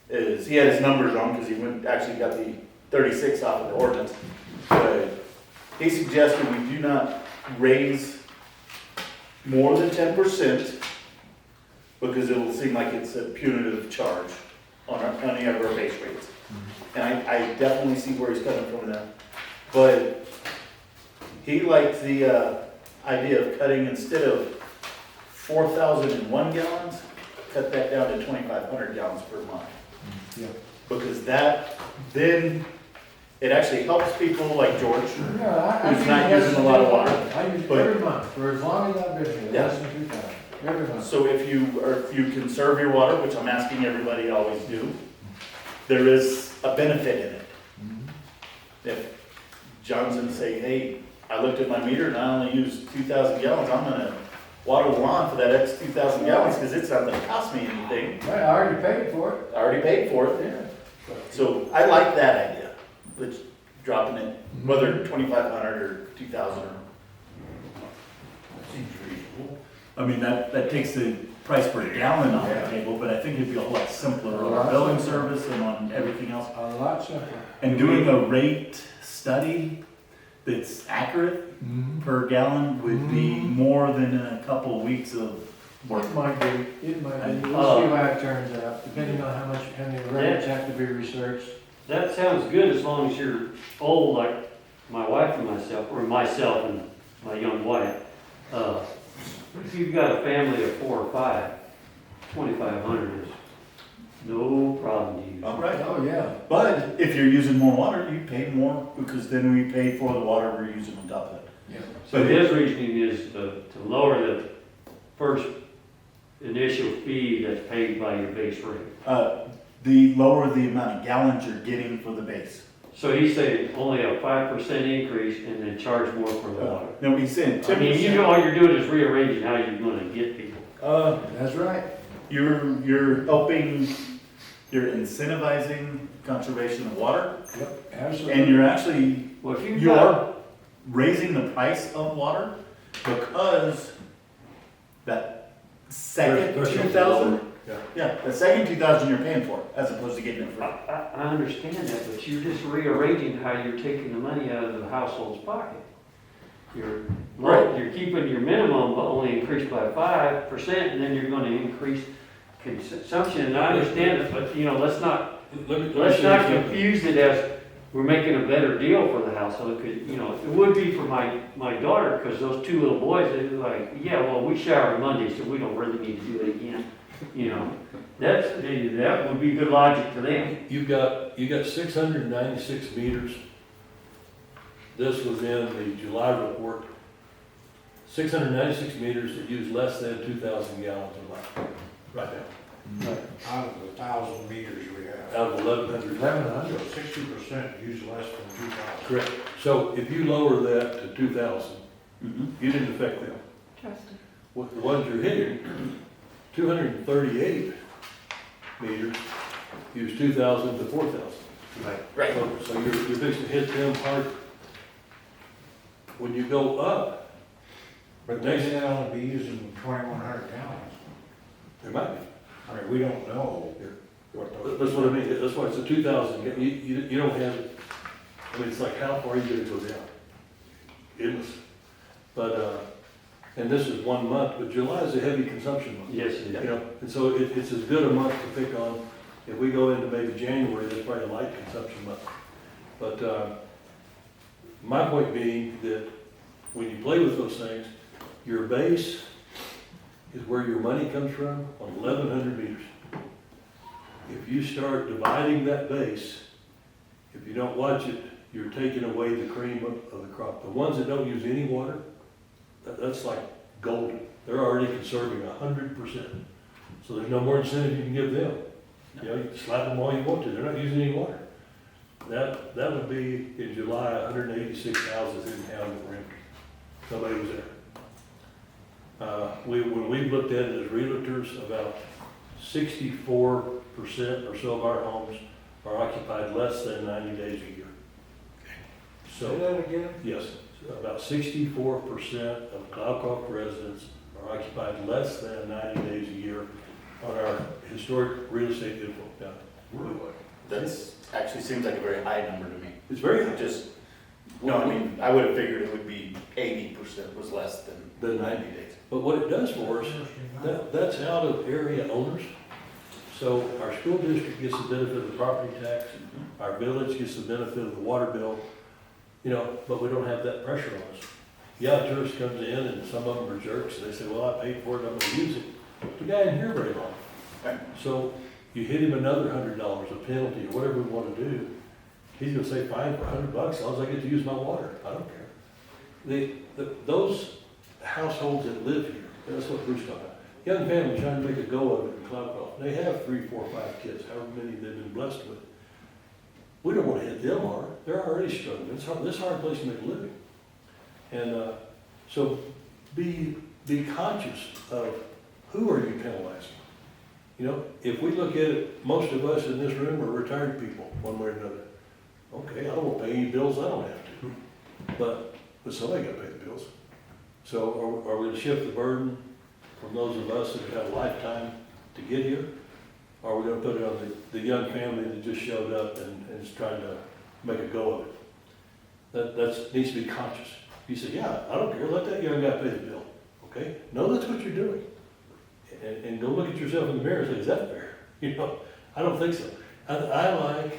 is, he had his numbers wrong because he actually got the 36 off of the ordinance. But he suggested we do not raise more than 10% because it will seem like it's a punitive charge on any of our base rates. And I definitely see where he's coming from there. But he liked the idea of cutting, instead of 4,001 gallons, cut that down to 2,500 gallons per month. Yeah. Because that, then, it actually helps people like George. Yeah, Who's not using a lot of water. I use it But- every month, for as long as I've been here, Yeah. less than 2,000, every month. So if you conserve your water, which I'm asking everybody to always do, there is a benefit in it. If John's gonna say, hey, I looked at my meter and I only used 2,000 gallons, I'm gonna water the lawn for that extra 2,000 gallons because it's not gonna cost me anything. Right, I already paid for it. I already paid for it. Yeah. So I like that idea, which dropping it, whether 2,500 or 2,000 or. That seems reasonable. I mean, that takes the price per gallon off the table, but I think it'd be a lot simpler on our billing service and on everything else. A lot simpler. And doing a rate study that's accurate per gallon would be more than a couple of weeks of It might be, it might be. We'll see how it turns out, depending on how many records have to be researched. That sounds good as long as you're old, like my wife and myself, or myself and my young wife. If you've got a family of 4 or 5, 2,500 is no problem to use. All right. Oh, yeah. But if you're using more water, you pay more, because then we pay for the water we're using on top of it. Yeah. So his reasoning is to lower the first initial fee that's paid by your base rate. The lower the amount of gallons you're getting for the base. So he's saying only a 5% increase and then charge more for the water. No, he's saying I mean, 10%. all you're doing is rearranging how you're gonna get people. That's right. You're helping, you're incentivizing conservation of water, Yep, absolutely. and you're actually, Well, if you've you got, are raising the price of water because that second Threshold's 2,000, lower. yeah, the second 2,000 you're paying for, as opposed to getting it free. I understand that, but you're just rearranging how you're taking the money out of the household's pocket. You're, Right. you're keeping your minimum, but only increased by 5%, and then you're gonna increase consumption, and I understand it, but, let's not Let's not confuse it as we're making a better deal for the household, because, it would be for my daughter, because those 2 little boys, they're like, yeah, well, we shower Monday, so we don't really need to do it again. That would be good logic to them. You got 696 meters. This was in the July report. 696 meters that use less than 2,000 gallons of water right now. Out of the 1,000 meters we have. Out of 1,100. 1,100. So 60% use less than 2,000. Correct. So if you lower that to 2,000, you didn't affect them. Trusted. What the ones you're hitting, 238 meters use 2,000 to 4,000. Right. So you're fixing to hit them hard. When you go up, But they may only be using 2,100 gallons. there might be. I mean, we don't know what those. That's what I mean, that's why it's a 2,000, you don't have, I mean, it's like how far are you gonna go down? Endless. But, and this is 1 month, but July is a heavy consumption month. Yes, it is. And so it's as good a month to pick on. If we go into maybe January, that's probably a light consumption month. But, my point being that when you play with those things, your base is where your money comes from on 1,100 meters. If you start dividing that base, if you don't watch it, you're taking away the cream of the crop. The ones that don't use any water, that's like golden. They're already conserving 100%. So there's no more incentive you can give them. You can slap them all you want to. They're not using any water. That would be in July, 186 houses in town that were empty. Nobody was there. When we looked at it as realtors, about 64% or so of our homes are occupied less than 90 days a year. Say So, that again? yes, about 64% of Cloudcroft residents are occupied less than 90 days a year on our historic real estate info. Now, That's actually seems like a very high number to me. it's very high. I would have figured it would be 80% was less than 90 days. But what it does for us, that's out of area owners. So our school district gets the benefit of the property tax, our village gets the benefit of the water bill, but we don't have that pressure on us. Yeah, a tourist comes in and some of them are jerks, and they say, well, I paid for it, I'm gonna use it. The guy isn't here very long. Right. So you hit him another $100, a penalty, or whatever we wanna do, he's gonna say, fine, for $100, as long as I get to use my water, I don't care. Those households that live here, that's what Bruce talking about. Young families trying to make a go of it in Cloudcroft. They have 3, 4, 5 kids, however many they've been blessed with. We don't want to hit them hard. They're already struggling. It's hard. This is a hard place to make a living. And so be conscious of who are you penalizing. If we look at it, most of us in this room are retired people, one way or another. Okay, I don't want to pay any bills I don't have to. But somebody got to pay the bills. So are we going to shift the burden from those of us that have had a lifetime to get here? Or are we going to put it on the young family that just showed up and is trying to make a go of it? That needs to be conscious. You say, yeah, I don't care, let that young guy pay the bill. Okay? No, that's what you're doing. and go look at yourself in the mirror and say, is that fair? You know, I don't think so. I like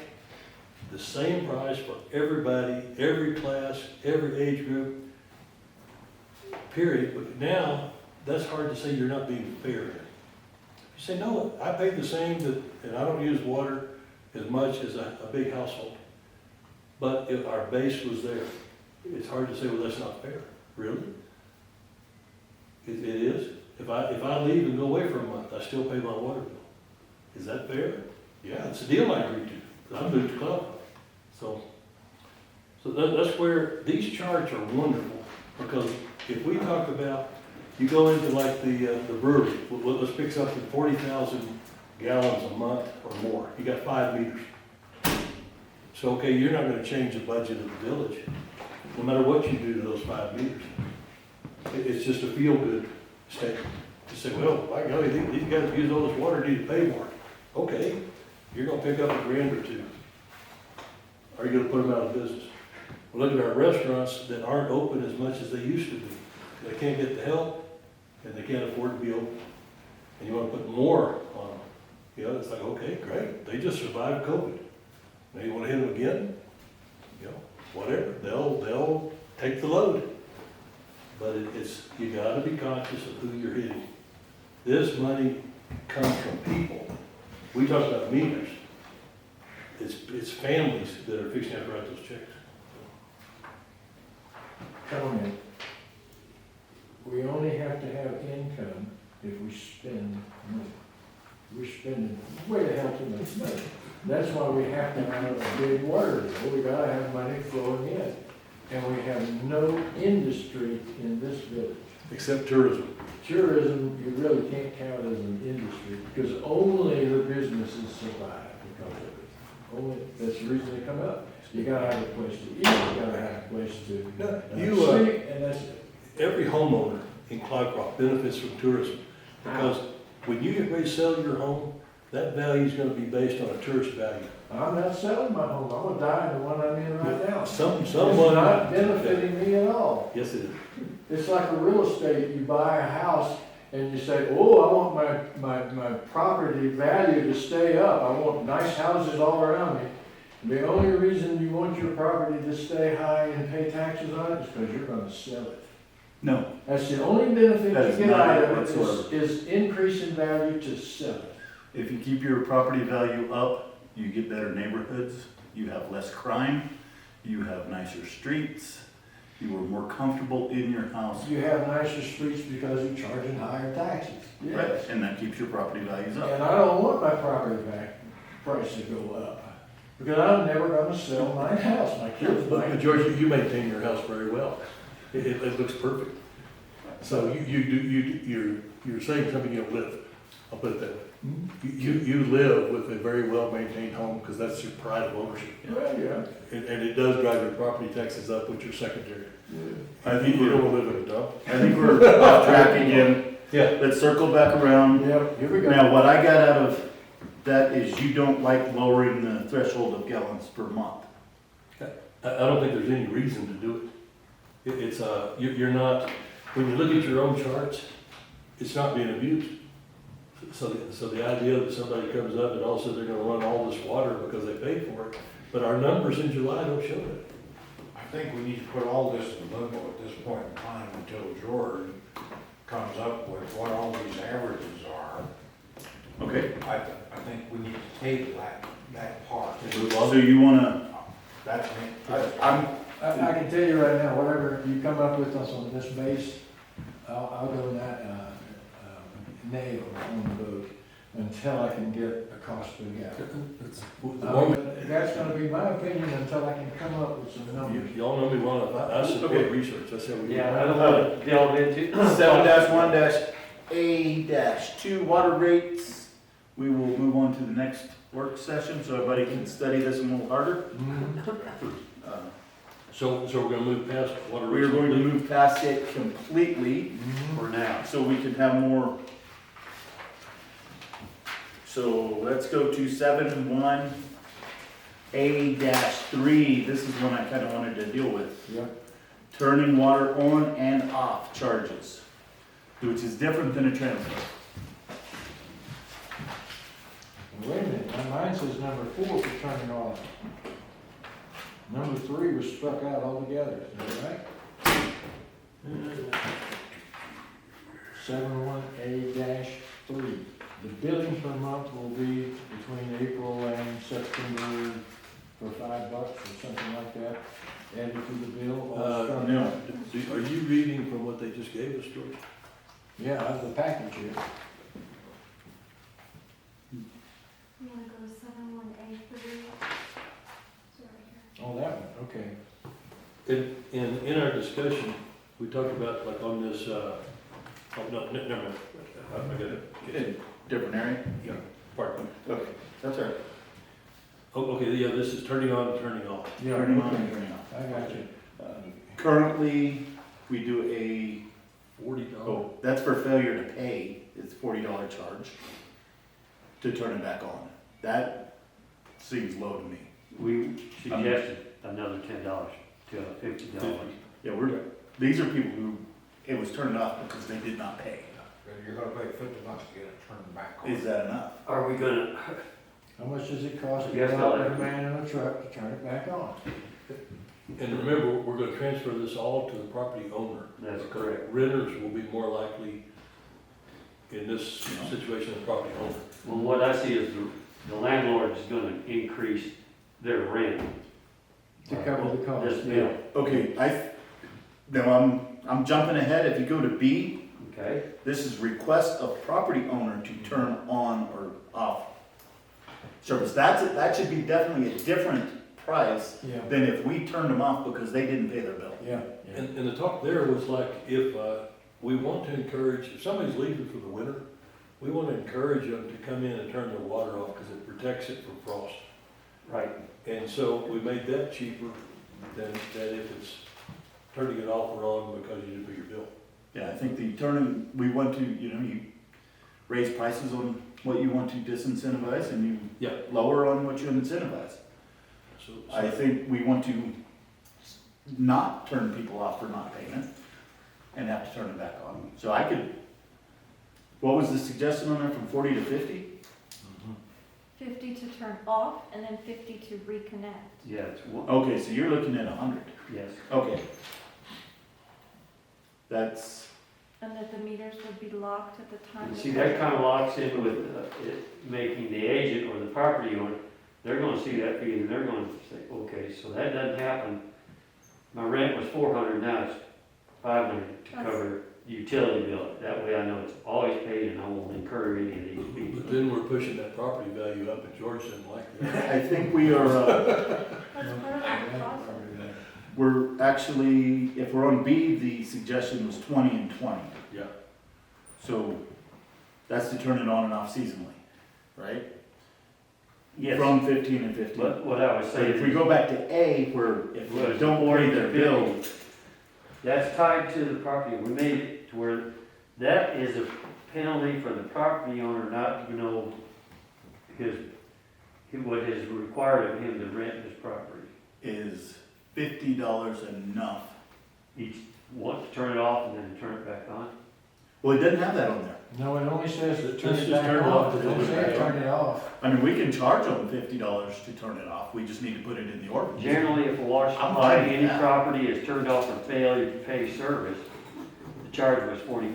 the same price for everybody, every class, every age group, period. But now, that's hard to say you're not being fair. You say, no, I pay the same, and I don't use water as much as a big household. But if our base was there, it's hard to say, well, that's not fair. Really? It is. If I leave and go away for a month, I still pay my water bill. Is that fair? Yeah, it's a deal I agreed to. I moved to Cloudcroft. So that's where these charts are wonderful, because if we talk about, you go into like the brewery, let's pick something 40,000 gallons a month or more. You got 5 meters. So, okay, you're not gonna change the budget of the village, no matter what you do to those 5 meters. It's just a feel-good statement. To say, well, by golly, these guys use all this water, need to pay more. Okay, you're gonna pick up $1,000 or $2,000. Are you gonna put them out of business? Well, look at our restaurants that aren't open as much as they used to be. They can't get the help, and they can't afford to be open. And you wanna put more on them. You know, it's like, okay, great, they just survived COVID. Now you wanna hit them again? You know, whatever, they'll take the load. But you gotta be conscious of who you're hitting. This money comes from people. We talk about meters. It's families that are fixing to have to write those checks. Comment. We only have to have income if we spend money. We're spending way the hell too much money. That's why we have to have a big water bill. We gotta have money flowing in. And we have no industry in this village. Except tourism. Tourism, you really can't count as an industry, because only the businesses survive because of it. Only, that's the reason they come up. You gotta have a place to eat, you gotta have a place to sleep, and that's it. Every homeowner in Cloudcroft benefits from tourism, because when you get ready to sell your home, that value is gonna be based on a tourist value. I'm not selling my home, I'm gonna die in the one I'm in right now. It's Someone. not benefiting me at all. Yes, it is. It's like a real estate, you buy a house and you say, oh, I want my property value to stay up. I want nice houses all around me. The only reason you want your property to stay high and pay taxes on it is because you're gonna sell it. No, That's the only benefit That's you get not out it of it whatsoever. is increase in value to sell it. if you keep your property value up, you get better neighborhoods, you have less crime, you have nicer streets, you are more comfortable in your house. You have nicer streets because you're charging higher taxes. Right, Yes. and that keeps your property values up. And I don't want my property price to go up, because I'm never gonna sell my house, my kids But might. George, you maintain your house very well. It looks perfect. So you're saying something you don't live. I'll put it that way. You live with a very well-maintained home, because that's your pride of ownership. Well, yeah. And it does drive your property taxes up, which are secondary. I think You don't we're, wanna live in a dump. I think we're off track again. Yeah. Let's circle back around. Yep, here we go. Now, what I got out of that is you don't like lowering the threshold of gallons per month. I don't think there's any reason to do it. You're not, when you look at your own charts, it's not being abused. So the idea that somebody comes up and all of a sudden they're gonna run all this water because they paid for it, but our numbers in July don't show that. I think we need to put all this in limbo at this point in time until George comes up with what all these averages are. Okay. I think we need to table that part. So you wanna, That's me. I can tell you right now, whatever you come up with us on this base, I'll go that, nail on the vote until I can get a cost per gallon. That's gonna be my opinion until I can come up with some numbers. Y'all know me well enough, I support research, that's how we do it. Yeah, I don't want to delve into. 7-1-A-2 water rates. We will move on to the next work session, so everybody can study this a little harder. So we're gonna move past water We are rates. going to move past it completely for now, so we can have more. So let's go to 7-1-A-3. This is one I kind of wanted to deal with. Yeah. Turning water on and off charges, which is different than a transfer. mine says number 4 for turning off. Number 3 was struck out altogether, is that right? 71A-3. The billing per month will be between April and September for $5 or something like that, added to the bill. all struck No. out. Are you reading from what they just gave us, George? Yeah, out of the package here. You wanna go to 71A3? Oh, that one, okay. In our discussion, we talked about like on this, oh, no, never mind. I got it. Different area? Yeah, pardon. Okay, that's all right. Oh, okay, yeah, this is turning on and turning off. Yeah, Turning on okay. and turning off. I got you. Currently, we do a, $40. oh, that's for failure to pay, it's $40 charge to turn it back on. That seems low to me. We suggested another $10 to $50. Yeah, these are people who, it was turned off because they did not pay. You're gonna pay $50 to get it turned back on. Is that enough? Are we gonna, How much does it cost to Yes, get out I'll- with a man in a truck to turn it back on? And remember, we're gonna transfer this all to the property owner. that's correct. Renters will be more likely in this situation than property owner. Well, what I see is the landlord is gonna increase their rent. To cover the cost. This bill, Okay, I'm jumping ahead. If you go to B, okay? this is request of property owner to turn on or off service. That should be definitely a different price Yeah, than if we turned them off because they didn't pay their bill. yeah. And the talk there was like, if we want to encourage, if somebody's leaving for the winter, we want to encourage them to come in and turn their water off because it protects it from frost. Right. And so we made that cheaper than if it's turning it off or on because you didn't pay your bill. Yeah, I think we want to, you raise prices on what you want to disincentivize and you Yeah. lower on what you incentivize. So I think we want to not turn people off for not payment and have to turn it back on. So what was the suggestion on there, from 40 to 50? 50 to turn off and then 50 to reconnect. Yeah, it's, Okay, so you're looking at 100. yes. Okay. That's, And that the meters would be locked at the time. See, that kind of locks in with it making the agent or the property owner, they're gonna see that fee and they're gonna say, okay, so that doesn't happen. My rent was 400, now it's 500 to cover the utility bill. That way I know it's always paid and I won't incur any of these fees. But then we're pushing that property value up and George didn't like that. I think we are, That's part of the process. we're actually, if we're on B, the suggestion was 20 and 20. Yeah. So that's to turn it on and off seasonally, right? Yes, From 15 and 15. but what I was So saying if we is, go back to A, where if Well, we it's don't pay their 40 to bill, 50. That's tied to the property. We made it to where that is a penalty for the property owner not to know what is required of him to rent his property. is $50 enough? Each want to turn it off and then turn it back on. Well, it doesn't have that on there. No, it only says to turn This it is back turn it off, off, it to doesn't turn it say back turn it off. I mean, we can charge them $50 to turn it off. We just need to put it in the ordinance. Generally, if a water I'm supply, fine with any that. property is turned off for failure to pay service, the charge was $40.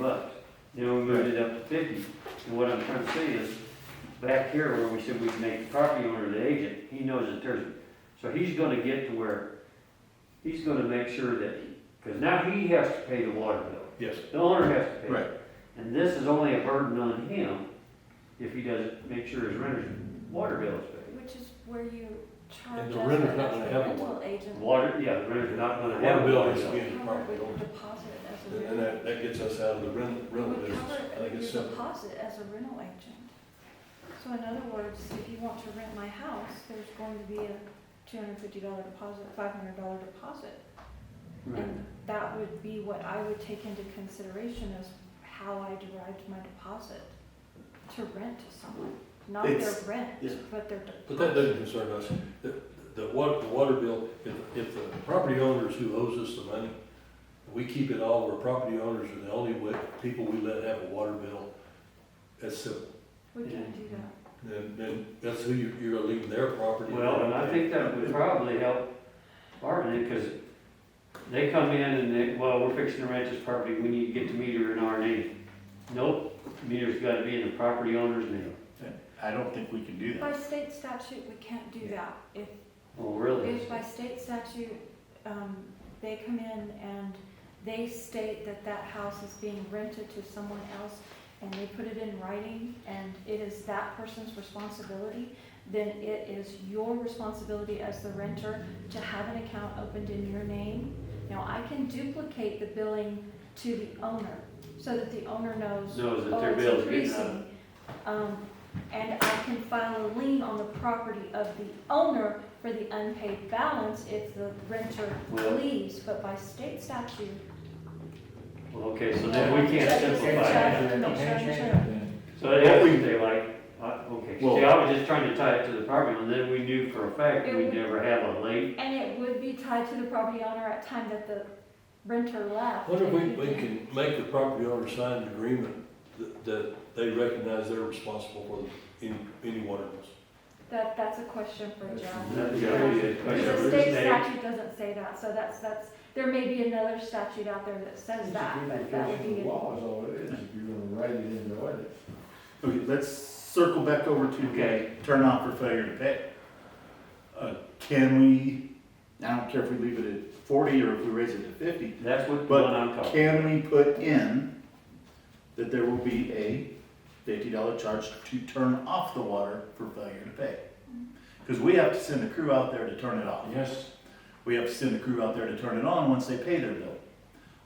Then we moved it up to 50. And what I'm trying to say is, back here where we said we can make the property owner the agent, he knows that so he's gonna get to where, he's gonna make sure that, because now he has to pay the water bill. Yes. The owner has to pay. Right. And this is only a burden on him if he doesn't make sure his renter's water bill is paid. Which is where you charge And us the renter's as not the gonna have a rental agent. Water, yeah, the renter's not gonna Water have a bill water has to bill. be in the Cover property with owner. deposit as a And rental. that gets us out of the rental Would business. cover I think it's your simple. deposit as a rental agent. So in other words, if you want to rent my house, there's going to be a $250 deposit, $500 deposit. And that would be what I would take into consideration as how I derived my deposit to rent to someone. Not their It's- rent, yeah. but their deposit. But that doesn't concern us. The water bill, if the property owners who owes us the money, we keep it all, where property owners are the only people we let have a water bill, that's simple. We can't do that. then that's who you're gonna leave their property. Well, and I think that would probably help Barton, because they come in and they, well, we're fixing to rent this property, we need to get the meter in our name. Nope, meter's gotta be in the property owner's name. I don't think we can do that. By state statute, we can't do that. Oh, really? If by state statute, they come in and they state that that house is being rented to someone else, and they put it in writing, and it is that person's responsibility, then it is your responsibility as the renter to have an account opened in your name. Now, I can duplicate the billing to the owner, so that the owner knows, Knows that oh, their it's bill's getting increasing. And I can file a lien on the property of the owner for the unpaid balance if the renter Well- leaves, but by state statute. Well, okay, so then we can't Check this, simplify check it. it, make sure I understand. So it has to say like, okay, Well- see, I was just trying to tie it to the property, and then we knew for a fact It we'd would- never have a late. And it would be tied to the property owner at time that the renter left. What if we can make the property owner sign an agreement that they recognize they're responsible for any water bills? That's a question for John. That's a Yeah. good question. Because the state statute doesn't say that, so that's, there may be another statute out there that says that, but that would be. Law is all it is, if you're gonna write it into ordinance. Okay, let's circle back over to Okay. turn off for failure to pay. Can we, I don't care if we leave it at 40 or if we raise it to 50, That's what the but one I'm talking. can we put in that there will be a $50 charge to turn off the water for failure to pay? Because we have to send a crew out there to turn it off. Yes. We have to send a crew out there to turn it on once they pay their bill.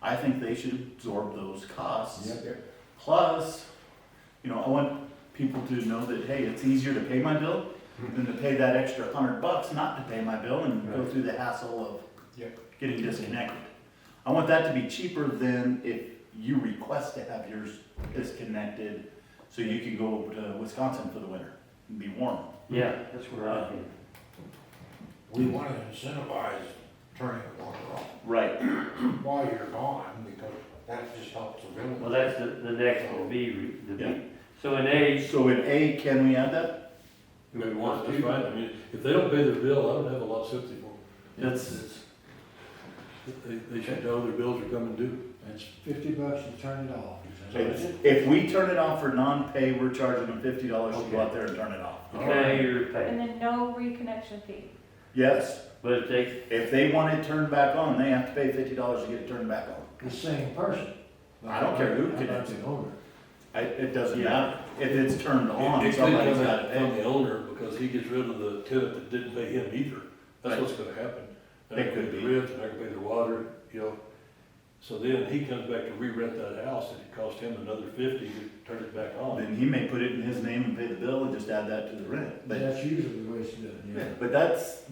I think they should absorb those costs. Yep. Plus, I want people to know that, hey, it's easier to pay my bill than to pay that extra $100 not to pay my bill and go through the hassle of Yep. getting disconnected. I want that to be cheaper than if you request to have yours disconnected so you can go over to Wisconsin for the winter and be warm. Yeah, that's where I think. We want to incentivize turning the water off Right. while you're gone, because that just helps the village. Well, that's the next one, B, the Yeah. B. So in A, So in A, can we add that? If we want, that's fine. I mean, if they don't pay their bill, I don't have a lot of sympathy for them. That's, They should know their bills are coming due. It's $50 to turn it off. Is that it? if we turn it off for non-pay, we're charging them $50 to go out there and turn it off. failure to And pay. then no reconnection fee. Yes, But if if they want it turned back on, they have to pay $50 to get it turned back on. The same person. I don't care who How about connects the it. owner? It doesn't matter. If it's turned on, It could somebody's come gotta from pay. the owner because he gets rid of the tenant that didn't pay him either. That's Right. what's gonna happen. They're It not gonna could pay be. the rent, they're not gonna pay their water, So then he comes back to re-rent that house and it cost him another 50 to turn it back on. Then he may put it in his name and pay the bill and just add that to the rent. But, That's usually the way it's done, yeah. but that's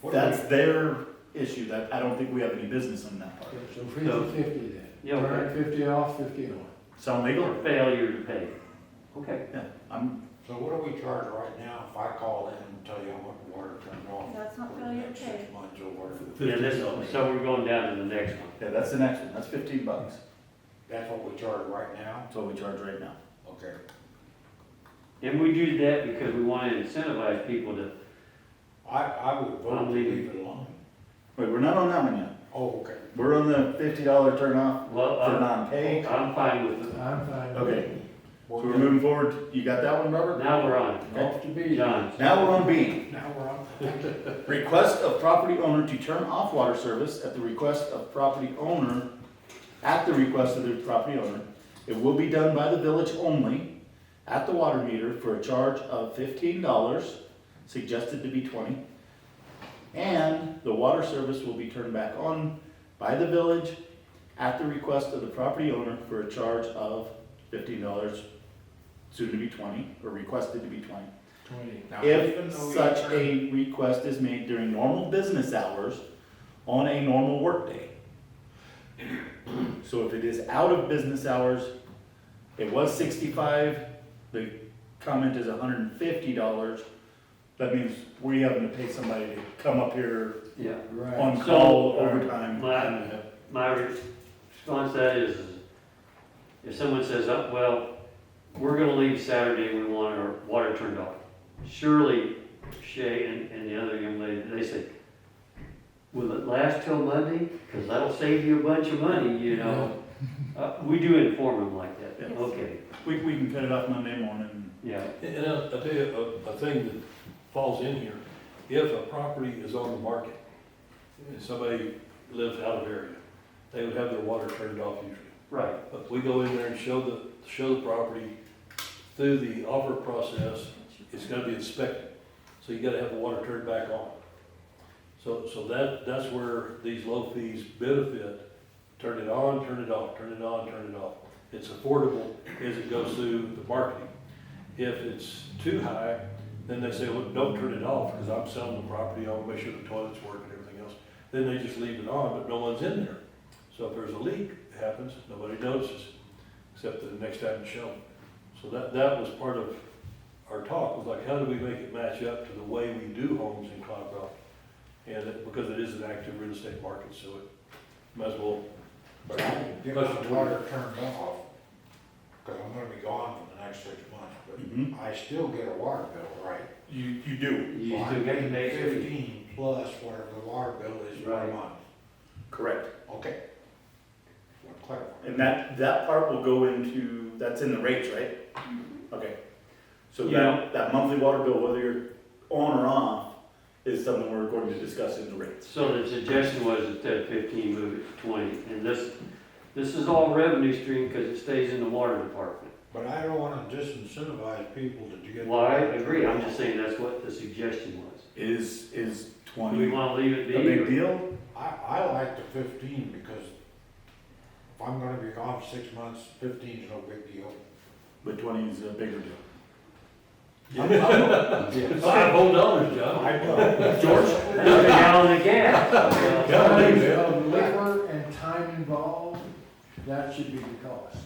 What do we- their issue. That, I don't think we have any business in that part. So 50/50 then. Yeah, okay. Turn 50 off, 50 on. Sound legal? failure to pay. Okay. Yeah, I'm, So what do we charge right now if I call in and tell you I want the water turned off? That's not for the failure to next pay. 6 months or whatever? Yeah, this, so we're going down to the next one. yeah, that's the next one. That's $15. That's what we charge right now? That's what we charge right now. Okay. And we do that because we want to incentivize people to, I would vote I'm to leaving. leave it alone. Wait, we're not on that one yet. Oh, okay. We're on the $50 turn off well, for non-pay. I'm fine with it. I'm fine. Okay, so we're moving forward. You got that one, Robert? Now we're on. Off to B. John. Now we're on B. Now we're on. Request of property owner to turn off water service at the request of property owner, at the request of the property owner. It will be done by the village only at the water meter for a charge of $15, suggested to be 20. And the water service will be turned back on by the village at the request of the property owner for a charge of $15, soon to be 20, or requested to be 20. 20. Now, even If though you such turn- a request is made during normal business hours on a normal workday. So if it is out of business hours, it was 65, the comment is $150. That means we having to pay somebody to come up here Yeah. Right. on So, call overtime. My response to that is, if someone says, oh, well, we're gonna leave Saturday, we want our water turned off. Shirley, Shay, and the other young lady, they said, will it last till Monday? Because that'll save you a bunch of money, you know. We do inform them like that. Yes. Okay, We can cut it off Monday morning. yeah. And I'll tell you, a thing that falls in here, if a property is on the market, and somebody lives out of area, they would have their water turned off usually. Right. But we go in there and show the property through the offer process, it's gotta be inspected. So you gotta have the water turned back on. So that's where these low fees benefit. Turn it on, turn it off, turn it on, turn it off. It's affordable as it goes through the marketing. If it's too high, then they say, look, don't turn it off, because I'm selling the property, I wanna make sure the toilets work and everything else. Then they just leave it on, but no one's in there. So if there's a leak that happens, nobody notices, except the next time you show them. So that was part of our talk, was like, how do we make it match up to the way we do homes in Cloudcroft? Because it is an active real estate market, so it might as well. Get my water turned off, because I'm gonna be gone for the next 6 months, Mhm. but I still get a water bill, right? You do, You So still I'm get to paying make 15 plus whatever the water bill is per Right. month. correct. Okay. Want to clarify. And that part will go into, that's in the rates, right? Okay. So Yeah. that monthly water bill, whether you're on or off, is something we're going to discuss in the rates. So the suggestion was instead of 15, move it to 20. And this is all revenue stream because it stays in the water department. But I don't want to disincentivize people to get. Well, I agree, I'm just saying that's what the suggestion was. Is Do 20 we a want to leave it be? big deal? I like the 15 because if I'm gonna be gone for 6 months, 15 is no big deal. But 20 is a bigger deal. $5 John. I know. George? Another gallon of gas. Yeah, leave it. Of labor and time involved, that should be the cost.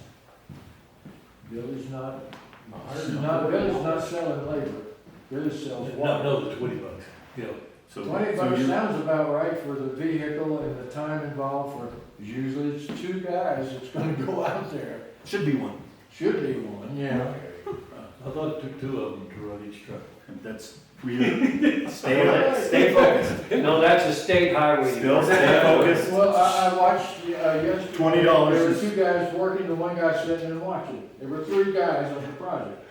Village not, village not selling labor, village sells water. No, the $20, you know. So, $20 so you- sounds about right for the vehicle and the time involved for, usually it's 2 guys that's gonna go out there. should be one. Should be one, yeah. I thought it took 2 of them to run each truck. And that's, stay focused. No, that's a state highway. Still stay focused. Well, I watched, yesterday. $20 There were is- 2 guys working, and 1 guy sitting and watching. There were 3 guys on the project.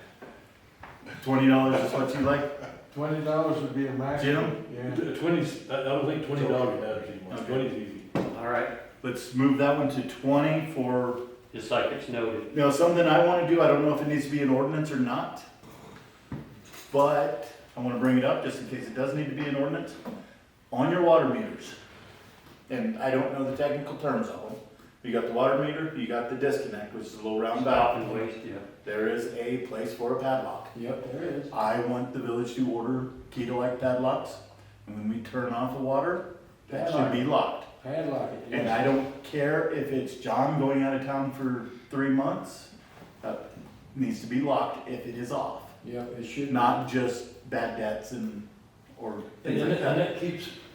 $20 is what you like? $20 would be a maximum. Yeah. 20's, I don't think $20 matters anymore. Okay. 20's easy. All right, Let's move that one to 20 for, just like it's noted. you know, something I want to do. I don't know if it needs to be an ordinance or not. But I want to bring it up just in case it does need to be an ordinance. On your water meters, and I don't know the technical terms of them. You got the water meter, you got the disconnect, which is a little round Stop and valve. waste, yeah. There is a place for a padlock. Yep, there is. I want the village to order Keto-like padlocks, and when we turn off the water, that should be locked. Padlock it. And I don't care if it's John going out of town for 3 months, that needs to be locked if it is off. Yep, it should. Not just bad debts or And things like that.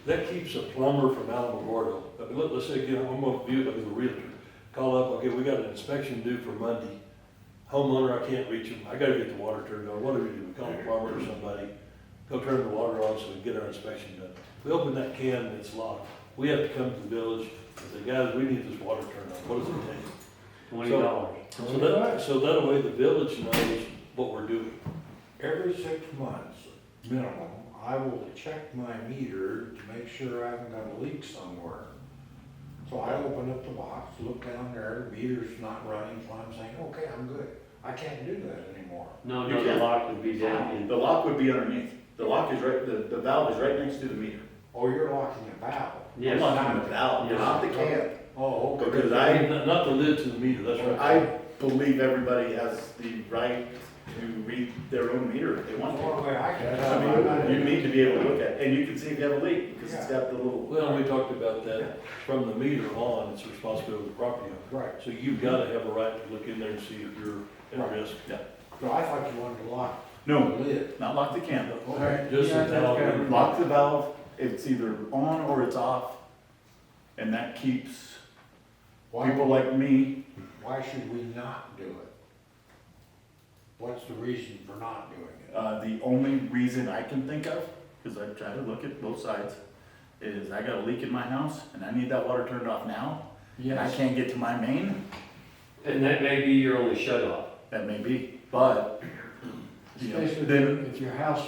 that keeps a plumber from Alamogordo. Let's say, again, I'm gonna view it as a realtor. Call up, okay, we got an inspection due for Monday. Homeowner, I can't reach him, I gotta get the water turned on, what do we do? We call a plumber or somebody, go turn the water on so we can get our inspection done. We open that can and it's locked. We have to come to the village and say, guys, we need this water turned on, what does it take? $20. So that way the village knows what we're doing. Every 6 months, minimum, I will check my meter to make sure I haven't got a leak somewhere. So I open up the box, look down there, the meter's not running, so I'm saying, okay, I'm good. I can't do that anymore. No, You no, the can't. lock would be down in. The lock would be underneath. The lock is right, the valve is right next to the meter. Oh, you're locking the valve? Yes. I'm locking the valve, Yes. not the can. Oh, okay. Because Not the lid to the meter, that's right. I believe everybody has the right to read their own meter if they want to. Well, I can. I mean, you need to be able to look at it, and you can see if you have a leak, because it's got the little. Well, we talked about that, from the meter on, it's the responsibility of the property owner. Right. So you've gotta have a right to look in there and see if you're at Right. risk. No, I thought you wanted to lock the No, lid. not lock the can. Alright, Just yeah, the that's valve. covered. Lock the valve, it's either on or it's off, and that keeps people Why, like me. why should we not do it? What's the reason for not doing it? The only reason I can think of, because I try to look at both sides, is I got a leak in my house and I need that water turned off now. And I Yes. can't get to my main, And that may be your only shut off. that may be, but, you know, Especially then, if your house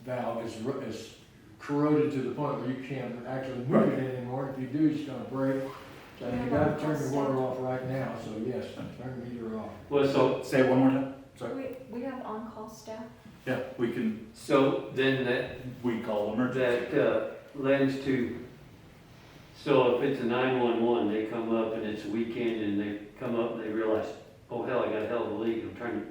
valve is corroded to the point where you can't actually move it anymore. If you do, it's gonna break. So you gotta turn the water off right now, so yes, turn the meter off. Well, say it one more time, sorry. We have on-call staff. Yeah, we can, so then that, we call emergency. that lends to, so if it's a 911, they come up and it's a weekend and they come up and they realize, oh hell, I got a hell of a leak, I'm trying to,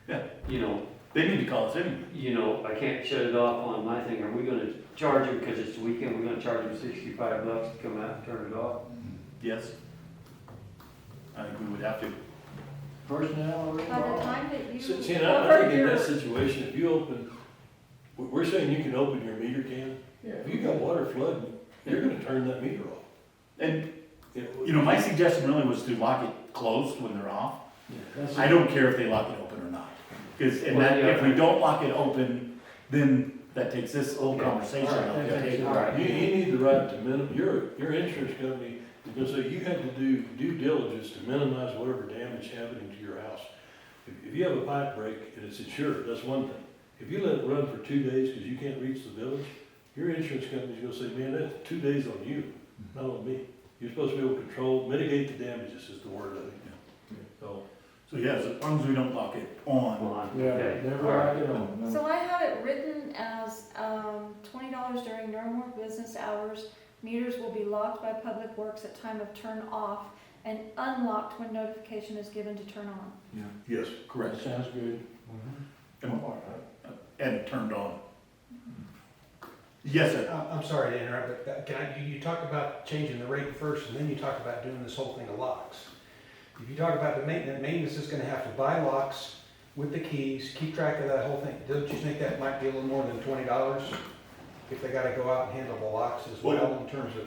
Yeah. you know, They need to call us anyway. I can't shut it off on my thing. Are we gonna charge them, because it's the weekend, we're gonna charge them $65 to come out and turn it off? Yes. I think we would have to. Personnel are By the involved. time that you See, and I cover think in that your, situation, if you open, we're saying you can open your meter can. Yeah. If you got water flooding, you're gonna turn that meter off. And, you know, my suggestion really was to lock it closed when they're off. Yeah, that's I don't care if they lock it open or not. Because, and that, if we don't lock it open, then that takes this whole Okay. conversation All right, off the that takes it table. out. You need the right to your insurance company is gonna say you had to do due diligence to minimize whatever damage happening to your house. If you have a pipe break and it's insured, that's one thing. If you let it run for 2 days because you can't reach the village, your insurance company's gonna say, man, that's 2 days on you, not on me. You're supposed to be able to control, mitigate the damages is the word of it. So yeah, as long as we don't lock it on. Yeah, Okay. never All right. like it on. no. so I have it written as, $20 during normal business hours. Meters will be locked by Public Works at time of turn off and unlocked when notification is given to turn on. Yes, That correct. sounds good. And turned on. Yes, sir. I'm sorry to interrupt, but you talked about changing the rate first, and then you talked about doing this whole thing of locks. If you talk about the maintenance is gonna have to buy locks with the keys, keep track of that whole thing. Don't you think that might be a little more than $20? If they gotta go out and handle the locks as well in terms of,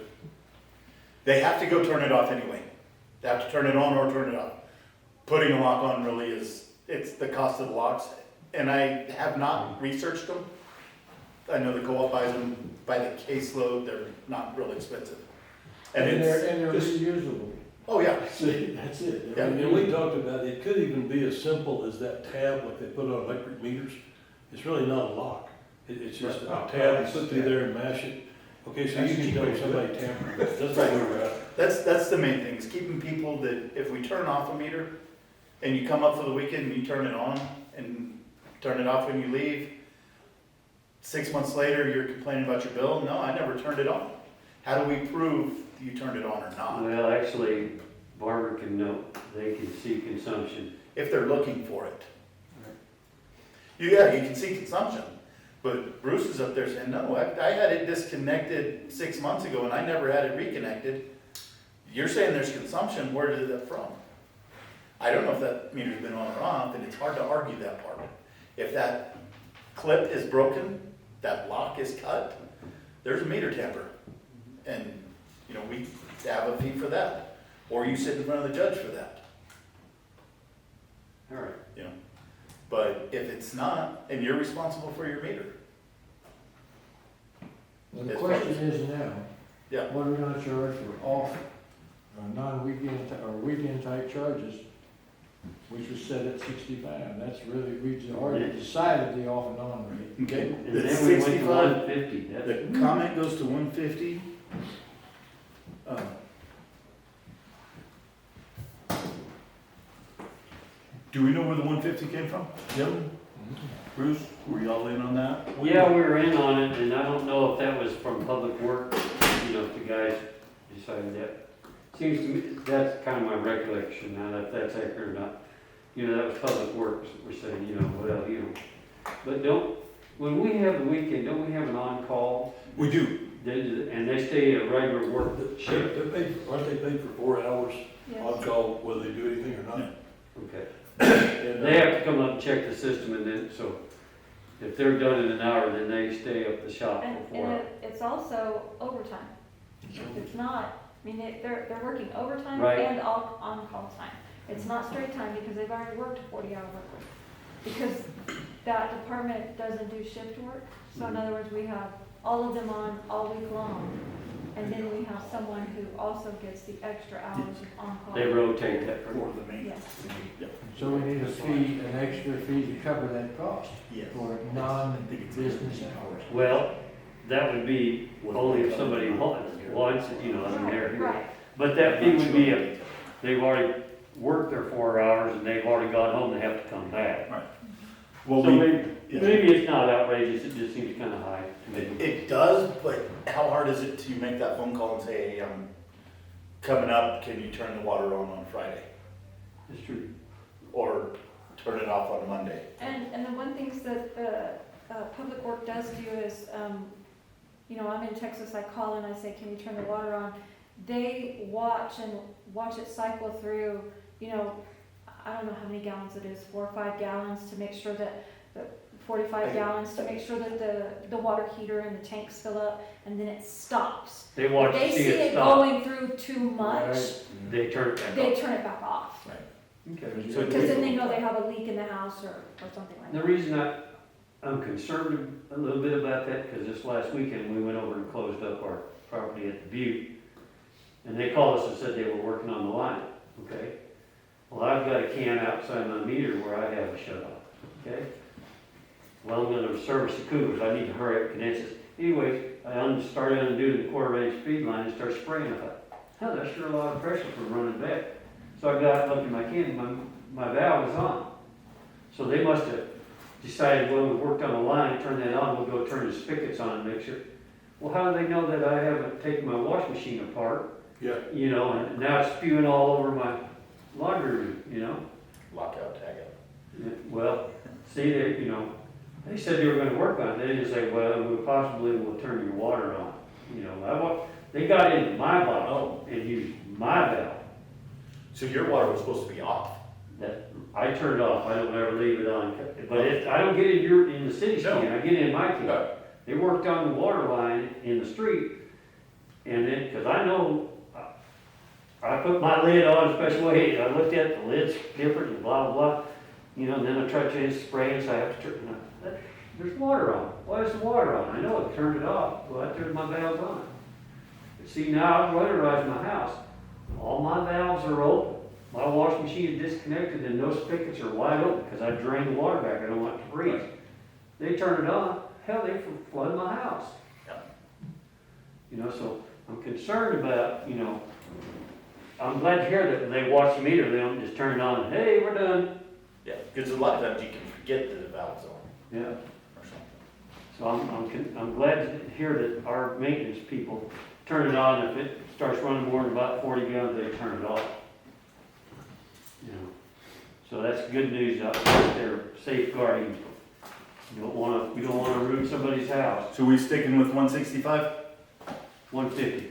They have to go turn it off anyway. They have to turn it on or turn it off. Putting a lock on really it's the cost of the locks. And I have not researched them. I know the co-op buys them by the caseload, they're not real expensive. And they're it's, reusable. oh yeah, See, that's it. Yeah. And we talked about, it could even be as simple as that tab like they put on electric meters. It's really not a lock. It's just a Right. tab, you put through there and mash it. Okay, so you can tell somebody tampered. That's what we were at. that's the main thing, is keeping people that if we turn off a meter and you come up for the weekend and you turn it on and turn it off when you leave, 6 months later, you're complaining about your bill. No, I never turned it on. How do we prove you turned it on or not? Well, actually, Barbara can know, they can see consumption. If they're looking for it. Yeah, you can see consumption, but Bruce is up there saying, no, I had it disconnected 6 months ago and I never had it reconnected. You're saying there's consumption, where did that from? I don't know if that meter's been on or off, and it's hard to argue that part. If that clip is broken, that lock is cut, there's a meter tamper. And, you know, we have a fee for that, or you sit in front of the judge for that. All right. You know, but if it's not, and you're responsible for your meter. Well, the question is now, Yeah. what are we gonna charge for off, non-weekend, or weekend type charges, which was set at 65? That's really, we already decided the off and on rate. Okay. And The then we went to 65, 150, that's, the comment goes to 150. Do we know where the 150 came from? Jim? Bruce, were y'all in on that? yeah, we were in on it, and I don't know if that was from Public Works, if the guys decided that. Seems to me, that's kind of my recollection now, if that's accurate or not. That was Public Works, we're saying, but when we have the weekend, don't we have an on-call? We do. And they stay at regular work shift? They're paid, aren't they paid for 4 hours Yes. on call, whether they do anything or not? Okay. And, They have to come up and check the system, and then, so if they're done in an hour, then they stay up the shop And, for 4 hours. it's also overtime. It's not, they're working overtime Right. and on-call time. It's not straight time because they've already worked a 40-hour work week. Because that department doesn't do shift work. So in other words, we have all of them on all week long. And then we have someone who also gets the extra hours of on-call. They rotate that. For the maintenance. Yes. Yep. So we need a fee, an extra fee to cover that cost Yes. for non-business hours. Well, that would be only if somebody wants it, you know, I mean, they're. Right. But that fee would be if they've already worked their 4 hours and they've already got home, they have to come back. Well, So we, maybe it's not outrageous, it just seems kind of high to me. it does, but how hard is it to make that phone call and say, hey, I'm coming up, can you turn the water on Friday? It's true. Or turn it off on Monday? And the one things that Public Work does do is, you know, I'm in Texas, I call and I say, can you turn the water on? They watch it cycle through, you know, I don't know how many gallons it is, 4 or 5 gallons to make sure that, 45 gallons to make sure that the water heater and the tanks fill up, and then it stops. They watch If to they see see it it stop, going through too much, they turn it back they off. turn it back off. Okay. So Because then they know they have a leak in the house or something like The that. reason I'm concerned a little bit about that, because this last weekend, we went over and closed up our property at the Butte, and they called us and said they were working on the line, okay? Well, I've got a can outside my meter where I have a shut off, okay? Well, I'm gonna service the coolers, I need to hurry up, condense this. Anyways, I started undoing the quarter-inch feed line and started spraying. I thought, hell, that's sure a lot of pressure for running back. So I got, looked in my can, my valve was on. So they must have decided, well, we worked on the line, turn that on, we'll go turn the spigots on and make sure. Well, how do they know that I haven't taken my wash machine apart? Yeah. You know, and now it's spewing all over my laundry room, you know? Lockout, tag out. Well, see, they, you know, they said they were gonna work on it, they didn't say, well, we possibly will turn your water on. You know, they got into my box and used my valve. So your water was supposed to be off? That, I turn it off, I don't ever leave it on, but I don't get in the city's No. can, I get in my can. No. They worked on the water line in the street, and then, cause I know, I put my lid on a special way, I looked at the lid's different and blah, blah, blah. You know, and then I try to change the spray, and so I have to turn, there's water on, why is the water on? I know I turned it off, well, I turned my valves on. But see, now I've weatherized my house, all my valves are open. My wash machine is disconnected and those spigots are wide open because I drain the water back, I don't want it to freeze. They turn it on, hell, they flood my house. You know, so I'm concerned about, you know, I'm glad to hear that when they watch the meter, they don't just turn it on and, hey, we're done. Yeah, because a lot of times you can forget that the valve's on Yeah, or something. so I'm glad to hear that our maintenance people turn it on. If it starts running more than about 40 gallons, they turn it off. You know, so that's good news out there, safeguarding. We don't want to ruin somebody's house. So we sticking with 165? 150.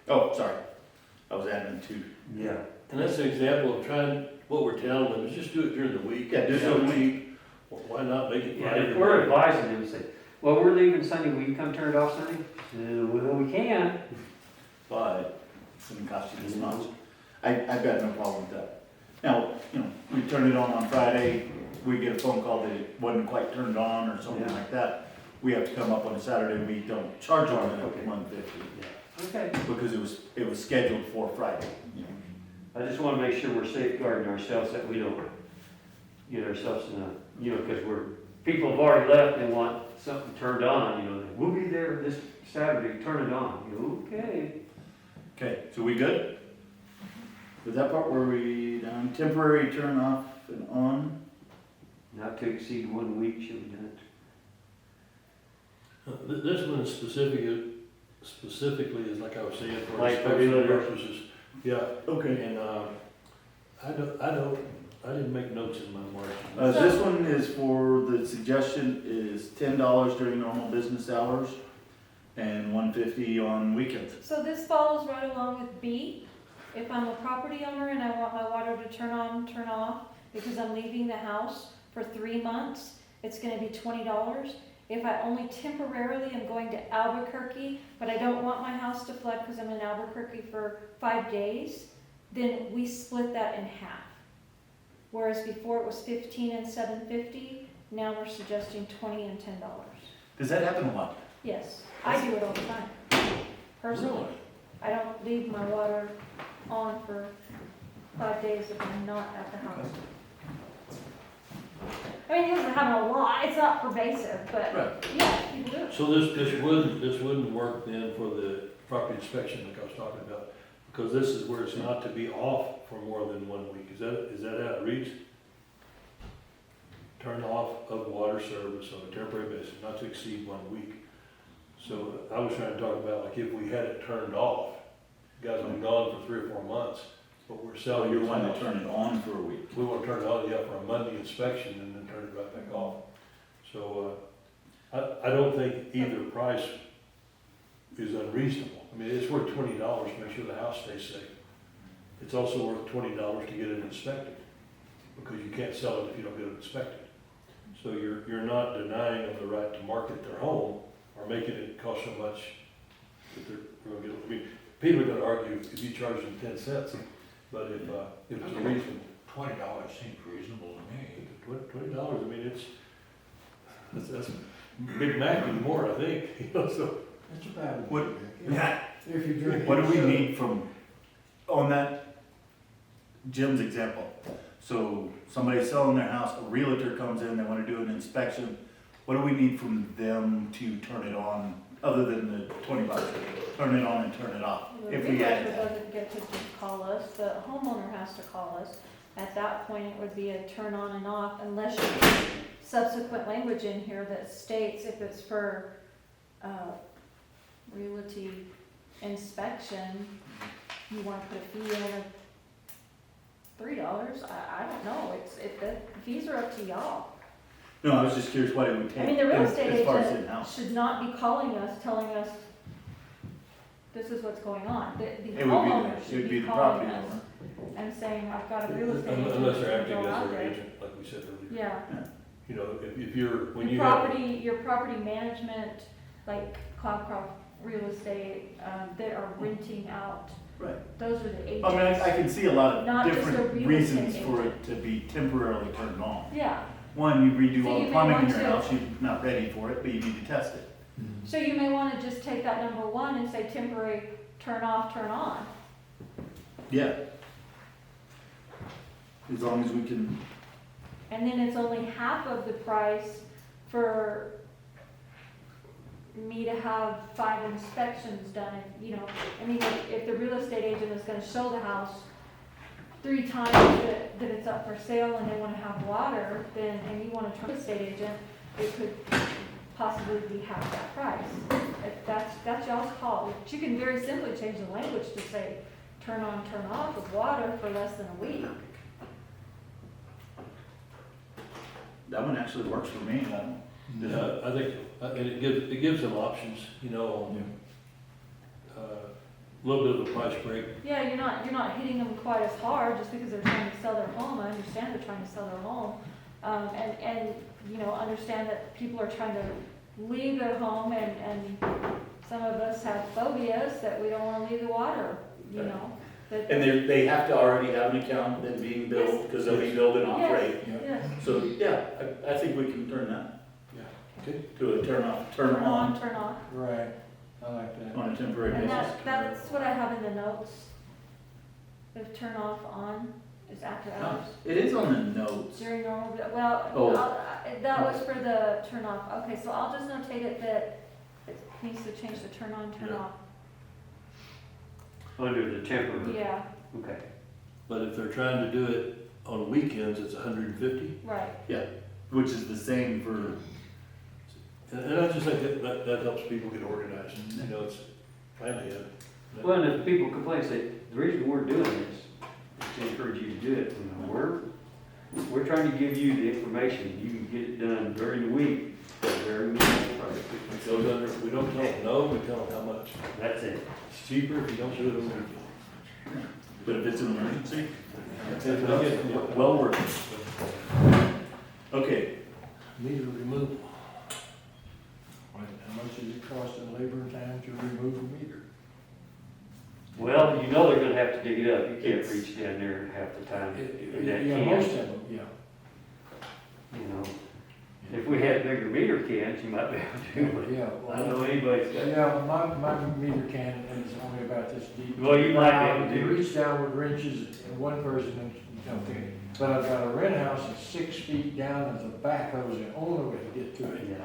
Oh, sorry. I was adding 2. Yeah. And that's an example of trying, what we're telling them is just do it during the week. Yeah, do it It's so during the cheap. Why not make it Yeah, Friday? if we're advising them, say, well, we're leaving Sunday, will you come turn it off Sunday? Well, we can. But it's going to cost you this much. I've got no problem with that. Now, you know, we turn it on Friday, we get a phone call that it wasn't quite turned on or something Yeah. like that. We have to come up on a Saturday, we don't charge on it Okay. at 150 Okay. because it was scheduled for Friday. You know. I just want to make sure we're safeguarding ourselves, that we don't get ourselves in a, you know, because people have already left and want something turned on, you know, we'll be there this Saturday, turn it on. Okay. Okay, so we good? With that part where we done temporary turn off and on? Not to exceed 1 week, should we done it? This one specifically is like I was saying, for Like inspection regular- purposes. Yeah, Okay. and, I didn't make notes in my margin. This one is for, the suggestion is $10 during normal business hours and $150 on weekends. So this follows right along with B. If I'm a property owner and I want my water to turn on, turn off, because I'm leaving the house for 3 months, it's gonna be $20. If I only temporarily am going to Albuquerque, but I don't want my house to flood because I'm in Albuquerque for 5 days, then we split that in half. Whereas before it was 15 and $7.50, now we're suggesting $20 and $10. Does that happen a lot? Yes, I do it all the time, personally. I don't leave my water on for 5 days if I'm not at the house. I mean, it doesn't happen a lot, it's not pervasive, but Right. yeah, people do it. So this wouldn't work then for the property inspection like I was talking about, because this is where it's not to be off for more than 1 week. Is that how it reads? Turn off of water service on a temporary basis, not to exceed 1 week. So I was trying to talk about like if we had it turned off, you guys have been gone for 3 or 4 months, but we're So selling. you're wanting to turn it on for a week? We want to turn it on, yeah, for a Monday inspection and then turn it right back off. So, I don't think either price is unreasonable. I mean, it's worth $20 to make sure the house stays safe. It's also worth $20 to get it inspected, because you can't sell it if you don't get it inspected. So you're not denying them the right to market their home or making it cost so much that they're gonna get, I mean, people are gonna argue if you charge them 10 cents, but if it's a reasonable. $20 seems reasonable to me. $20, I mean, that's Big Mac anymore, I think, you know, so. That's about What, yeah, If you drink. what do we need from, on that Jim's example? So somebody's selling their house, a realtor comes in, they wanna do an inspection. What do we need from them to turn it on, other than the $20? Turn it on and turn it off, The if we had realtor that. doesn't get to just call us, the homeowner has to call us. At that point, it would be a turn on and off, unless you put subsequent language in here that states if it's for, realty inspection, you wanna put a fee in of $3, I don't know, the fees are up to y'all. No, I was just curious what it would take. I mean, the real estate as far as agent in-house. should not be calling us, telling us, this is what's going on. The It homeowner would should be be the calling property us owner. and saying, I've got a real estate agent. Unless they're acting go as out their there. agent, like we said earlier. Yeah. You know, if you're, when you Your have. property management, like Cloudcroft Real Estate, that are renting out, Right. those are the agents. I mean, I can see a lot Not of just a different real reasons estate for agent. it to be temporarily turned on. Yeah, One, you redo So all you the may plumbing in want your to- house, you're not ready for it, but you need to test it. so you may wanna just take that number one and say temporary, turn off, turn on. Yeah. As long as we can, And then it's only half of the price for me to have 5 inspections done, you know. I mean, if the real estate agent is gonna show the house 3 times that it's up for sale and they wanna have water, then, and you wanna turn the estate agent, it could possibly be half that price. If that's y'all's call. But you can very simply change the language to say, turn on, turn off with water for less than a week. that one actually works for me. I don't- Yeah, I think, and it gives them options, you know, a little bit of a price break. Yeah, you're not hitting them quite as hard just because they're trying to sell their home. I understand they're trying to sell their home. And, you know, understand that people are trying to leave their home and some of us have phobias that we don't wanna leave the water, you Right. know? that- And they have to already have an account that's being billed, because they'll be billed and operate. Yes, So, yeah, I think we can turn that Okay. to a turn off, turn on turn off. Right, I like that. on a temporary And basis. that's what I have in the notes. If turn off on is after hours. It is on the notes. During normal, well, Oh. that was for the turn off. Okay, so I'll just notate it that it needs to change the turn on, turn Yeah. off. Under the temporary. Yeah, Okay. But if they're trying to do it on weekends, it's 150. right. Which is the same for, And I just think that helps people get organized, you know, it's finally Well, and if people complain, say, the reason we're doing this is to encourage you to do it. You know, we're trying to give you the information. You can get it done during the week, for very minimal price. It goes under, we don't tell them no, we tell them how much. That's it. It's cheaper if you don't do it on weekends. but if it's an emergency, Yeah. well worth it. Okay, Meter removal. How much does it cost in labor and time to remove a meter? Well, you know they're gonna have to dig it up, you can't reach down there half the time. in that Yeah, can, most of them, yeah. You know, if we had bigger meter cans, you might be able to, Yeah. but I don't know anybody's got. Yeah, my meter can is only about this deep. Well, you might be able to You do- reach down with wrenches and one person and you don't think it. But I've got a rent house that's 6 feet down, there's a backhoe, is the only way to get to it. Yeah.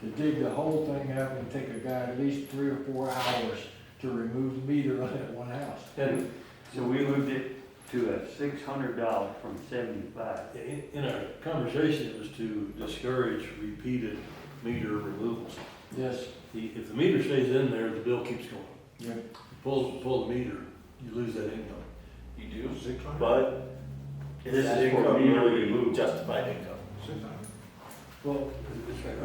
To dig the whole thing up and take a guy at least 3 or 4 hours to remove the meter on that one house. And so we moved it to a $600 from 75. In our conversation, it was to discourage repeated meter removals. Yes. If the meter stays in there, the bill keeps going. Yeah. Pull the meter, you lose that income. You do, 600? but This is is that for income meter really removal. justified income? 600. Well,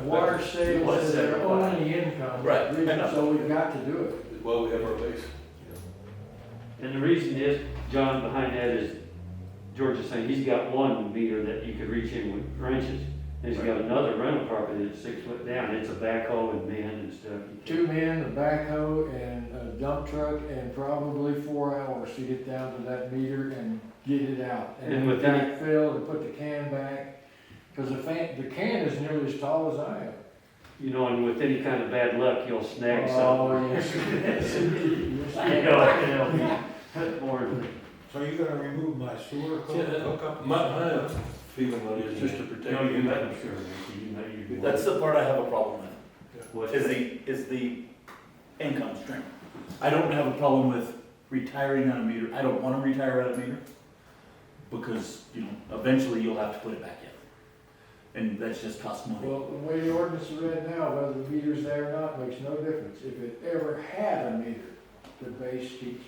water sales What's is their that? only income. Right, I know. So we've got to do it. Well, we have our base. And the reason is, John, behind that is, George is saying he's got one meter that you could reach in with wrenches. And he's got another rental property that's 6 foot down, it's a backhoe and man and stuff. You can't- 2 men, a backhoe, and a dump truck, and probably 4 hours to get down to that meter and get it out. And then with that- backfill and put the can back, because the can is nearly as tall as I am. You know, and with any kind of bad luck, you'll snag Oh, something. yes, yes, indeed. Yes, You know, that's more than. So you're gonna remove my sewer hookup? My feeling on it is just to protect. No, you the let income. them sure, you know, you. That's the part I have a problem with, What- is the income stream. I don't have a problem with retiring on a meter, I don't wanna retire on a meter, because, you know, eventually you'll have to put it back in. And that's just cost money. Well, the way the ordinance is read now, whether the meter's there or not, makes no difference. If it ever had a meter, the base keeps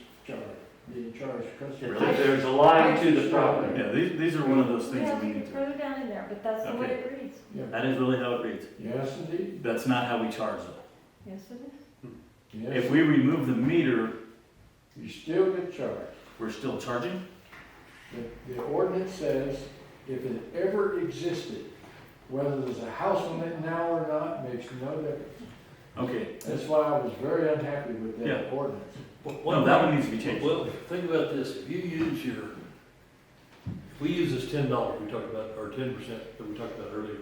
being charged. Because Really? There's a line to the property. Yeah, these are one of those things Yeah, that we we need can to, further down in there, but that's the way it reads. Yeah. that is really how it reads. Yes, indeed. That's not how we charge though. Yes, it is. Yes. If we remove the meter, You still get charged. we're still charging? The ordinance says if it ever existed, whether there's a house on it now or not, makes no difference. Okay, That's why I was very unhappy with that Yeah. ordinance. no, that one needs to be changed. Well, think about this, if you use if we use this $10 we talked about, or 10% that we talked about earlier,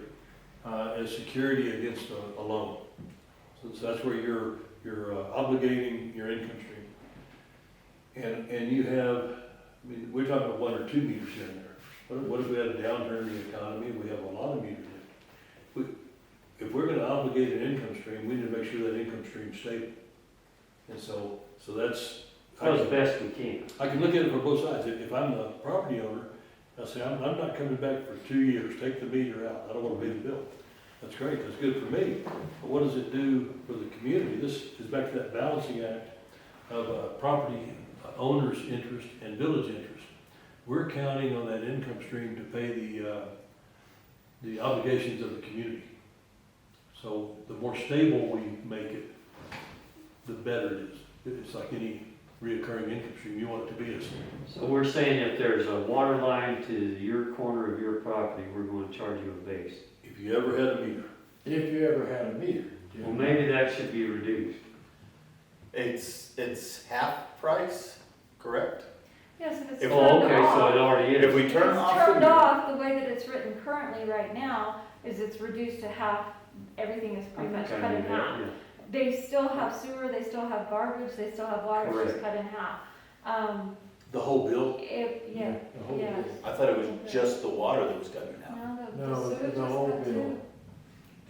as security against a loan. So that's where you're obligating your income stream. And you have, I mean, we're talking about 1 or 2 meters here and there. What if we had a downturn in the economy and we have a lot of meters in? If we're gonna obligate an income stream, we need to make sure that income stream's stable. And so that's. As best we can. I can look at it from both sides. If I'm the property owner, I say, I'm not coming back for 2 years, take the meter out, I don't wanna pay the bill. That's great, that's good for me, but what does it do for the community? This is back to that balancing act of property owner's interest and village interest. We're counting on that income stream to pay the obligations of the community. So the more stable we make it, the better it is. It's like any reoccurring income stream, you want it to be as. So we're saying if there's a water line to your corner of your property, we're going to charge you a base. If you ever had a meter. If you ever had a meter. Well, maybe that should be reduced. It's half price, correct? Yes, if it's If- turned Oh, okay, so it off. already If is. we If turn it's off the turned meter. off, the way that it's written currently right now is it's reduced to half, everything is pretty much cut in half. Yeah. They still have sewer, they still have garbage, they still have water, it's just cut in half. The whole bill? Yeah, The whole yes. bill. I thought it was just the water that was cut in half. No, No, the sewer the just whole cut bill. too.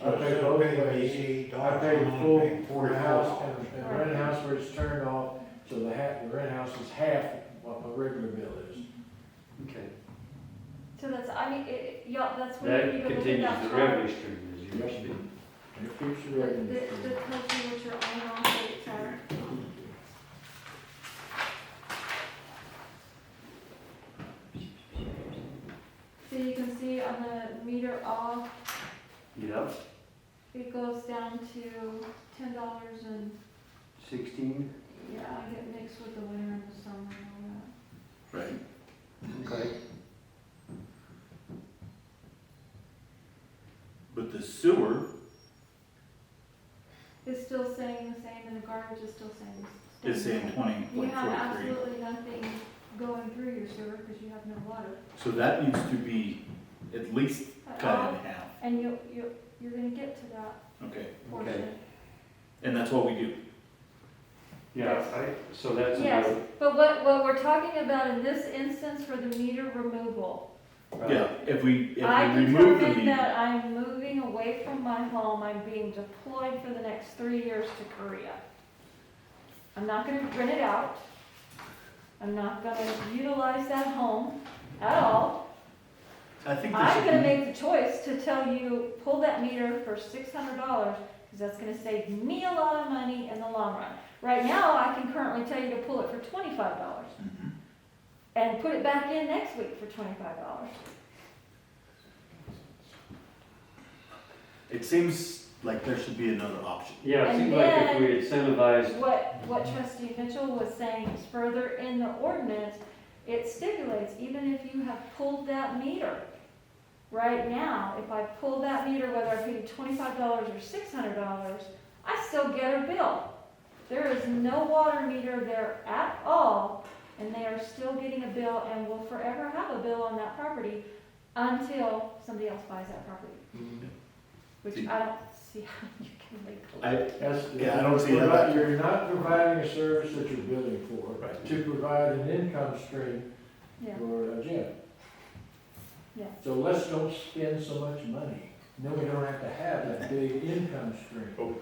I paid both ways. $88. I paid I'm full paying for the house $44. and rent house where it's turned off, so the rent house is half what my regular bill is. Okay. So that's, I mean, y'all, that's where That you can look at continues that the chart. revenue stream, as you Yes. speak. It keeps the That revenue. that tells you what your on and off rates are. So you can see on the meter off, Yep, it goes down to $10 and, 16, yeah, I get mixed with the winter and the summer and all Right. okay. But the sewer, that. It's still staying the same and the garbage is still is saying 20, You like have 43. absolutely nothing going through your sewer because you have no water. So that needs to be at least cut in half. And you're gonna get to that Okay, portion. and that's what we do. Yeah, so that's Yes, another, but what we're talking about in this instance for the meter removal, Yeah, if we I remove the determine meter. that I'm moving away from my home, I'm being deployed for the next 3 years to Korea. I'm not gonna rent it out. I'm not gonna utilize that home at all. I think there I'm should gonna be, make the choice to tell you, pull that meter for $600, because that's gonna save me a lot of money in the long run. Right now, I can currently tell you to pull it for $25 Mhm. and put it back in next week for $25. It seems like there should be another option. yeah, it And seems like if we incentivized, What trustee Mitchell was saying is further in the ordinance, it stipulates, even if you have pulled that meter, right now, if I pull that meter, whether I pay $25 or $600, I still get a bill. There is no water meter there at all, and they are still getting a bill and will forever have a bill on that property until somebody else buys that property. Which I don't see how you can legally. Yeah, I don't see how that- You're not providing a service that you're billing for, Right. to provide an income stream Yeah, for a gym. yeah. So let's don't spend so much money. Then we don't have to have that big income stream.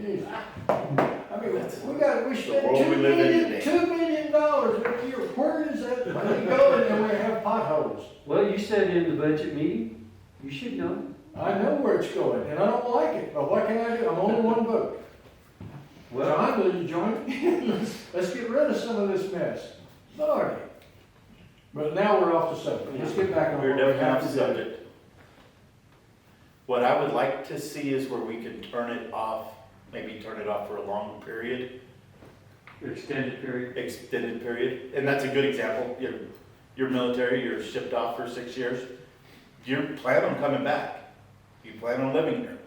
Jeez. I mean, we spent world we live in today. $2 million a year. Where is that money going? And we have potholes. well, you said in the budget meeting, you should know. I know where it's going, and I don't like it, but what can I do? I'm only one vote. Well, John, will you join? Let's get rid of some of this mess. Lordy. But now we're off the subject. Let's get back on We're what we definitely have off to the do. subject. What I would like to see is where we can turn it off, maybe turn it off for a long period, extended period. extended period. And that's a good example. You're military, you're shipped off for 6 years. You plan on coming back. You plan on living here.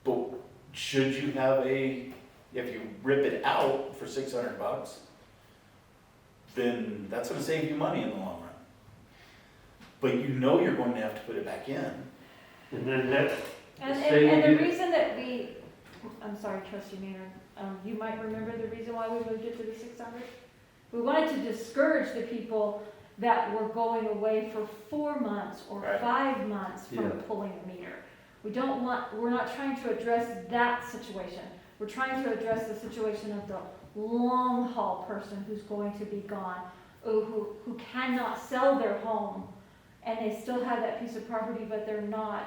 But should you have if you rip it out for $600, then that's gonna save you money in the long run. But you know you're going to have to put it back in. And then that, And Say the you do- reason that I'm sorry, trustee Maynard, you might remember the reason why we moved it to the 600? We wanted to discourage the people that were going away for 4 months or Right. 5 months from Yeah. pulling a meter. We're not trying to address that situation. We're trying to address the situation of the long haul person who's going to be gone, who cannot sell their home, and they still have that piece of property, but they're not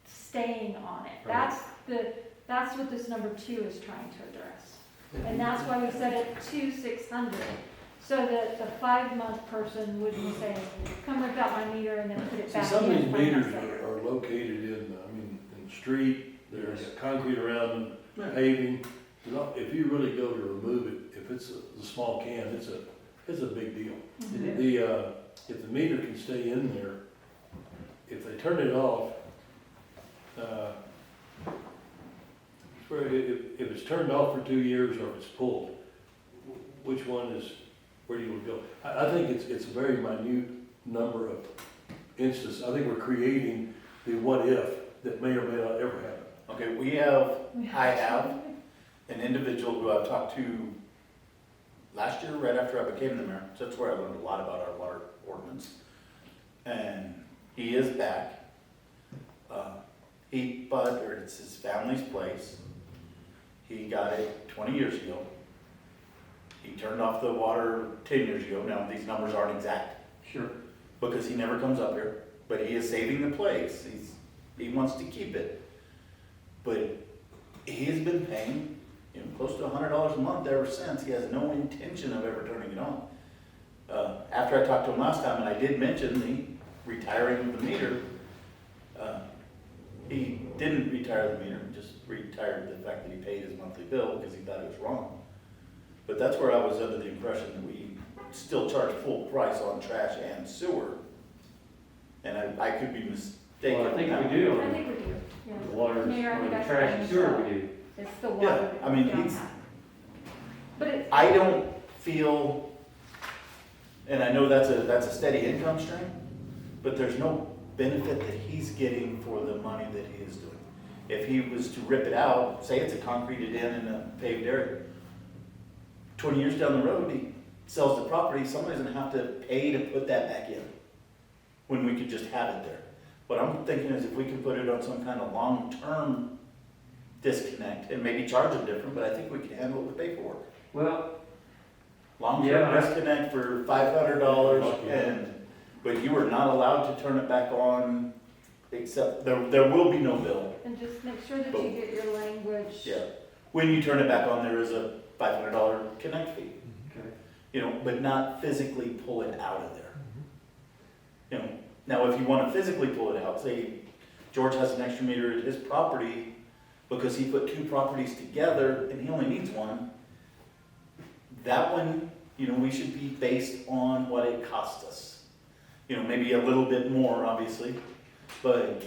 staying on it. That's what this number 2 is trying to address. And that's why we set it to 600, so that the 5-month person wouldn't say, come rip out my meter and then put it See, back in. some of these 5 months meters later. are located in the street, there's concrete around them, paving. You know, if you really go to remove it, if it's a small can, it's a big deal. Mhm. If the meter can stay in there, if they turn it off, if it's turned off for 2 years or if it's pulled, which one is, where you would go? I think it's a very minute number of instances. I think we're creating the what if that may or may not ever happen. Okay, I have an individual who I've talked to last year, right after I became the mayor. So that's where I learned a lot about our water ordinance. And he is back. It's his family's place. He got it 20 years ago. He turned off the water 10 years ago. Now, these numbers aren't exact sure. because he never comes up here, but he is saving the place. He wants to keep it. But he has been paying, close to $100 a month ever since. He has no intention of ever turning it on. After I talked to him last time, and I did mention the retiring of the meter, he didn't retire the meter, just retired the fact that he paid his monthly bill because he thought it was wrong. But that's where I was under the impression that we still charge full price on trash and sewer. And I could be mistaken. Well, I think on that. we do. I think we do, yeah. The water, Mayor, I or think the that's trash and fine. sewer we do. It's the water. Yeah, that I mean, goes down he's- that. But it, I don't feel, and I know that's a steady income stream, but there's no benefit that he's getting for the money that he is doing. If he was to rip it out, say it's a concreted in and a paved area, 20 years down the road, he sells the property, somebody's gonna have to pay to put that back in, when we could just have it there. What I'm thinking is if we can put it on some kind of long-term disconnect, and maybe charge them different, but I think we can handle it with paperwork. Well, Long-term Yeah. disconnect for $500, but you are not allowed to turn it back on, except, there will be no bill. and just make sure that you get your language. Yeah. When you turn it back on, there is a $500 connect fee, okay. you know, but not physically pull it out of there. You know, now if you want to physically pull it out, say George has an extra meter at his property because he put two properties together and he only needs one, that one, you know, we should be based on what it cost us. You know, maybe a little bit more, obviously, but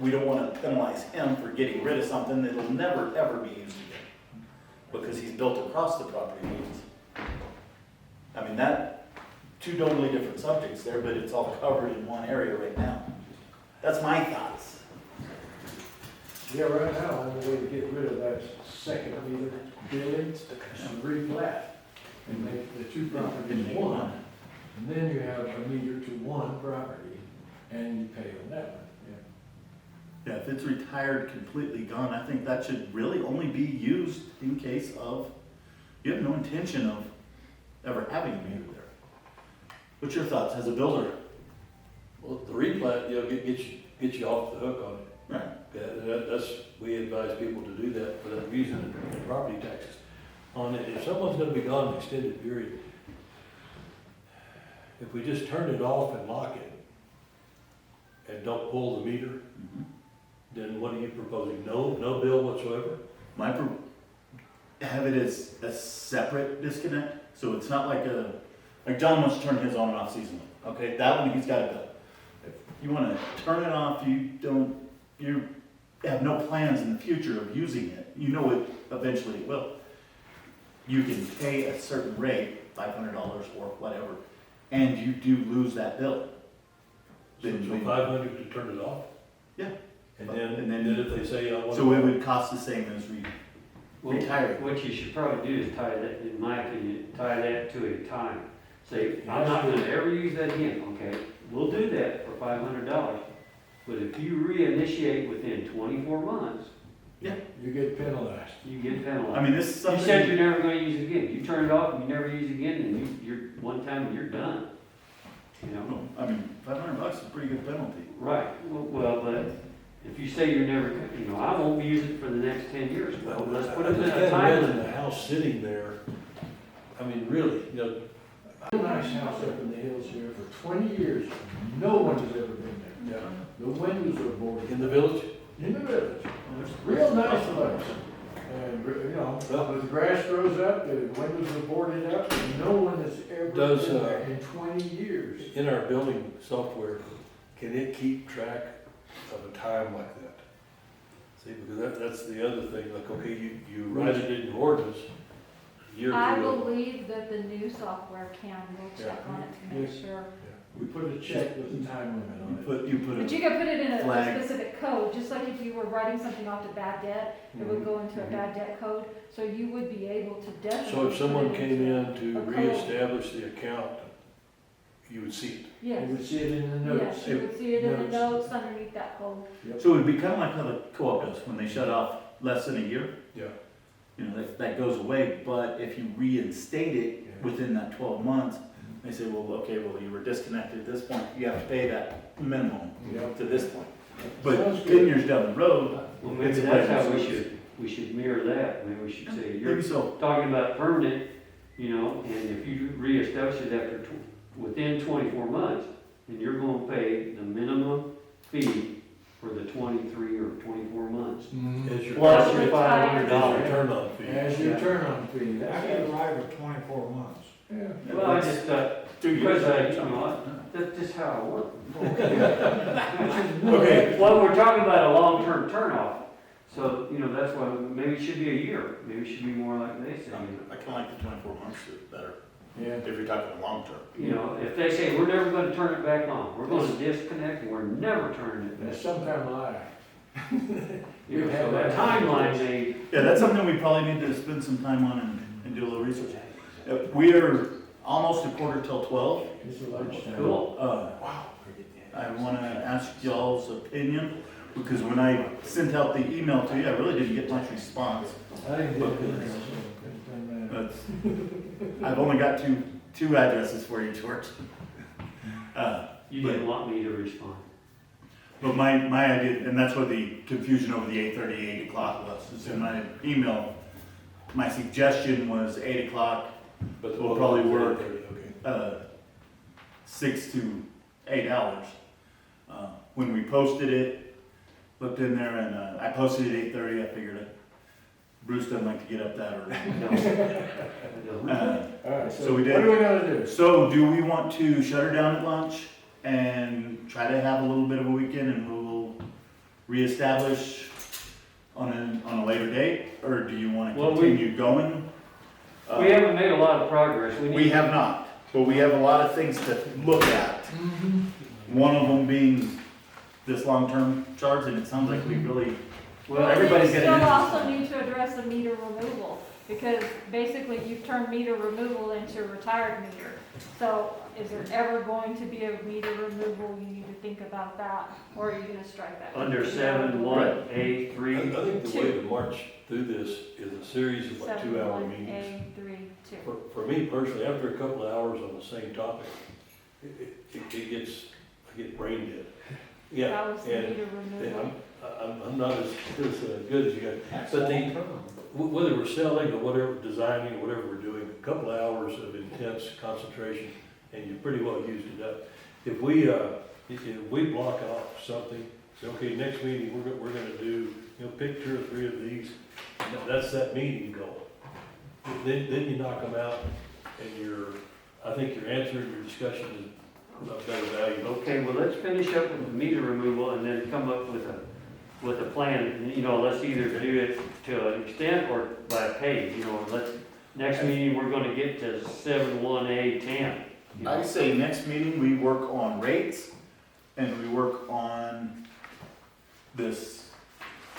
we don't want to penalize him for getting rid of something that'll never, ever be used again, because he's built across the property lines. I mean, that, two totally different subjects there, but it's all covered in one area right now. That's my thoughts. Yeah, right now, the only way to get rid of that second meter billing is to replat and make the two properties one. And then you have a meter to one property and you pay on that one, yeah. Yeah, if it's retired, completely gone, I think that should really only be used in case of, you have no intention of ever having a meter there. What's your thoughts as a builder? Well, the replat, you know, get you off the hook on it. Right. We advise people to do that for that reason in property taxes. On it, if someone's gonna be gone an extended period, if we just turn it off and lock it and don't pull the meter, then what are you proposing? No bill whatsoever? Have it as a separate disconnect, so it's not like John wants to turn his on and off seasonally, okay, that one he's got a bill. If you wanna turn it off, you have no plans in the future of using it, you know it eventually will. You can pay a certain rate, $500 or whatever, and you do lose that bill. So Then 500 to turn it off? Yeah. And then And then- if they say, I want. So it would cost the same as Well, retiring. what you should probably do is tie that, in my opinion, tie that to a time. Say, I'm not gonna ever use that again, okay? We'll do that for $500. But if you reinitiate within 24 months, You get penalized. you get penalized. I mean, this is You something. said you're never gonna use it again. You turn it off and you never use it again, and you're, one time and you're done. You know? I mean, $500 is a pretty good penalty. Right, well, but if you say you're never, you know, I won't use it for the next 10 years, well, let's put it in I just a can't time imagine limit. the house sitting there. I mean, really, you know, A nice house up in the hills here for 20 years. No one has ever been there. yeah. The windows are boarded. In the village? In the village. Real nice place. And, you know, the grass grows up, the windows are boarded up, and no one has ever Does, been there in 20 years. In our building software, can it keep track of a time like that? See, because that's the other thing, like, okay, you write it in your ordinance, a year or I two ago. believe that the new software can, we'll check on it to make sure. We put a check with the time limit on it. You put But a, you could put it in a Flag. specific code, just like if you were writing something off to bad debt, it would go into a bad debt code, so you would be able to definitely. So if someone put it came into- in to a code. reestablish the account, you would see it. You Yes, would see it in the notes. yes, you would see it in the Notes. notes underneath that code. so it would be kind of like how the co-op does, when they shut off less than a year, Yeah. you know, that goes away, but if you reinstate it Yeah. within that 12 months, they say, well, okay, well, you were disconnected at this point, you have to pay that minimum Yeah. to this point. But Sounds 10 good. years down the road, Well, maybe It's a that's way how to- we should mirror that. Maybe we should say, you're maybe so. talking about permanent, you know, and if you reestablish it after, within 24 months, then you're gonna pay the minimum fee for the 23 or 24 months. As your, Plus as your your $500. turn on fee. As your turn on fee. I can arrive at 24 months. Yeah. Well, I just, 2 years. because you know, that's just how I work. Okay. Well, we're talking about a long-term turn-off. So, you know, that's why, maybe it should be a year, maybe it should be more like they say, I kinda like the 24 months better, Yeah. if you're talking long term. you know, if they say, we're never gonna turn it back on, we're gonna disconnect, and we're never turning it That's back. some kind of lie. You know, so that timeline, they, Yeah, that's something we probably need to spend some time on and do a little research. We are almost a quarter till 12. It's a lunchtime. cool. I want to ask y'all's opinion, because when I sent out the email to you, I really didn't get much response. I didn't get But I've only got two addresses for you, George. You didn't want me to respond. But my idea, and that's what the confusion over the 8:30, 8 o'clock was, is in my email, my suggestion was 8 o'clock, But Will probably work. Okay. 6 to 8 hours. When we posted it, looked in there, and I posted it at 8:30, I figured Bruce doesn't like to get up that early. No, I don't. All right, So we did. What are we gonna do? So do we want to shut her down at lunch and try to have a little bit of a weekend, and we'll reestablish on a later date? Or do you want to Well, continue going? We haven't made a lot of progress. We have not, but we have a lot of things to look at. One of them being this long-term charge, and it sounds like we really, Well, everybody's We gonna still do- also need to address the meter removal, because basically you've turned meter removal into retired meter. So is there ever going to be a meter removal? You need to think about that, or are you gonna strike that? under 7(1)(a)(3). I think the way to march through this is a series of like 2-hour meetings. A3-2. For me personally, after a couple of hours on the same topic, it gets, I get brain dead. Yeah, That was the and meter removal. I'm not as good as you guys. But whether we're selling or whatever, designing, or whatever we're doing, a couple of hours of intense concentration, and you pretty well used it up. If we block off something, say, okay, next meeting, we're gonna do, pick 2 or 3 of these, that's that meeting goal. Then you knock them out, and I think your answer, your discussion is of better value. Okay, well, let's finish up with the meter removal and then come up with a plan. You know, let's either do it to an extent or by pay, next meeting, we're gonna get to 7(1)(a)(10). you know. I say next meeting, we work on rates, and we work on this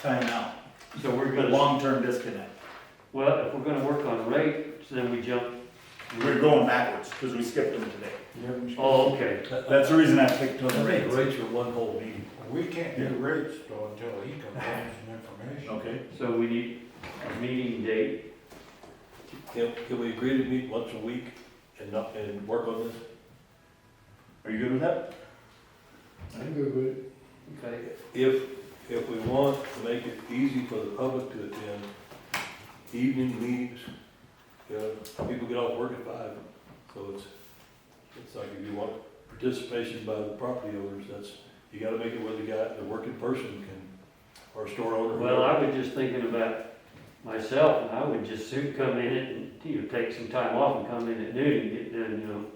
timeout, So we're the gonna, long-term disconnect. well, if we're gonna work on rates, then we jump. We're going backwards, because we skipped them today. Oh, okay. That's the reason I picked on the The rates. rates are one whole meeting. We can't do rates though until he comes in with some information. Okay, So we need a meeting date. Can we agree to meet once a week and work on this? are you good with that? I'm good with it. Okay. If we want to make it easy for the public to attend, evening meetings, people get off work at 5, so it's like if you want participation by the property owners, you gotta make it where the working person can, or store owner. Well, I was just thinking about myself, and I would just soon come in and, take some time off and come in at noon and get done,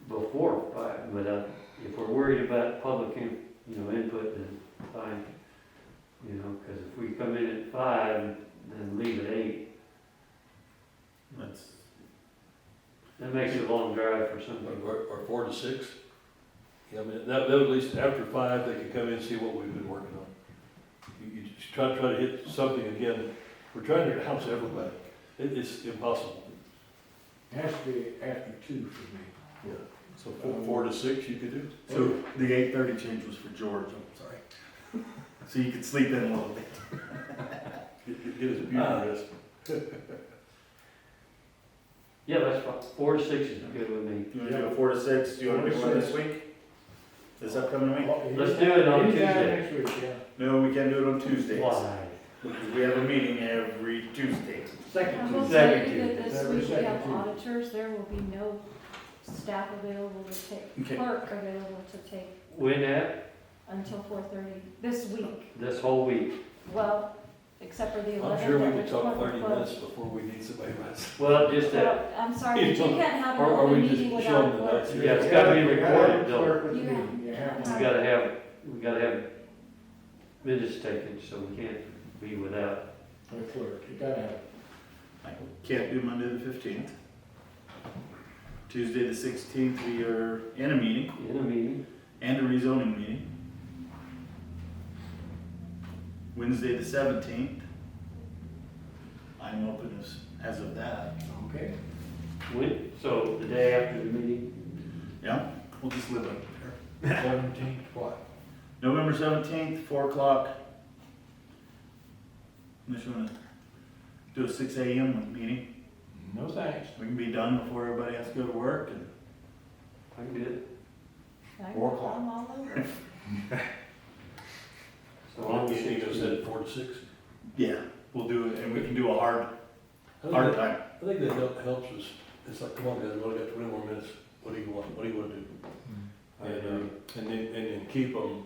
before 5. But, if we're worried about public, input, then fine. Because if we come in at 5, then leave at 8, That's, that makes it a long drive for some people. Or 4 to 6. I mean, that at least after 5, they can come in and see what we've been working on. You just try to hit something again. We're trying to house everybody. It's impossible. Has to be after 2 for me. Yeah. So 4 to 6 you could do. so the 8:30 change was for George, I'm sorry. So you could sleep in a little bit. Get his beauty rest. Yeah, that's fine. 4 to 6 is good with me. You want to do a 4 to 6? Do you want to do one this week? This upcoming week? Let's do it on Anytime Tuesday. next week, yeah. No, we can't do it on Tuesdays. Why? Because we have a meeting every Tuesday. I Second will Tuesday. tell Second you that this Tuesday. week we have Second Tuesday. auditors, there will be no staff available to take, Okay. clerk available to take When at? until 4:30 this week. This whole week. Well, except for the 11th. I'm sure we at could which talk point we're 30 closed. minutes before we need somebody else. Well, just that, Well, I'm sorry, but you can't have an Or open we just meeting show them without the clerk. notes? yeah, it's gotta be recorded, though. Clerk with You me. have- You have We one. gotta have minutes taken, so we can't be without. The clerk, you gotta have. I can't do Monday the 15th. Tuesday the 16th, we are in a meeting In a meeting, and a rezoning meeting. Wednesday the 17th, I'm open as of that. Okay. so the day after the meeting, Yeah, we'll just live up there. 17th, what? November 17th, 4 o'clock. Unless you wanna do a 6 a.m. meeting, No thanks. we can be done before everybody has to go to work and I can do it. 4 o'clock. I'm all over. So on the You just 16th. said 4 to 6. yeah, we'll do it, and we can do a hard I think time. I think that helps us. It's like, come on guys, we only got 20 more minutes. What do you want? What do you want to do? And then keep them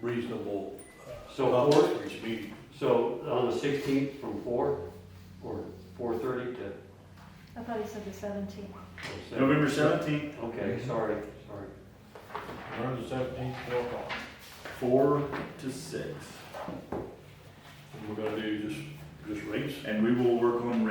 reasonable. So topics four- for each meeting. So on the 16th from 4 or 4:30 to I thought he said the 17th. 7? November 17th, Okay, sorry. November 17th, 4 o'clock. 4 to 6. And we're gonna do just rates. And we will work on rates.